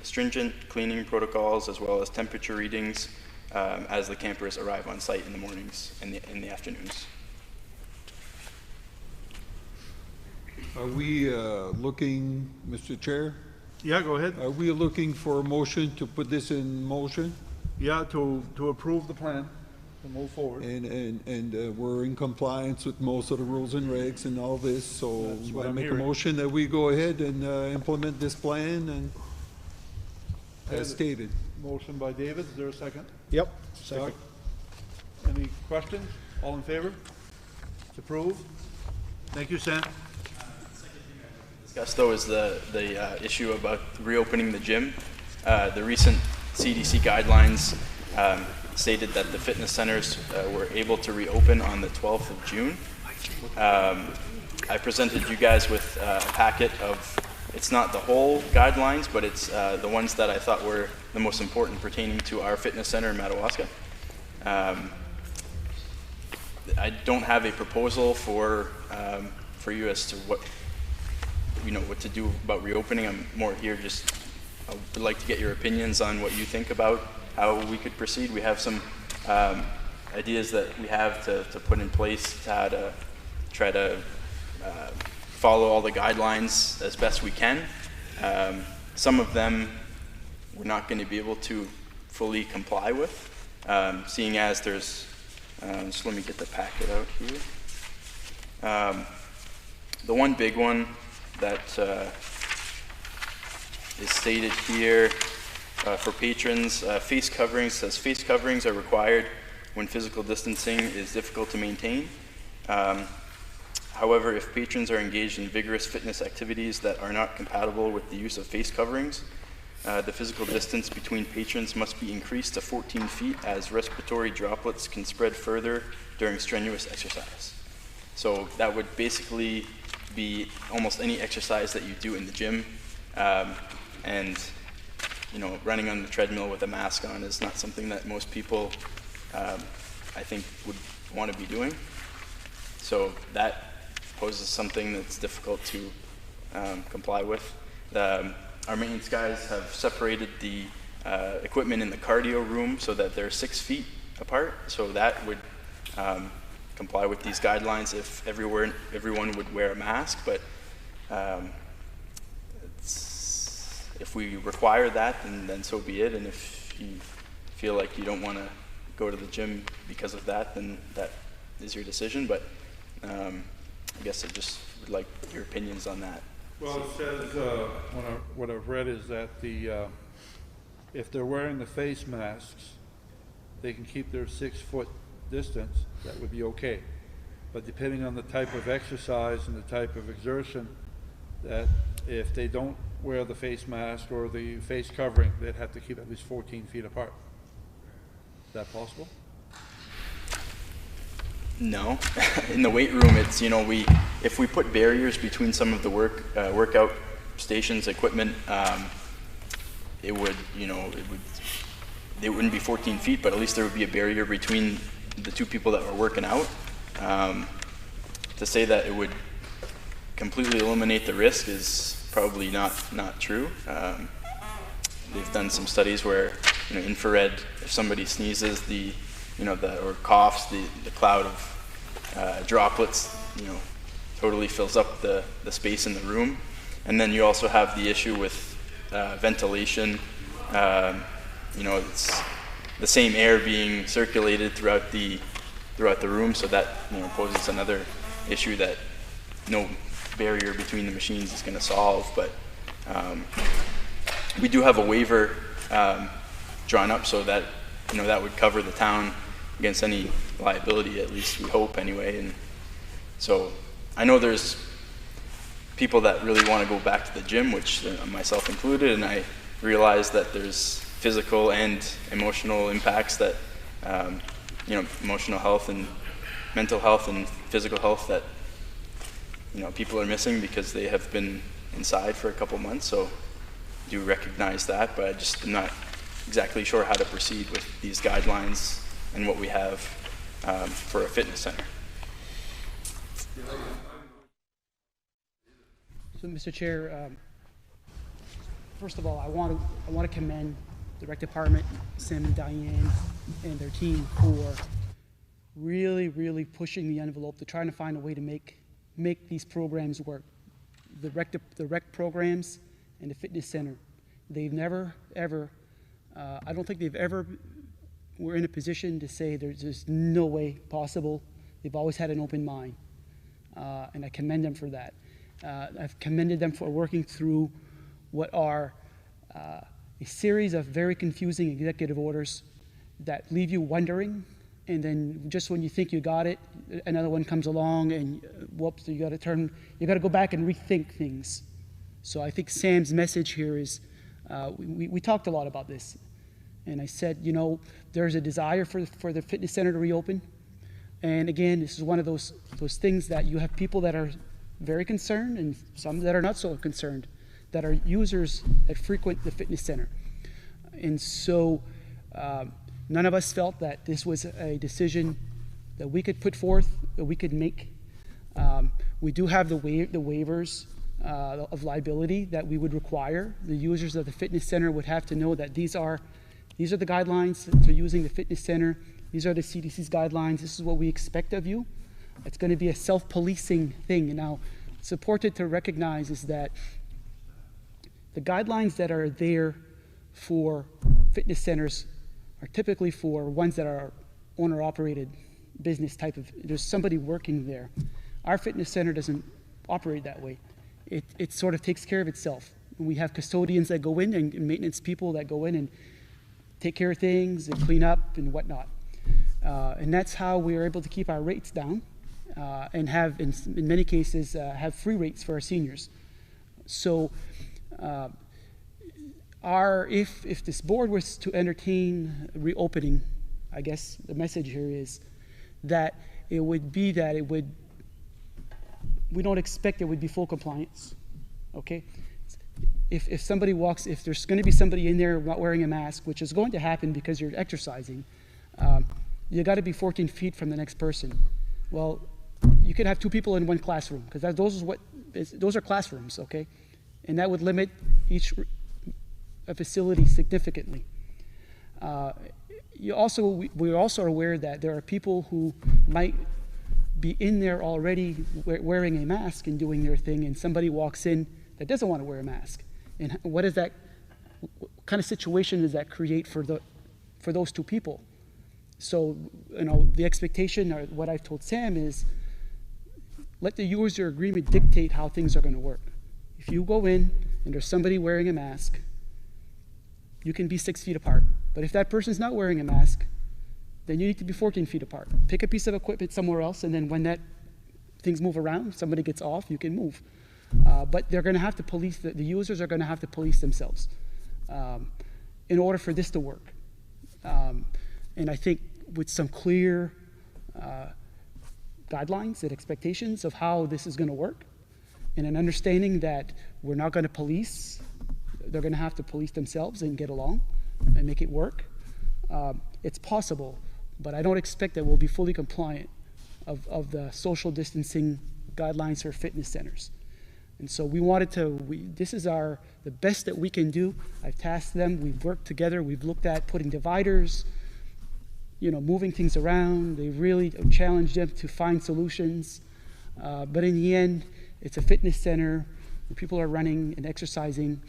U: stringent cleaning protocols, as well as temperature readings as the campers arrive on site in the mornings and in the afternoons.
R: Are we looking, Mr. Chair?
B: Yeah, go ahead.
R: Are we looking for a motion to put this in motion?
B: Yeah, to approve the plan, to move forward.
R: And we're in compliance with most of the rules and regs and all this, so
B: That's what
R: I
B: I'm
R: make a
B: hearing.
R: motion that we go ahead and implement this plan and as stated.
B: Motion by David, is there a second?
M: Yep,
B: Doug? Any questions? All in favor? It's approved. Thank you, Sam.
U: Discussed though is the issue about reopening the gym. The recent CDC guidelines stated that the fitness centers were able to reopen on the 12th of June. I presented you guys with a packet of, it's not the whole guidelines, but it's the ones that I thought were the most important pertaining to our fitness center in Madawaska. I don't have a proposal for you as to what to do about reopening. I'm more here just, I would like to get your opinions on what you think about how we could proceed. We have some ideas that we have to put in place to try to follow all the guidelines as best we can. Some of them we're not going to be able to fully comply with, seeing as there's, just let me get the packet out here. The one big one that is stated here for patrons, face coverings, says face coverings are required when physical distancing is difficult to maintain. However, if patrons are engaged in vigorous fitness activities that are not compatible with the use of face coverings, the physical distance between patrons must be increased to 14 feet as respiratory droplets can spread further during strenuous exercise. So that would basically be almost any exercise that you do in the gym. And running on the treadmill with a mask on is not something that most people, I think, would want to be doing. So that poses something that's difficult to comply with. Our maintenance guys have separated the equipment in the cardio room so that they're 6 feet apart. So that would comply with these guidelines if everyone would wear a mask. But if we require that, then so be it. And if you feel like you don't want to go to the gym because of that, then that is your decision. But I guess I just would like your opinions on that.
B: Well, it says, what I've read is that if they're wearing the face masks, they can keep their 6 foot distance, that would be okay. But depending on the type of exercise and the type of exertion, that if they don't wear the face mask or the face covering, they'd have to keep at least 14 feet apart. Is that possible?
U: No. In the weight room, it's, if we put barriers between some of the workout stations, equipment, it wouldn't be 14 feet, but at least there would be a barrier between the two people that were working out. To say that it would completely eliminate the risk is probably not true. They've done some studies where, infrared, if somebody sneezes, or coughs, the cloud of droplets, totally fills up the space in the room. And then you also have the issue with ventilation. It's the same air being circulated throughout the room, so that poses another issue that no barrier between the machines is going to solve. But we do have a waiver drawn up so that that would cover the town against any liability, at least we hope anyway. And so I know there's people that really want to go back to the gym, which myself included, and I realize that there's physical and emotional impacts that emotional health and mental health and physical health that people are missing because they have been inside for a couple months. So I do recognize that, but I just am not exactly sure how to proceed with these guidelines and what we have for a fitness center.
E: So, Mr. Chair, first of all, I want to commend the rec department, Sam and Diane, and their team for really pushing the envelope. They're trying to find a way to make these programs work. The rec programs and the fitness center. They've never ever, I don't think they've ever were in a position to say there's just no way possible. They've always had an open mind, and I commend them for that. I've commended them for working through what are a series of very confusing executive orders that leave you wondering, and then just when you think you got it, another one comes along and whoops, you got to go back and rethink things. So I think Sam's message here is, we talked a lot about this, and I said, there's a desire for the fitness center to reopen, and again, this is one of those things that you have people that are very concerned and some that are not so concerned, that are users that frequent the fitness center. And so none of us felt that this was a decision that we could put forth, that we could make. We do have the waivers of liability that we would require. The users of the fitness center would have to know that these are the guidelines for using the fitness center. These are the CDC's guidelines. This is what we expect of you. It's going to be a self-policing thing. And now, it's important to recognize is that the guidelines that are there for fitness centers are typically for ones that are owner-operated business type of, there's somebody working there. Our fitness center doesn't operate that way. It sort of takes care of itself. We have custodians that go in and maintenance people that go in and take care of things and clean up and whatnot. And that's how we are able to keep our rates down and have, in many cases, have free rates for our seniors. So if this board was to entertain reopening, I guess the message here is that it would be that we don't expect it would be full compliance, okay? if somebody walks, if there's going to be somebody in there not wearing a mask, which is going to happen because you're exercising, you got to be 14 feet from the next person. Well, you could have 2 people in one classroom, because those are classrooms, okay? And that would limit a facility significantly. We're also aware that there are people who might be in there already wearing a mask and doing their thing, and somebody walks in that doesn't want to wear a mask. And what kind of situation does that create for those 2 people? So, the expectation, or what I've told Sam, is let the user agreement dictate how things are going to work. If you go in and there's somebody wearing a mask, you can be 6 feet apart. But if that person's not wearing a mask, then you need to be 14 feet apart. Pick a piece of equipment somewhere else, and then when things move around, somebody gets off, you can move. But they're going to have to police, the users are going to have to police themselves in order for this to work. And I think with some clear guidelines and expectations of how this is going to work, and an understanding that we're not going to police, they're going to have to police themselves and get along and make it work. It's possible, but I don't expect that we'll be fully compliant of the social distancing guidelines for fitness centers. And so we wanted this is the best that we can do. I've tasked them, we've worked together, we've looked at putting dividers, moving things around. They really challenged them to find solutions. But in the end, it's a fitness center where people are running and exercising,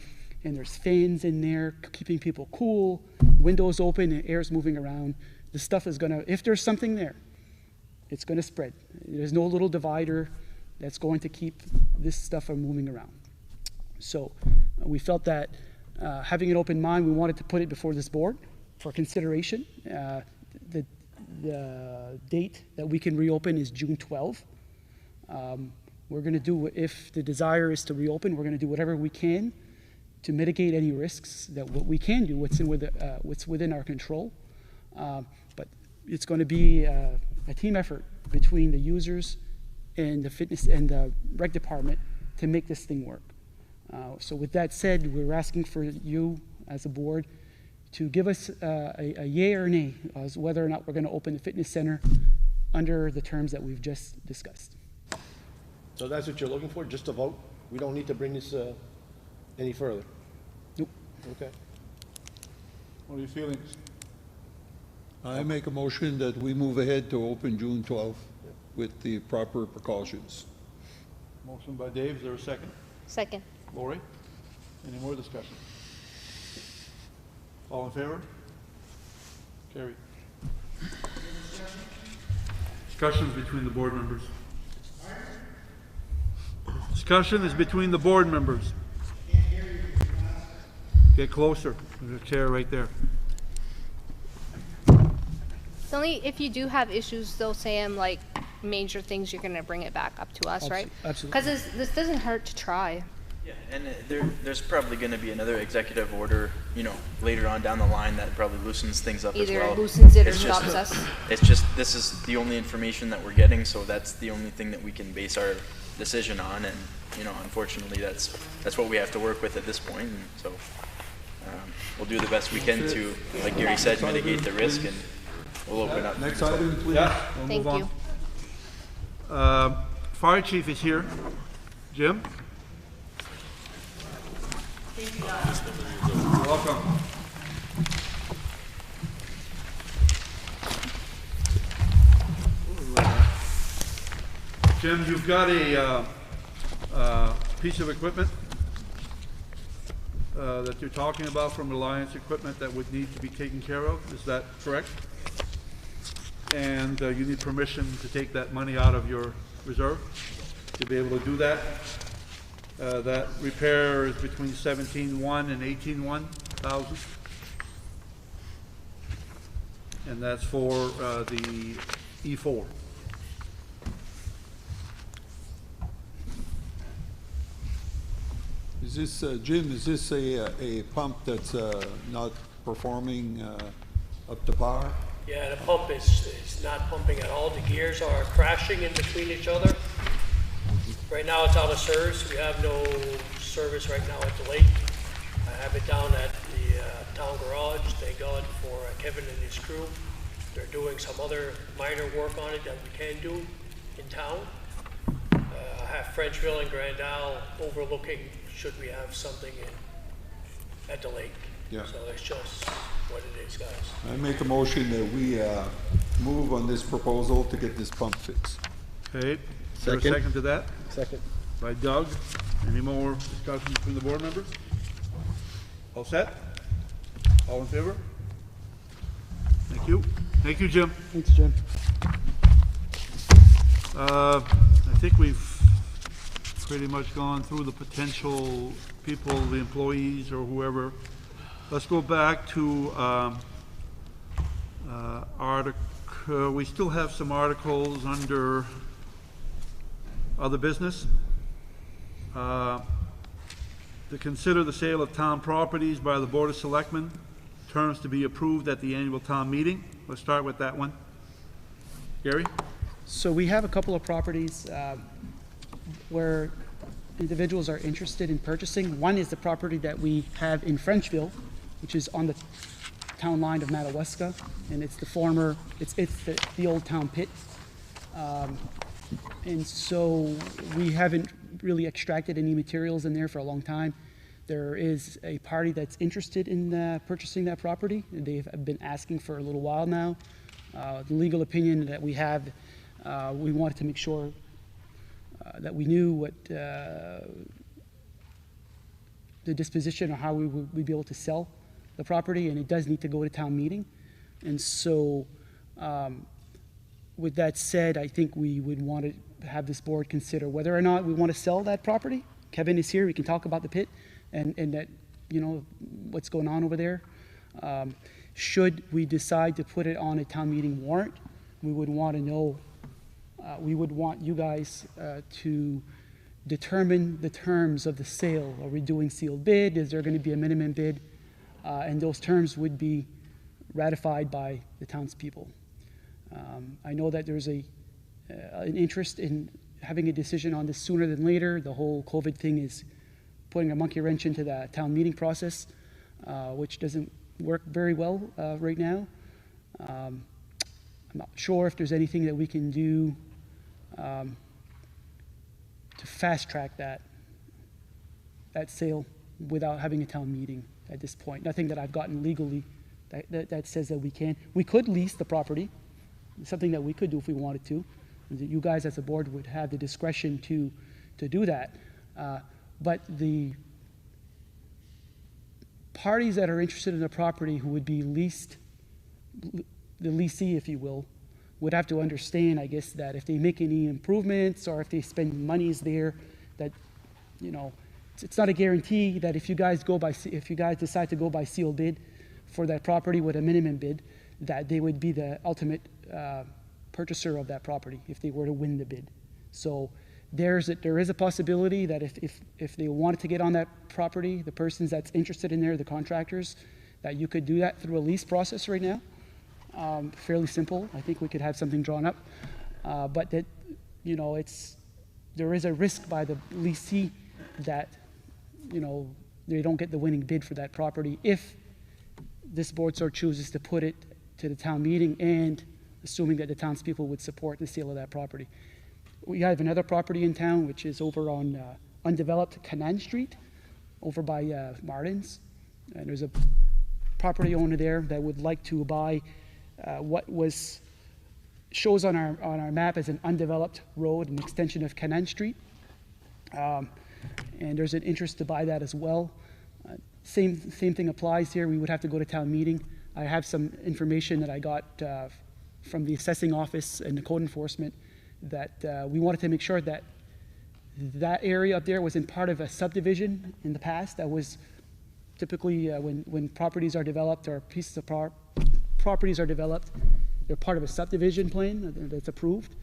E: and there's fans in there keeping people cool, windows open and air's moving around. The stuff is if there's something there, it's gonna spread. There's no little divider that's going to keep this stuff from moving around. So we felt that having an open mind, we wanted to put it before this board for consideration. The date that we can reopen is June 12. We're going to do, if the desire is to reopen, we're going to do whatever we can to mitigate any risks. That what we can do, what's within our control. But it's going to be a team effort between the users and the fitness and the rec department to make this thing work. So with that said, we're asking for you as a board to give us a yay or nay as whether or not we're going to open the fitness center under the terms that we've just discussed.
P: So that's what you're looking for, just a vote? We don't need to bring this any further?
E: Nope.
P: Okay.
B: What are your feelings?
R: I make a motion that we move ahead to open June 12th with the proper precautions.
B: Motion by Dave, is there a second?
F: Second.
B: Lori? Any more discussion? All in favor? Carried. Discussions between the board members. Discussion is between the board members. Get closer. There's a chair right there.
F: It's only if you do have issues, though, Sam, like major things, you're going to bring it back up to us, right?
E: Absolutely.
F: Because this doesn't hurt to try.
U: Yeah, and there's probably going to be another executive order, later on down the line that probably loosens things up as well.
F: Either loosens it or stops us.
U: It's just, this is the only information that we're getting, so that's the only thing that we can base our decision on, and, unfortunately, that's what we have to work with at this point, and so we'll do the best we can to, like Gary said, mitigate the risk, and we'll open up.
R: Next item, please.
B: Yeah, we'll
F: Thank
B: move
F: you.
B: on. Fire chief is here. Jim? You're welcome. Jim, you've got a piece of equipment that you're talking about from Reliance Equipment that would need to be taken care of. Is that correct? And you need permission to take that money out of your reserve to be able to do that. That repair is between 17,100 and 18,100, and that's for the E4.
R: Is this, Jim, is this a pump that's not performing up to par?
H: Yeah, the pump is not pumping at all. The gears are crashing in between each other. Right now it's out of service. We have no service right now at the lake. I have it down at the town garage. Thank God for Kevin and his crew. They're doing some other minor work on it that we can do in town. I have Frenchville and Grand Isle overlooking should we have something at the lake.
R: Yeah.
H: So it's just what it is, guys.
R: I make a motion that we move on this proposal to get this pump fixed.
B: Okay, is there a
P: Second.
B: second to that?
P: Second.
B: By Doug. Any more discussion between the board members? All set? All in favor? Thank you. Thank you, Jim.
E: Thanks, Jim.
B: I think we've pretty much gone through the potential people, the employees or whoever. Let's go back to we still have some articles under other business. To consider the sale of town properties by the Board of Selectmen, terms to be approved at the annual town meeting. Let's start with that one. Gary?
E: So we have a couple of properties where individuals are interested in purchasing. One is the property that we have in Frenchville, which is on the town line of Madawaska, and it's the former, it's the old town pit. And so we haven't really extracted any materials in there for a long time. There is a party that's interested in purchasing that property. They've been asking for a little while now. The legal opinion that we have, we wanted to make sure that we knew what the disposition or how we'd be able to sell the property, and it does need to go to town meeting. And so with that said, I think we would want to have this board consider whether or not we want to sell that property. Kevin is here, we can talk about the pit and that, you know, what's going on over there. Should we decide to put it on a town meeting warrant, we would want to know, we would want you guys to determine the terms of the sale. Are we doing sealed bid? Is there going to be a minimum bid? And those terms would be ratified by the townspeople. I know that there's an interest in having a decision on this sooner than later. The whole COVID thing is putting a monkey wrench into the town meeting process, which doesn't work very well right now. I'm not sure if there's anything that we can do to fast track that sale without having a town meeting at this point. Nothing that I've gotten legally that says that we can. We could lease the property. It's something that we could do if we wanted to. You guys as a board would have the discretion to do that. But the parties that are interested in the property who would be leased, the leasee, if you will, would have to understand, I guess, that if they make any improvements or if they spend monies there, that, you know, it's not a guarantee that if you guys decide to go by sealed bid for that property with a minimum bid, that they would be the ultimate purchaser of that property if they were to win the bid. So there is a possibility that if they wanted to get on that property, the persons that's interested in there, the contractors, that you could do that through a lease process right now. Fairly simple. I think we could have something drawn up. But that, you know, there is a risk by the leasee that, you know, they don't get the winning bid for that property if this board so chooses to put it to the town meeting, and assuming that the townspeople would support the sale of that property. We have another property in town which is over on undeveloped Canaan Street, over by Martin's, and there's a property owner there that would like to buy what shows on our map as an undeveloped road, an extension of Canaan Street, and there's an interest to buy that as well. Same thing applies here. We would have to go to town meeting. I have some information that I got from the assessing office and the code enforcement that we wanted to make sure that that area up there was in part of a subdivision in the past. That was typically when properties are developed or pieces of properties are developed, they're part of a subdivision plan that's approved.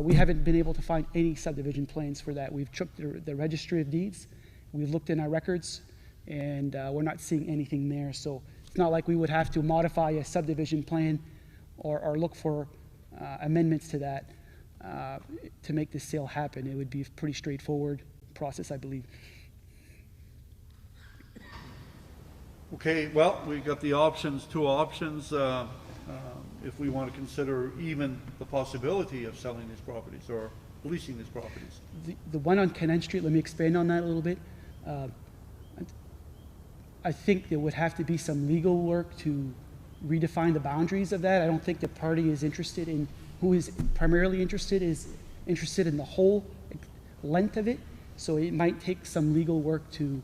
E: We haven't been able to find any subdivision plans for that. We've checked the registry of deeds. We've looked in our records, and we're not seeing anything there. So it's not like we would have to modify a subdivision plan or look for amendments to that to make this sale happen. It would be a pretty straightforward process, I believe.
B: Okay, well, we got the options, two options, if we want to consider even the possibility of selling these properties or leasing these properties.
E: The one on Cannon Street, let me expand on that a little bit. I think there would have to be some legal work to redefine the boundaries of that. I don't think the party is interested in, who is primarily interested in the whole length of it. So it might take some legal work to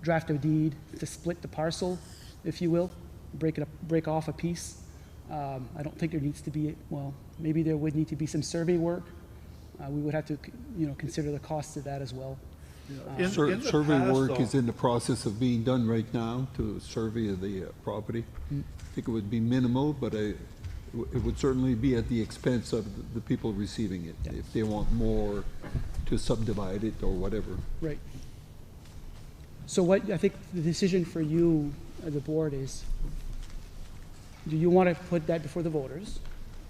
E: draft a deed to split the parcel, if you will, break off a piece. I don't think there needs to be, well, maybe there would need to be some survey work. We would have to, consider the cost of that as well.
R: Survey work is in the process of being done right now to survey the property. I think it would be minimal, but it would certainly be at the expense of the people receiving it, if they want more to subdivide it or whatever.
E: Right. So what I think the decision for you as a board is, do you want to put that before the voters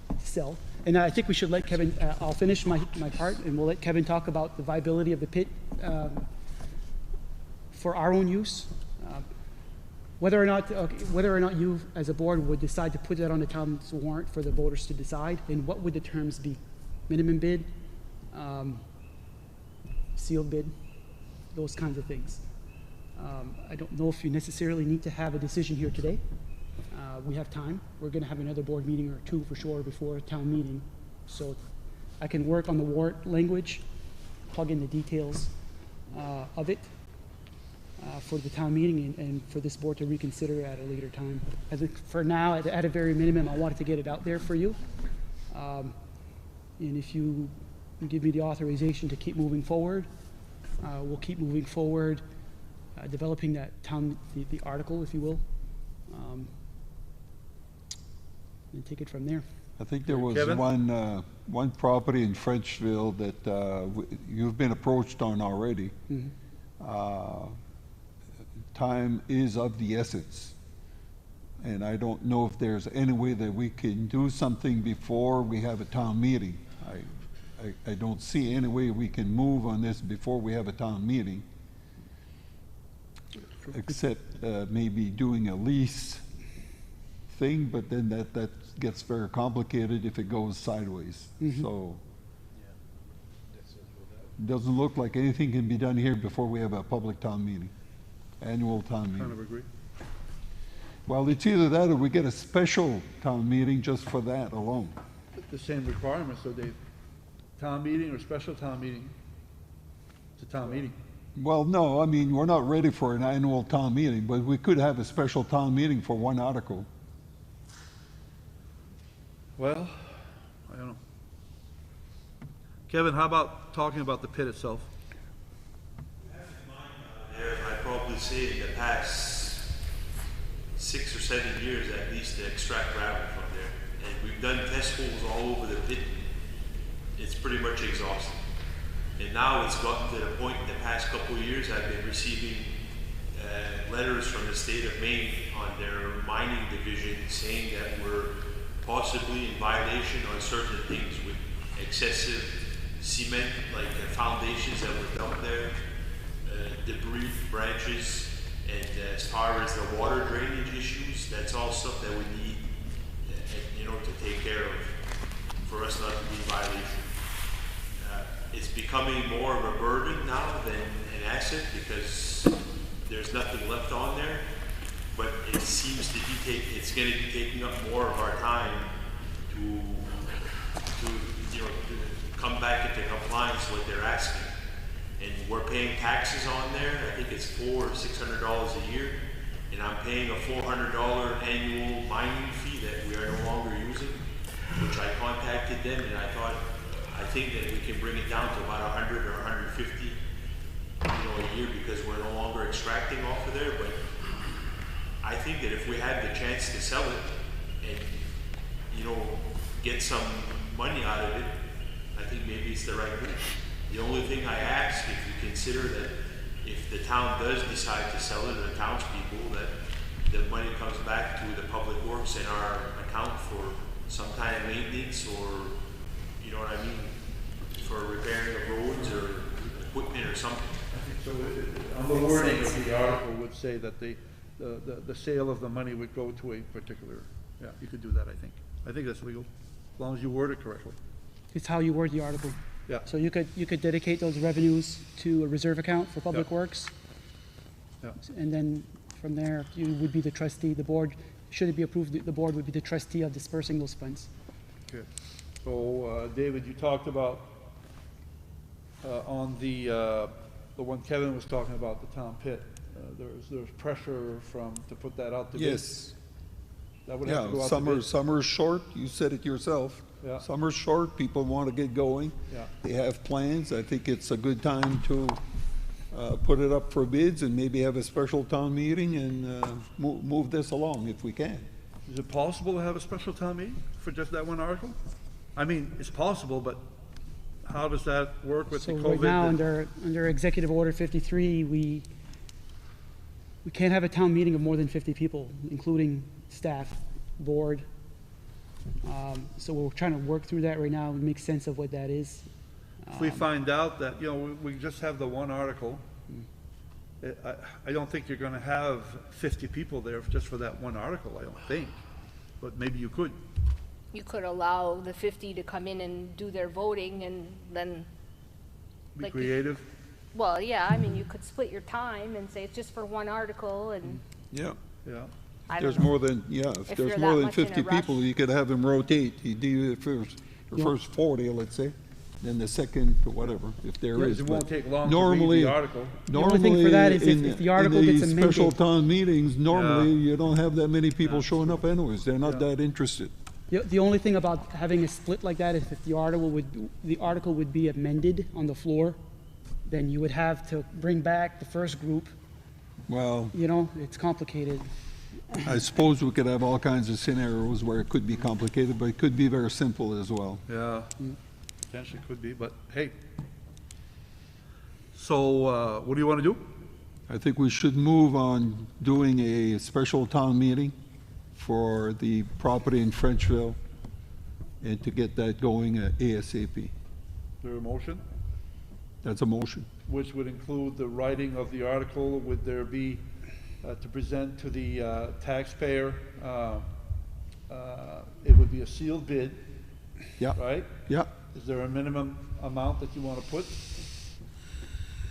E: to sell? And I think we should let Kevin, I'll finish my part, and we'll let Kevin talk about the viability of the pit for our own use. Whether or not you, as a board, would decide to put that on the town's warrant for the voters to decide, and what would the terms be? Minimum bid, sealed bid, those kinds of things. I don't know if you necessarily need to have a decision here today. We have time. We're going to have another board meeting or two for sure before a town meeting. So I can work on the warrant language, plug in the details of it for the town meeting and for this board to reconsider at a later time. I think for now, at a very minimum, I wanted to get it out there for you. And if you give me the authorization to keep moving forward, we'll keep moving forward, developing that the article, if you will. And take it from there.
R: I think there was one property in Frenchville that you've been approached on already. Time is of the essence, and I don't know if there's any way that we can do something before we have a town meeting. I don't see any way we can move on this before we have a town meeting, except maybe doing a lease thing, but then that gets very complicated if it goes sideways. So it doesn't look like anything can be done here before we have a public town meeting, annual town meeting.
B: Kind of agree.
R: Well, it's either that or we get a special town meeting just for that alone.
B: The same requirements, so Dave. Town meeting or special town meeting? It's a town meeting.
R: Well, no, I mean, we're not ready for an annual town meeting, but we could have a special town meeting for one article.
B: Well, I don't know. Kevin, how about talking about the pit itself?
Q: I'd probably say in the past 6 or 7 years at least to extract gravel from there. And we've done test holes all over the pit. It's pretty much exhausted. And now it's gotten to the point in the past couple of years I've been receiving letters from the state of Maine on their mining division saying that we're possibly in violation on certain things with excessive cement, like foundations that were dumped there, debris, branches, and as far as the water drainage issues, that's all stuff that we need, to take care of for us not to be in violation. It's becoming more of a burden now than an asset because there's nothing left on there. But it seems to be it's going to be taking up more of our time to come back into compliance with what they're asking. And we're paying taxes on there. I think it's $400 or $600 a year, and I'm paying a $400 annual mining fee that we are no longer using. Which I contacted them, and I think that we can bring it down to about 100 or 150, a year because we're no longer extracting off of there. But I think that if we had the chance to sell it and, get some money out of it, I think maybe it's the right move. The only thing I ask, if you consider that if the town does decide to sell it to the townspeople, that the money comes back to the public works in our account for some kind of maintenance or, for repairing of roads or equipment or something.
B: So on the wording of the article would say that the the sale of the money would go to a particular, yeah, you could do that, I think. I think that's legal, as long as you word it correctly.
E: It's how you word the article.
B: Yeah.
E: So you could dedicate those revenues to a reserve account for public
B: Yeah.
E: works,
B: Yeah.
E: and then from there, you would be the trustee, the board, should it be approved, the board would be the trustee of dispersing those funds.
B: Okay. So, David, you talked about, on the one Kevin was talking about, the town pit, there's pressure to put that out to bid.
R: Yes.
B: That would have to go
R: Yeah,
B: out to bid.
R: summer's short, you said it yourself.
B: Yeah.
R: Summer's short, people want to get going.
B: Yeah.
R: They have plans. I think it's a good time to put it up for bids and maybe have a special town meeting and move this along if we can.
B: Is it possible to have a special town meeting for just that one article? I mean, it's possible, but how does that work with the
E: So
B: COVID?
E: right now,
B: and-
E: under Executive Order 53, we can't have a town meeting of more than 50 people, including staff, board. So we're trying to work through that right now and make sense of what that is.
B: If we find out that, we just have the one article, I don't think you're gonna have 50 people there just for that one article, I don't think. But maybe you could.
F: You could allow the 50 to come in and do their voting and then,
B: Be
F: Like-
B: creative.
F: well, yeah, I mean, you could split your time and say it's just for one article and,
R: Yeah.
B: Yeah.
F: I don't
R: There's
F: know.
R: more than, yeah, if
F: If
R: there's
F: you're
R: more
F: that
R: than
F: much in a
R: 50 people,
F: rush.
R: you could have them rotate. You do the
E: Yeah.
R: first 40, let's say, then the second, or whatever, if there
B: Yeah,
R: is.
B: it won't
R: but
B: take long to read
R: normally-
B: the article.
E: The only thing for that is if the article
R: in
E: gets
R: these special
E: amended.
R: town meetings, normally,
B: Yeah.
R: you don't have that many people
B: Yeah.
R: showing up anyways. They're not
B: Yeah.
R: that interested.
E: The only thing about having a split like that is if the article would be amended on the floor, then you would have to bring back the first group.
R: Well,
E: It's complicated.
R: I suppose we could have all kinds of scenarios where it could be complicated, but it could be very simple as well.
B: Yeah, potentially could be, but hey. So, what do you wanna do?
R: I think we should move on doing a special town meeting for the property in Frenchville and to get that going ASAP.
B: Is there a motion?
R: That's a motion.
B: Which would include the writing of the article. Would there be, to present to the taxpayer, it would be a sealed bid,
R: Yeah,
B: right?
R: yeah.
B: Is there a minimum amount that you want to put?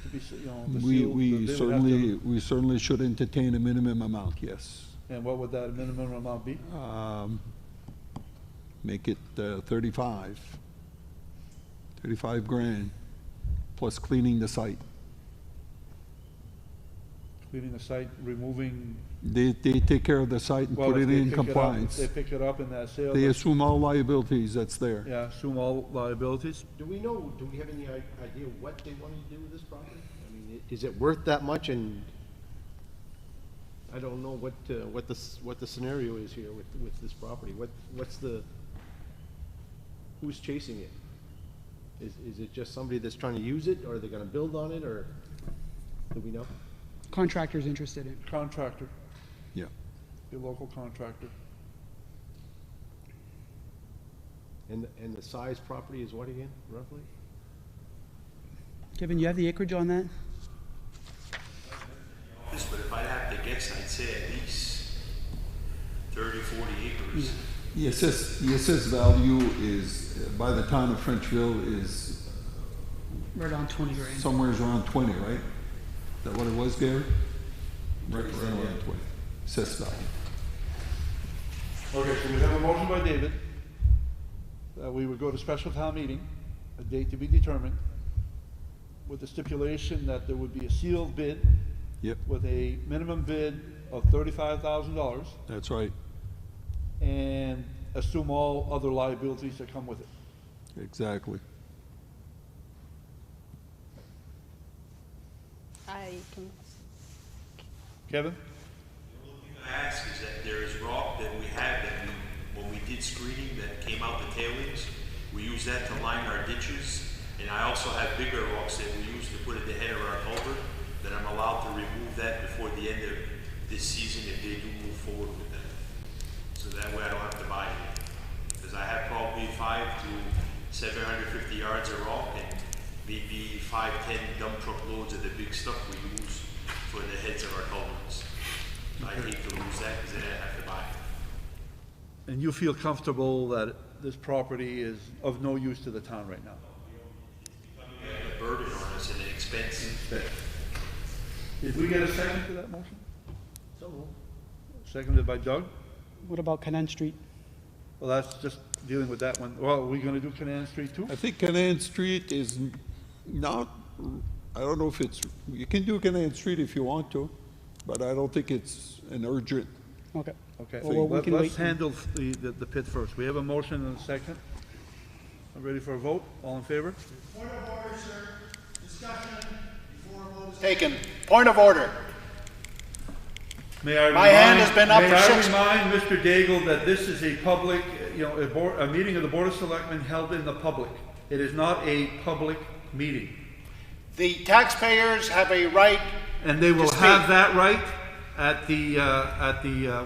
B: To be, the
R: We,
B: sealed-
R: we
B: they would have
R: certainly,
B: to-
R: we certainly should entertain a minimum amount, yes.
B: And what would that minimum amount be?
R: Make it 35 grand, plus cleaning the site.
B: Cleaning the site, removing.
R: They take care of the site and
B: Well,
R: put
B: if
R: it
B: they
R: in
B: pick it up-
R: compliance.
B: If they pick it up in that sale.
R: They
B: then-
R: assume all liabilities that's there.
B: Yeah, assume all liabilities.
P: Do we have any idea what they want to do with this property? I mean, is it worth that much? And I don't know what the scenario is here with this property. Who's chasing it? Is it just somebody that's trying to use it, or are they gonna build on it, or do we know?
E: Contractors interested in.
B: Contractor,
R: Yeah.
B: your local contractor.
P: And the size property is what again, roughly?
E: Kevin, you have the acreage on that?
Q: But if I'd have to guess, I'd say at least 30, 40 acres.
R: The assessed value is, by the town of Frenchville, is
E: Right on 20 grand.
R: somewhere around 20, right? Is that what it was, Gary? Right around 20, assessed value.
B: Okay, so we have a motion by David that we would go to special town meeting, a date to be determined, with the stipulation that there would be a sealed bid.
R: Yep.
B: With a minimum bid of $35,000
R: That's right,
B: and assume all other liabilities that come with it.
R: exactly.
F: I can,
B: Kevin?
Q: The only thing I ask is that there is rock that we have when we did screening that came out the tailings, we use that to line our ditches. And I also have bigger rocks that we use to put at the head of our culvert, that I'm allowed to remove that before the end of this season if they do move forward with that. So that way I don't have to buy it. Because I have probably 500 to 750 yards of rock and maybe 5, 10 dump truck loads of the big stuff we use for the heads of our culverts.
C: I hate to lose that because then I have to buy it.
B: And you feel comfortable that this property is of no use to the town right now?
C: A burden on us and an expense.
B: Did we get a second to that motion? Seconded by Doug?
E: What about Canaan Street?
B: Well, that's just dealing with that one. Well, are we gonna do Canaan Street too?
R: I think Canaan Street is not, I don't know if it's, you can do Canaan Street if you want to, but I don't think it's an urgent.
E: Okay.
B: Okay,
E: Well, we can
B: let's
E: wait.
B: handle the pit first. We have a motion and a second. I'm ready for a vote. All in favor?
A: Point of order, sir. Discussion before a vote is taken. Point of order.
B: May I
A: My hand has been up
B: may
A: for
B: I
A: 6
B: remind Mr. Daigle that this is a public, a meeting of the Board of Selectmen held in the public. It is not a public meeting.
A: The taxpayers have a right.
B: And they will
A: to
B: have
A: speak.
B: that right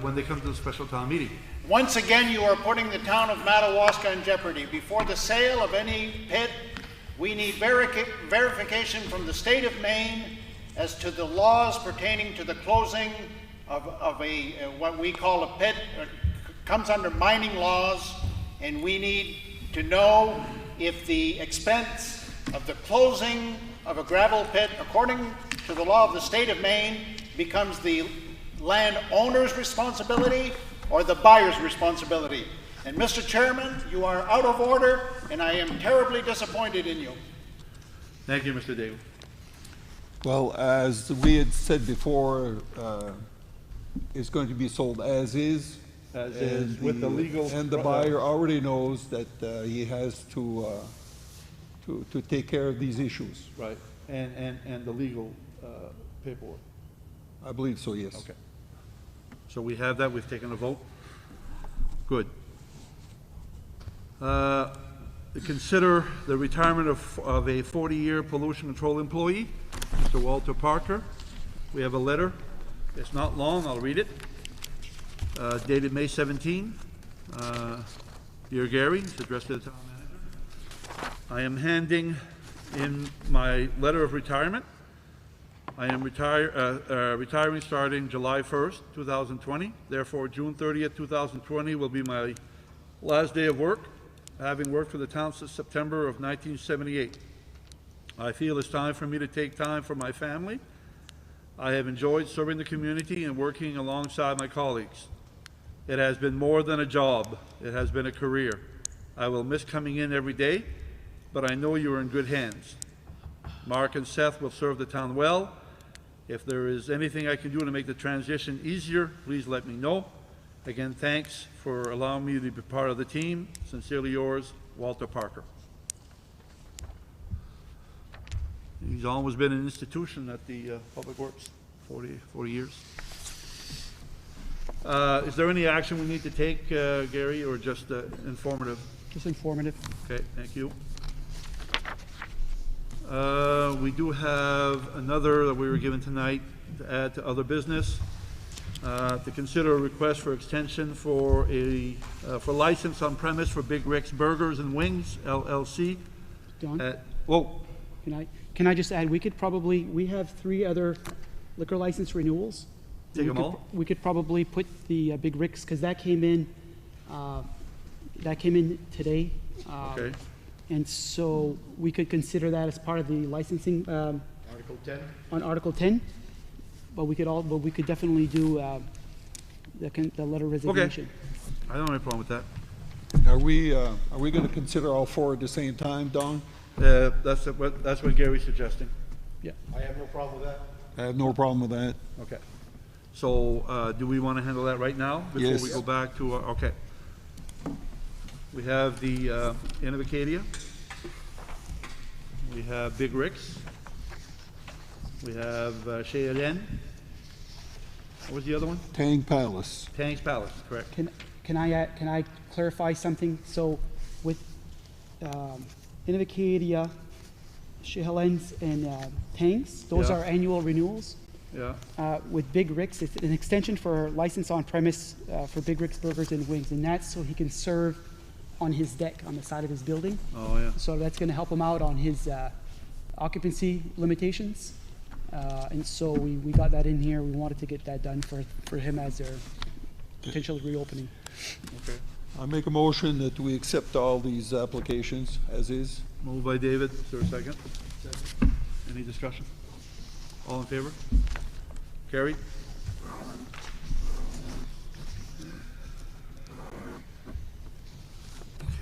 B: when they come to the special town meeting.
A: Once again, you are putting the town of Madawaska in jeopardy. Before the sale of any pit, we need verification from the state of Maine as to the laws pertaining to the closing of what we call a pit. Comes under mining laws, and we need to know if the expense of the closing of a gravel pit, according to the law of the state of Maine, becomes the landowner's responsibility or the buyer's responsibility. And Mr. Chairman, you are out of order, and I am terribly disappointed in you.
B: Thank you, Mr. Daigle.
R: Well, as we had said before, it's going to be sold as is.
B: As is, with the legal.
R: And the buyer already knows that he has to take care of these issues.
B: Right, and the legal paperwork.
R: I believe so, yes.
B: Okay. So we have that, we've taken a vote. Good. Consider the retirement of a 40-year pollution control employee, Mr. Walter Parker. We have a letter. It's not long, I'll read it. Dated May 17. Dear Gary, it's addressed to the town manager. I am handing in my letter of retirement. I am retiring starting July 1st, 2020. Therefore, June 30th, 2020 will be my last day of work, having worked for the town since September of 1978. I feel it's time for me to take time for my family. I have enjoyed serving the community and working alongside my colleagues. It has been more than a job. It has been a career. I will miss coming in every day, but I know you are in good hands. Mark and Seth will serve the town well. If there is anything I can do to make the transition easier, please let me know. Again, thanks for allowing me to be part of the team. Sincerely yours, Walter Parker. He's always been an institution at the Public Works, 40 years. Is there any action we need to take, Gary, or just informative?
E: Just informative.
B: Okay, thank you. We do have another that we were given tonight to add to other business. To consider a request for extension for for license on premise for Big Rick's Burgers and Wings, LLC.
E: Don?
B: Whoa.
E: Can I just add, we have 3 other liquor license renewals.
B: Take them all?
E: We could probably put the Big Rick's, because that came in today.
B: Okay.
E: And so we could consider that as part of the licensing.
P: Article 10?
E: On Article 10, but we could definitely do the letter of resignation.
B: I don't have a problem with that.
R: Are we going to consider all 4 at the same time, Don?
B: That's what Gary's suggesting.
E: Yeah.
A: I have no problem with that.
R: I have no problem with that.
B: Okay. So, do we want to handle that right now before
R: Yes.
B: we go back to okay. We have the Innovacadia. We have Big Rick's. We have Cheylin. What was the other one?
R: Tang Palace.
B: Tang's Palace, correct.
E: Can I clarify something? So with Innovacadia, Cheylins, and Tangs, those
B: Yeah.
E: are annual renewals.
B: Yeah.
E: With Big Rick's, it's an extension for license on premise for Big Rick's Burgers and Wings, and that's so he can serve on his deck on the side of his building.
B: Oh, yeah.
E: So that's going to help him out on his occupancy limitations. And so we got that in here. We wanted to get that done for him as their potential reopening.
B: Okay.
R: I make a motion that we accept all these applications as is.
B: Moved by David, is there a second? Second. Any discussion? All in favor? Carried?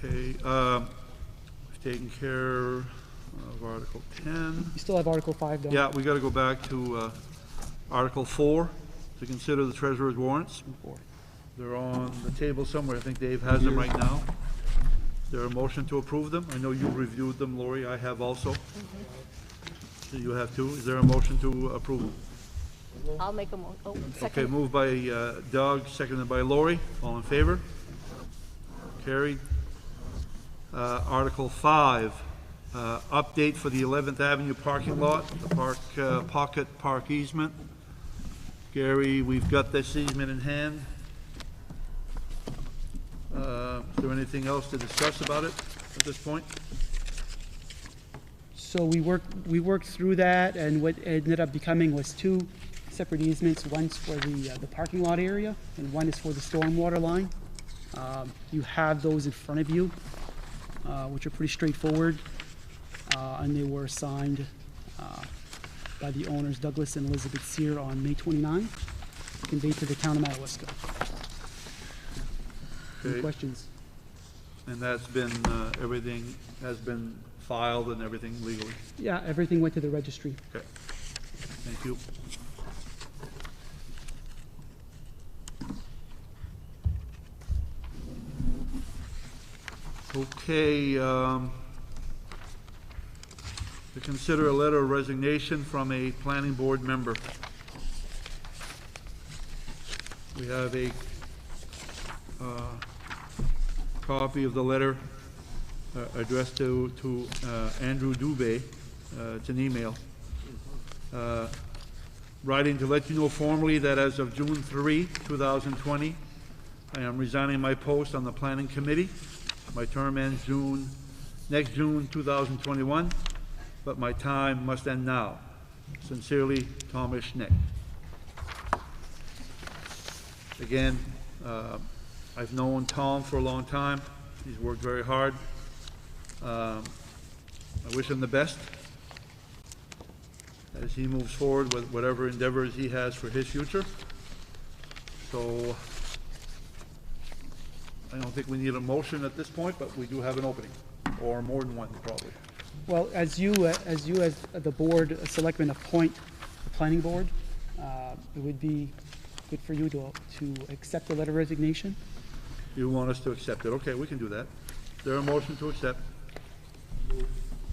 B: Okay, we've taken care of Article 10.
E: You still have Article 5, though.
B: Yeah, we gotta go back to Article 4, to consider the treasurer's warrants. They're on the table somewhere. I think Dave has them right now. Is there a motion to approve them? I know you reviewed them, Lori. I have also. So you have too. Is there a motion to approve them?
F: I'll make a second.
B: Okay, moved by Doug, seconded by Lori. All in favor? Carried. Article 5, update for the 11th Avenue parking lot, the pocket park easement. Gary, we've got this easement in hand. Is there anything else to discuss about it at this point?
E: So we worked through that, and what it ended up becoming was 2 separate easements. One's for the parking lot area, and one is for the stormwater line. You have those in front of you, which are pretty straightforward, and they were signed by the owners, Douglas and Elizabeth Sear, on May 29, conveyed to the town of Madawaska. Any
B: Okay.
E: questions?
B: And that's been, everything has been filed and everything legally?
E: Yeah, everything went to the registry.
B: Okay, thank you. Okay, to consider a letter of resignation from a planning board member. We have a copy of the letter addressed to Andrew Dubé. It's an email. Writing to let you know formally that as of June 3, 2020, I am resigning my post on the planning committee. My term ends next June 2021, but my time must end now. Sincerely, Thomas Schneck. Again, I've known Tom for a long time. He's worked very hard. I wish him the best as he moves forward with whatever endeavors he has for his future. So I don't think we need a motion at this point, but we do have an opening, or more than one, probably.
E: Well, as the board, selectmen appoint the planning board, it would be good for you to accept the letter of resignation.
B: You want us to accept it? Okay, we can do that. Is there a motion to accept?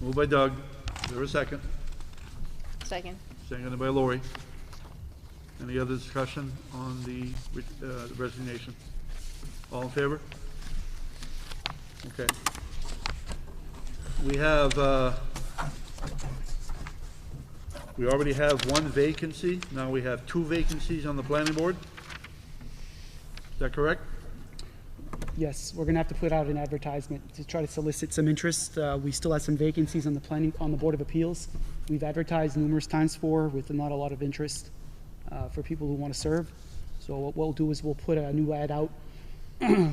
B: Moved by Doug. Is there a second?
F: Second.
B: Seconded by Lori. Any other discussion on the resignation? All in favor? Okay. We have, we already have 1 vacancy. Now we have 2 vacancies on the planning board. Is that correct?
E: Yes, we're gonna have to put out an advertisement to try to solicit some interest. We still have some vacancies on the Board of Appeals. We've advertised numerous times with not a lot of interest for people who want to serve. So what we'll do is we'll put a new ad out.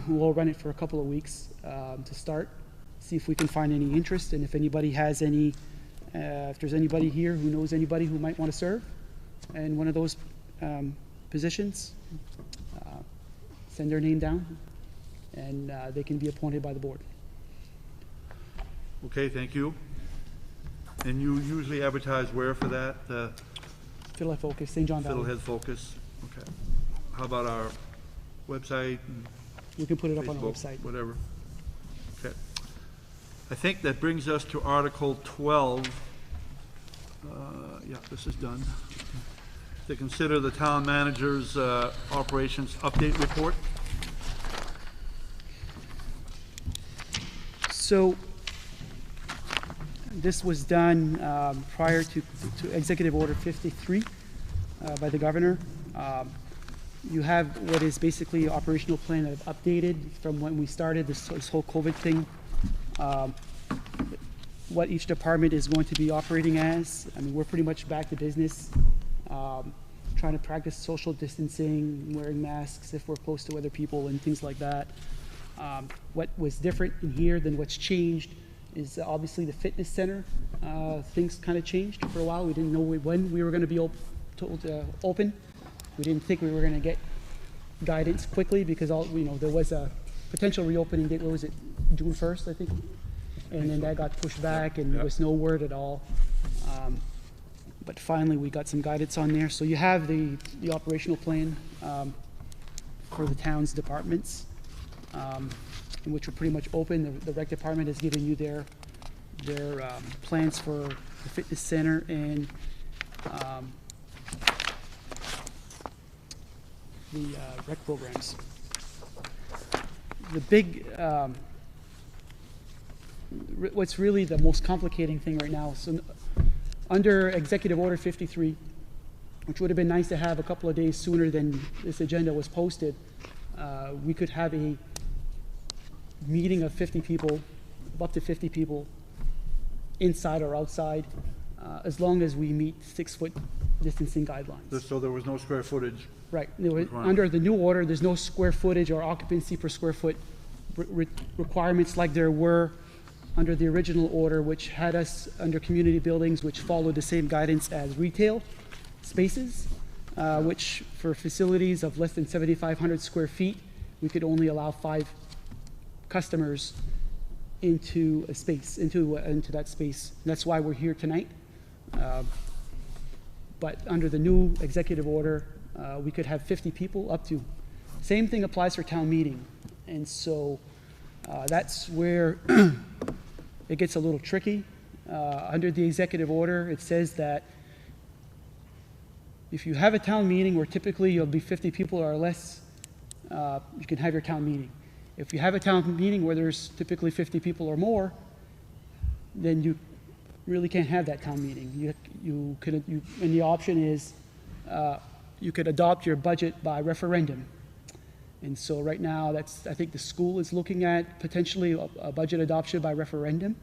E: We'll run it for a couple of weeks to start, see if we can find any interest, and if anybody has any, if there's anybody here who knows anybody who might want to serve in one of those positions, send their name down, and they can be appointed by the board.
B: Okay, thank you. And you usually advertise where for that?
E: Fiddlehead Focus, St. John Valley.
B: Fiddlehead Focus, okay. How about our website? And
E: we can put it up on our
B: Facebook,
E: website.
B: whatever. Okay. I think that brings us to Article 12. Yeah, this is done. To consider the town manager's operations update report.
E: So this was done prior to Executive Order 53 by the governor. You have what is basically an operational plan that I've updated from when we started this whole COVID thing. what each department is going to be operating as. I mean, we're pretty much back to business, trying to practice social distancing, wearing masks if we're close to other people and things like that. What was different in here than what's changed is obviously the fitness center. Things kind of changed for a while. We didn't know when we were going to be told to open. We didn't think we were going to get guidance quickly because there was a potential reopening date. What was it? June 1st, I think. And then that got pushed back, and there was no word at all. But finally, we got some guidance on there. So you have the operational plan for the town's departments, in which we're pretty much open. The rec department has given you their plans for the fitness center and the rec programs. The big, what's really the most complicating thing right now, so under Executive Order 53, which would have been nice to have a couple of days sooner than this agenda was posted, we could have a meeting of 50 people, up to 50 people, inside or outside, as long as we meet 6-foot distancing guidelines.
B: So there was no square footage?
E: Right. Under the new order, there's no square footage or occupancy per square foot requirements like there were under the original order, which had us under community buildings, which followed the same guidance as retail spaces, which for facilities of less than 7,500 square feet, we could only allow 5 customers into a space, into that space. And that's why we're here tonight. But under the new executive order, we could have 50 people up to. Same thing applies for town meeting. And so that's where it gets a little tricky. Under the executive order, it says that if you have a town meeting where typically you'll be 50 people or less, you can have your town meeting. If you have a town meeting where there's typically 50 people or more, then you really can't have that town meeting. And the option is you could adopt your budget by referendum. And so right now, I think the school is looking at potentially a budget adoption by referendum,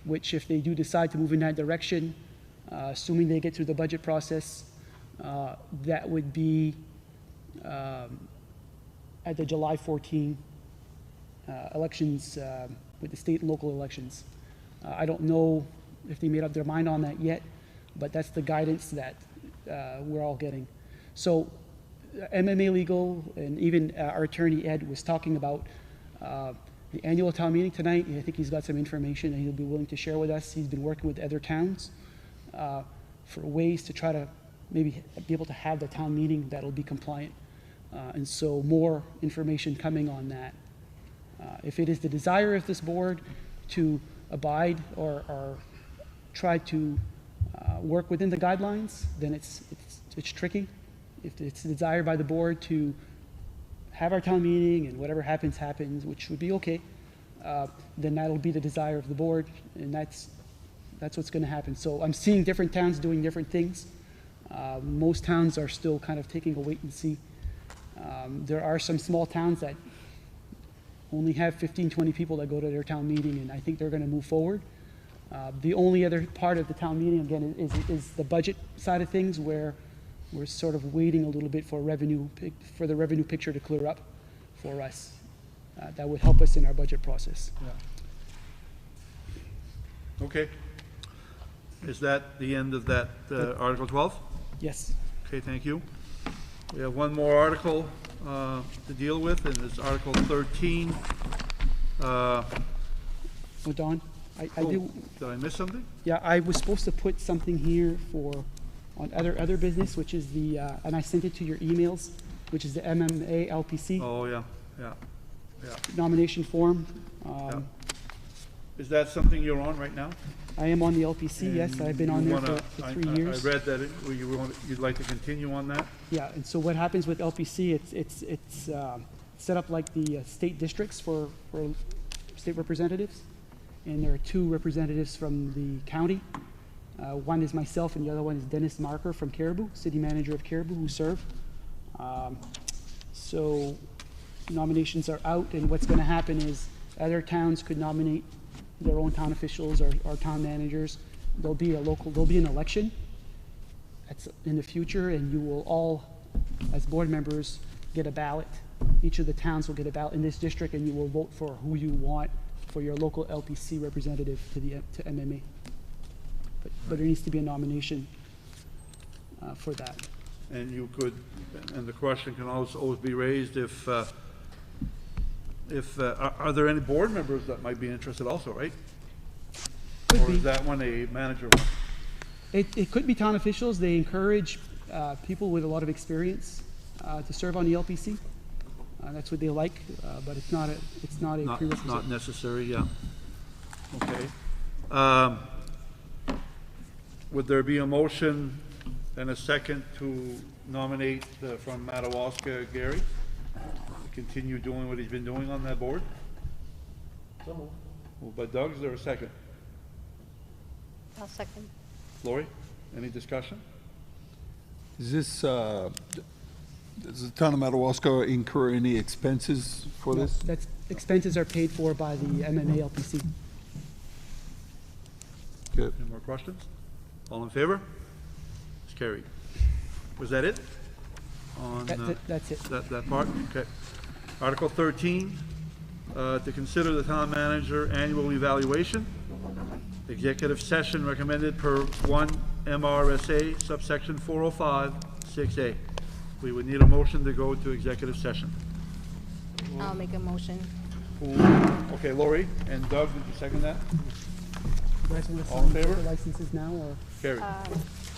E: which if they do decide to move in that direction, assuming they get through the budget process, that would be at the July 14 elections with the state and local elections. I don't know if they made up their mind on that yet, but that's the guidance that we're all getting. So MMA Legal and even our attorney Ed was talking about the annual town meeting tonight. I think he's got some information that he'll be willing to share with us. He's been working with other towns for ways to try to maybe be able to have the town meeting that'll be compliant. And so more information coming on that. If it is the desire of this board to abide or try to work within the guidelines, then it's tricky. If it's desired by the board to have our town meeting and whatever happens, happens, which would be okay, then that'll be the desire of the board, and that's what's going to happen. So I'm seeing different towns doing different things. Most towns are still kind of taking a wait and see. There are some small towns that only have 15, 20 people that go to their town meeting, and I think they're going to move forward. The only other part of the town meeting, again, is the budget side of things, where we're sort of waiting a little bit for the revenue picture to clear up for us. That would help us in our budget process.
B: Yeah. Okay. Is that the end of that Article 12?
E: Yes.
B: Okay, thank you. We have one more article to deal with, and it's Article 13.
E: Don,
B: did I miss something?
E: Yeah, I was supposed to put something here on other business, which is the, and I sent it to your emails, which is the MMA LPC.
B: Oh, yeah.
E: Nomination form.
B: Yeah. Is that something you're on right now?
E: I am on the LPC,
B: And
E: yes. I've been on there for 3 years.
B: I read that you'd like to continue on that?
E: Yeah, and so what happens with LPC, it's set up like the state districts for state representatives. And there are 2 representatives from the county. One is myself, and the other one is Dennis Marker from Caribou, city manager of Caribou, who serve. So nominations are out, and what's going to happen is other towns could nominate their own town officials or town managers. There'll be an election in the future, and you will all, as board members, get a ballot. Each of the towns will get a ballot in this district, and you will vote for who you want for your local LPC representative to MMA. But there needs to be a nomination for that.
B: And you could, and the question can always be raised if are there any board members that might be interested also, right?
E: Could
B: Or
E: be.
B: is that one a manager one?
E: It could be town officials. They encourage people with a lot of experience to serve on the LPC. That's what they like, but it's not a prerequisite.
B: Not necessary, yeah. Okay. Would there be a motion and a second to nominate from Madawaska Gary? Continue doing what he's been doing on that board? Moved by Doug, is there a second?
F: I'll second.
B: Lori, any discussion?
R: Is this, does the town of Madawaska incur any expenses for
E: No,
R: this?
E: expenses are paid for by the MMA LPC.
R: Good.
B: Any more questions? All in favor? It's carried. Was that it? On,
E: That's it.
B: That part? Okay. Article 13, to consider the town manager annual evaluation. Executive session recommended per 1 MRSA subsection 405 6A. We would need a motion to go to executive session.
F: I'll make a motion.
B: Okay, Lori and Doug, did you second that?
E: You guys want to
B: All in
E: sign the
B: favor?
E: liquor licenses now, or?
B: Gary.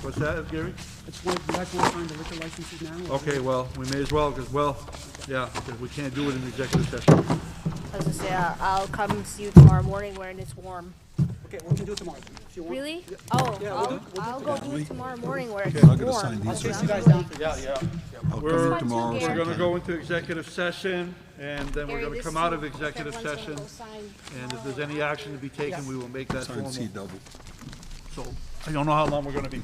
B: What's that, Gary?
E: You guys want to sign the liquor licenses now? or-
B: Okay, well, we may as well, because, yeah, because we can't do it in executive session.
F: I was gonna say, I'll come see you tomorrow morning when it's warm.
E: Okay, we can do it tomorrow, if you want.
F: Really? Oh,
E: Yeah,
F: I'll go do it tomorrow morning where it's
R: I gotta
F: warm.
R: sign these.
E: I'll chase you guys down.
R: I'll
B: We're
R: come in tomorrow.
F: We're
B: We're gonna go into executive session, and then we're
F: Gary,
B: gonna
F: this
B: come out
F: too.
B: of executive
F: Everyone's gonna
B: session,
F: go sign
B: and if
F: tomorrow.
B: there's any action to be taken,
E: Yes.
B: we will make that
R: Sign
B: formal.
R: C double.
B: So, I don't know how long we're gonna be.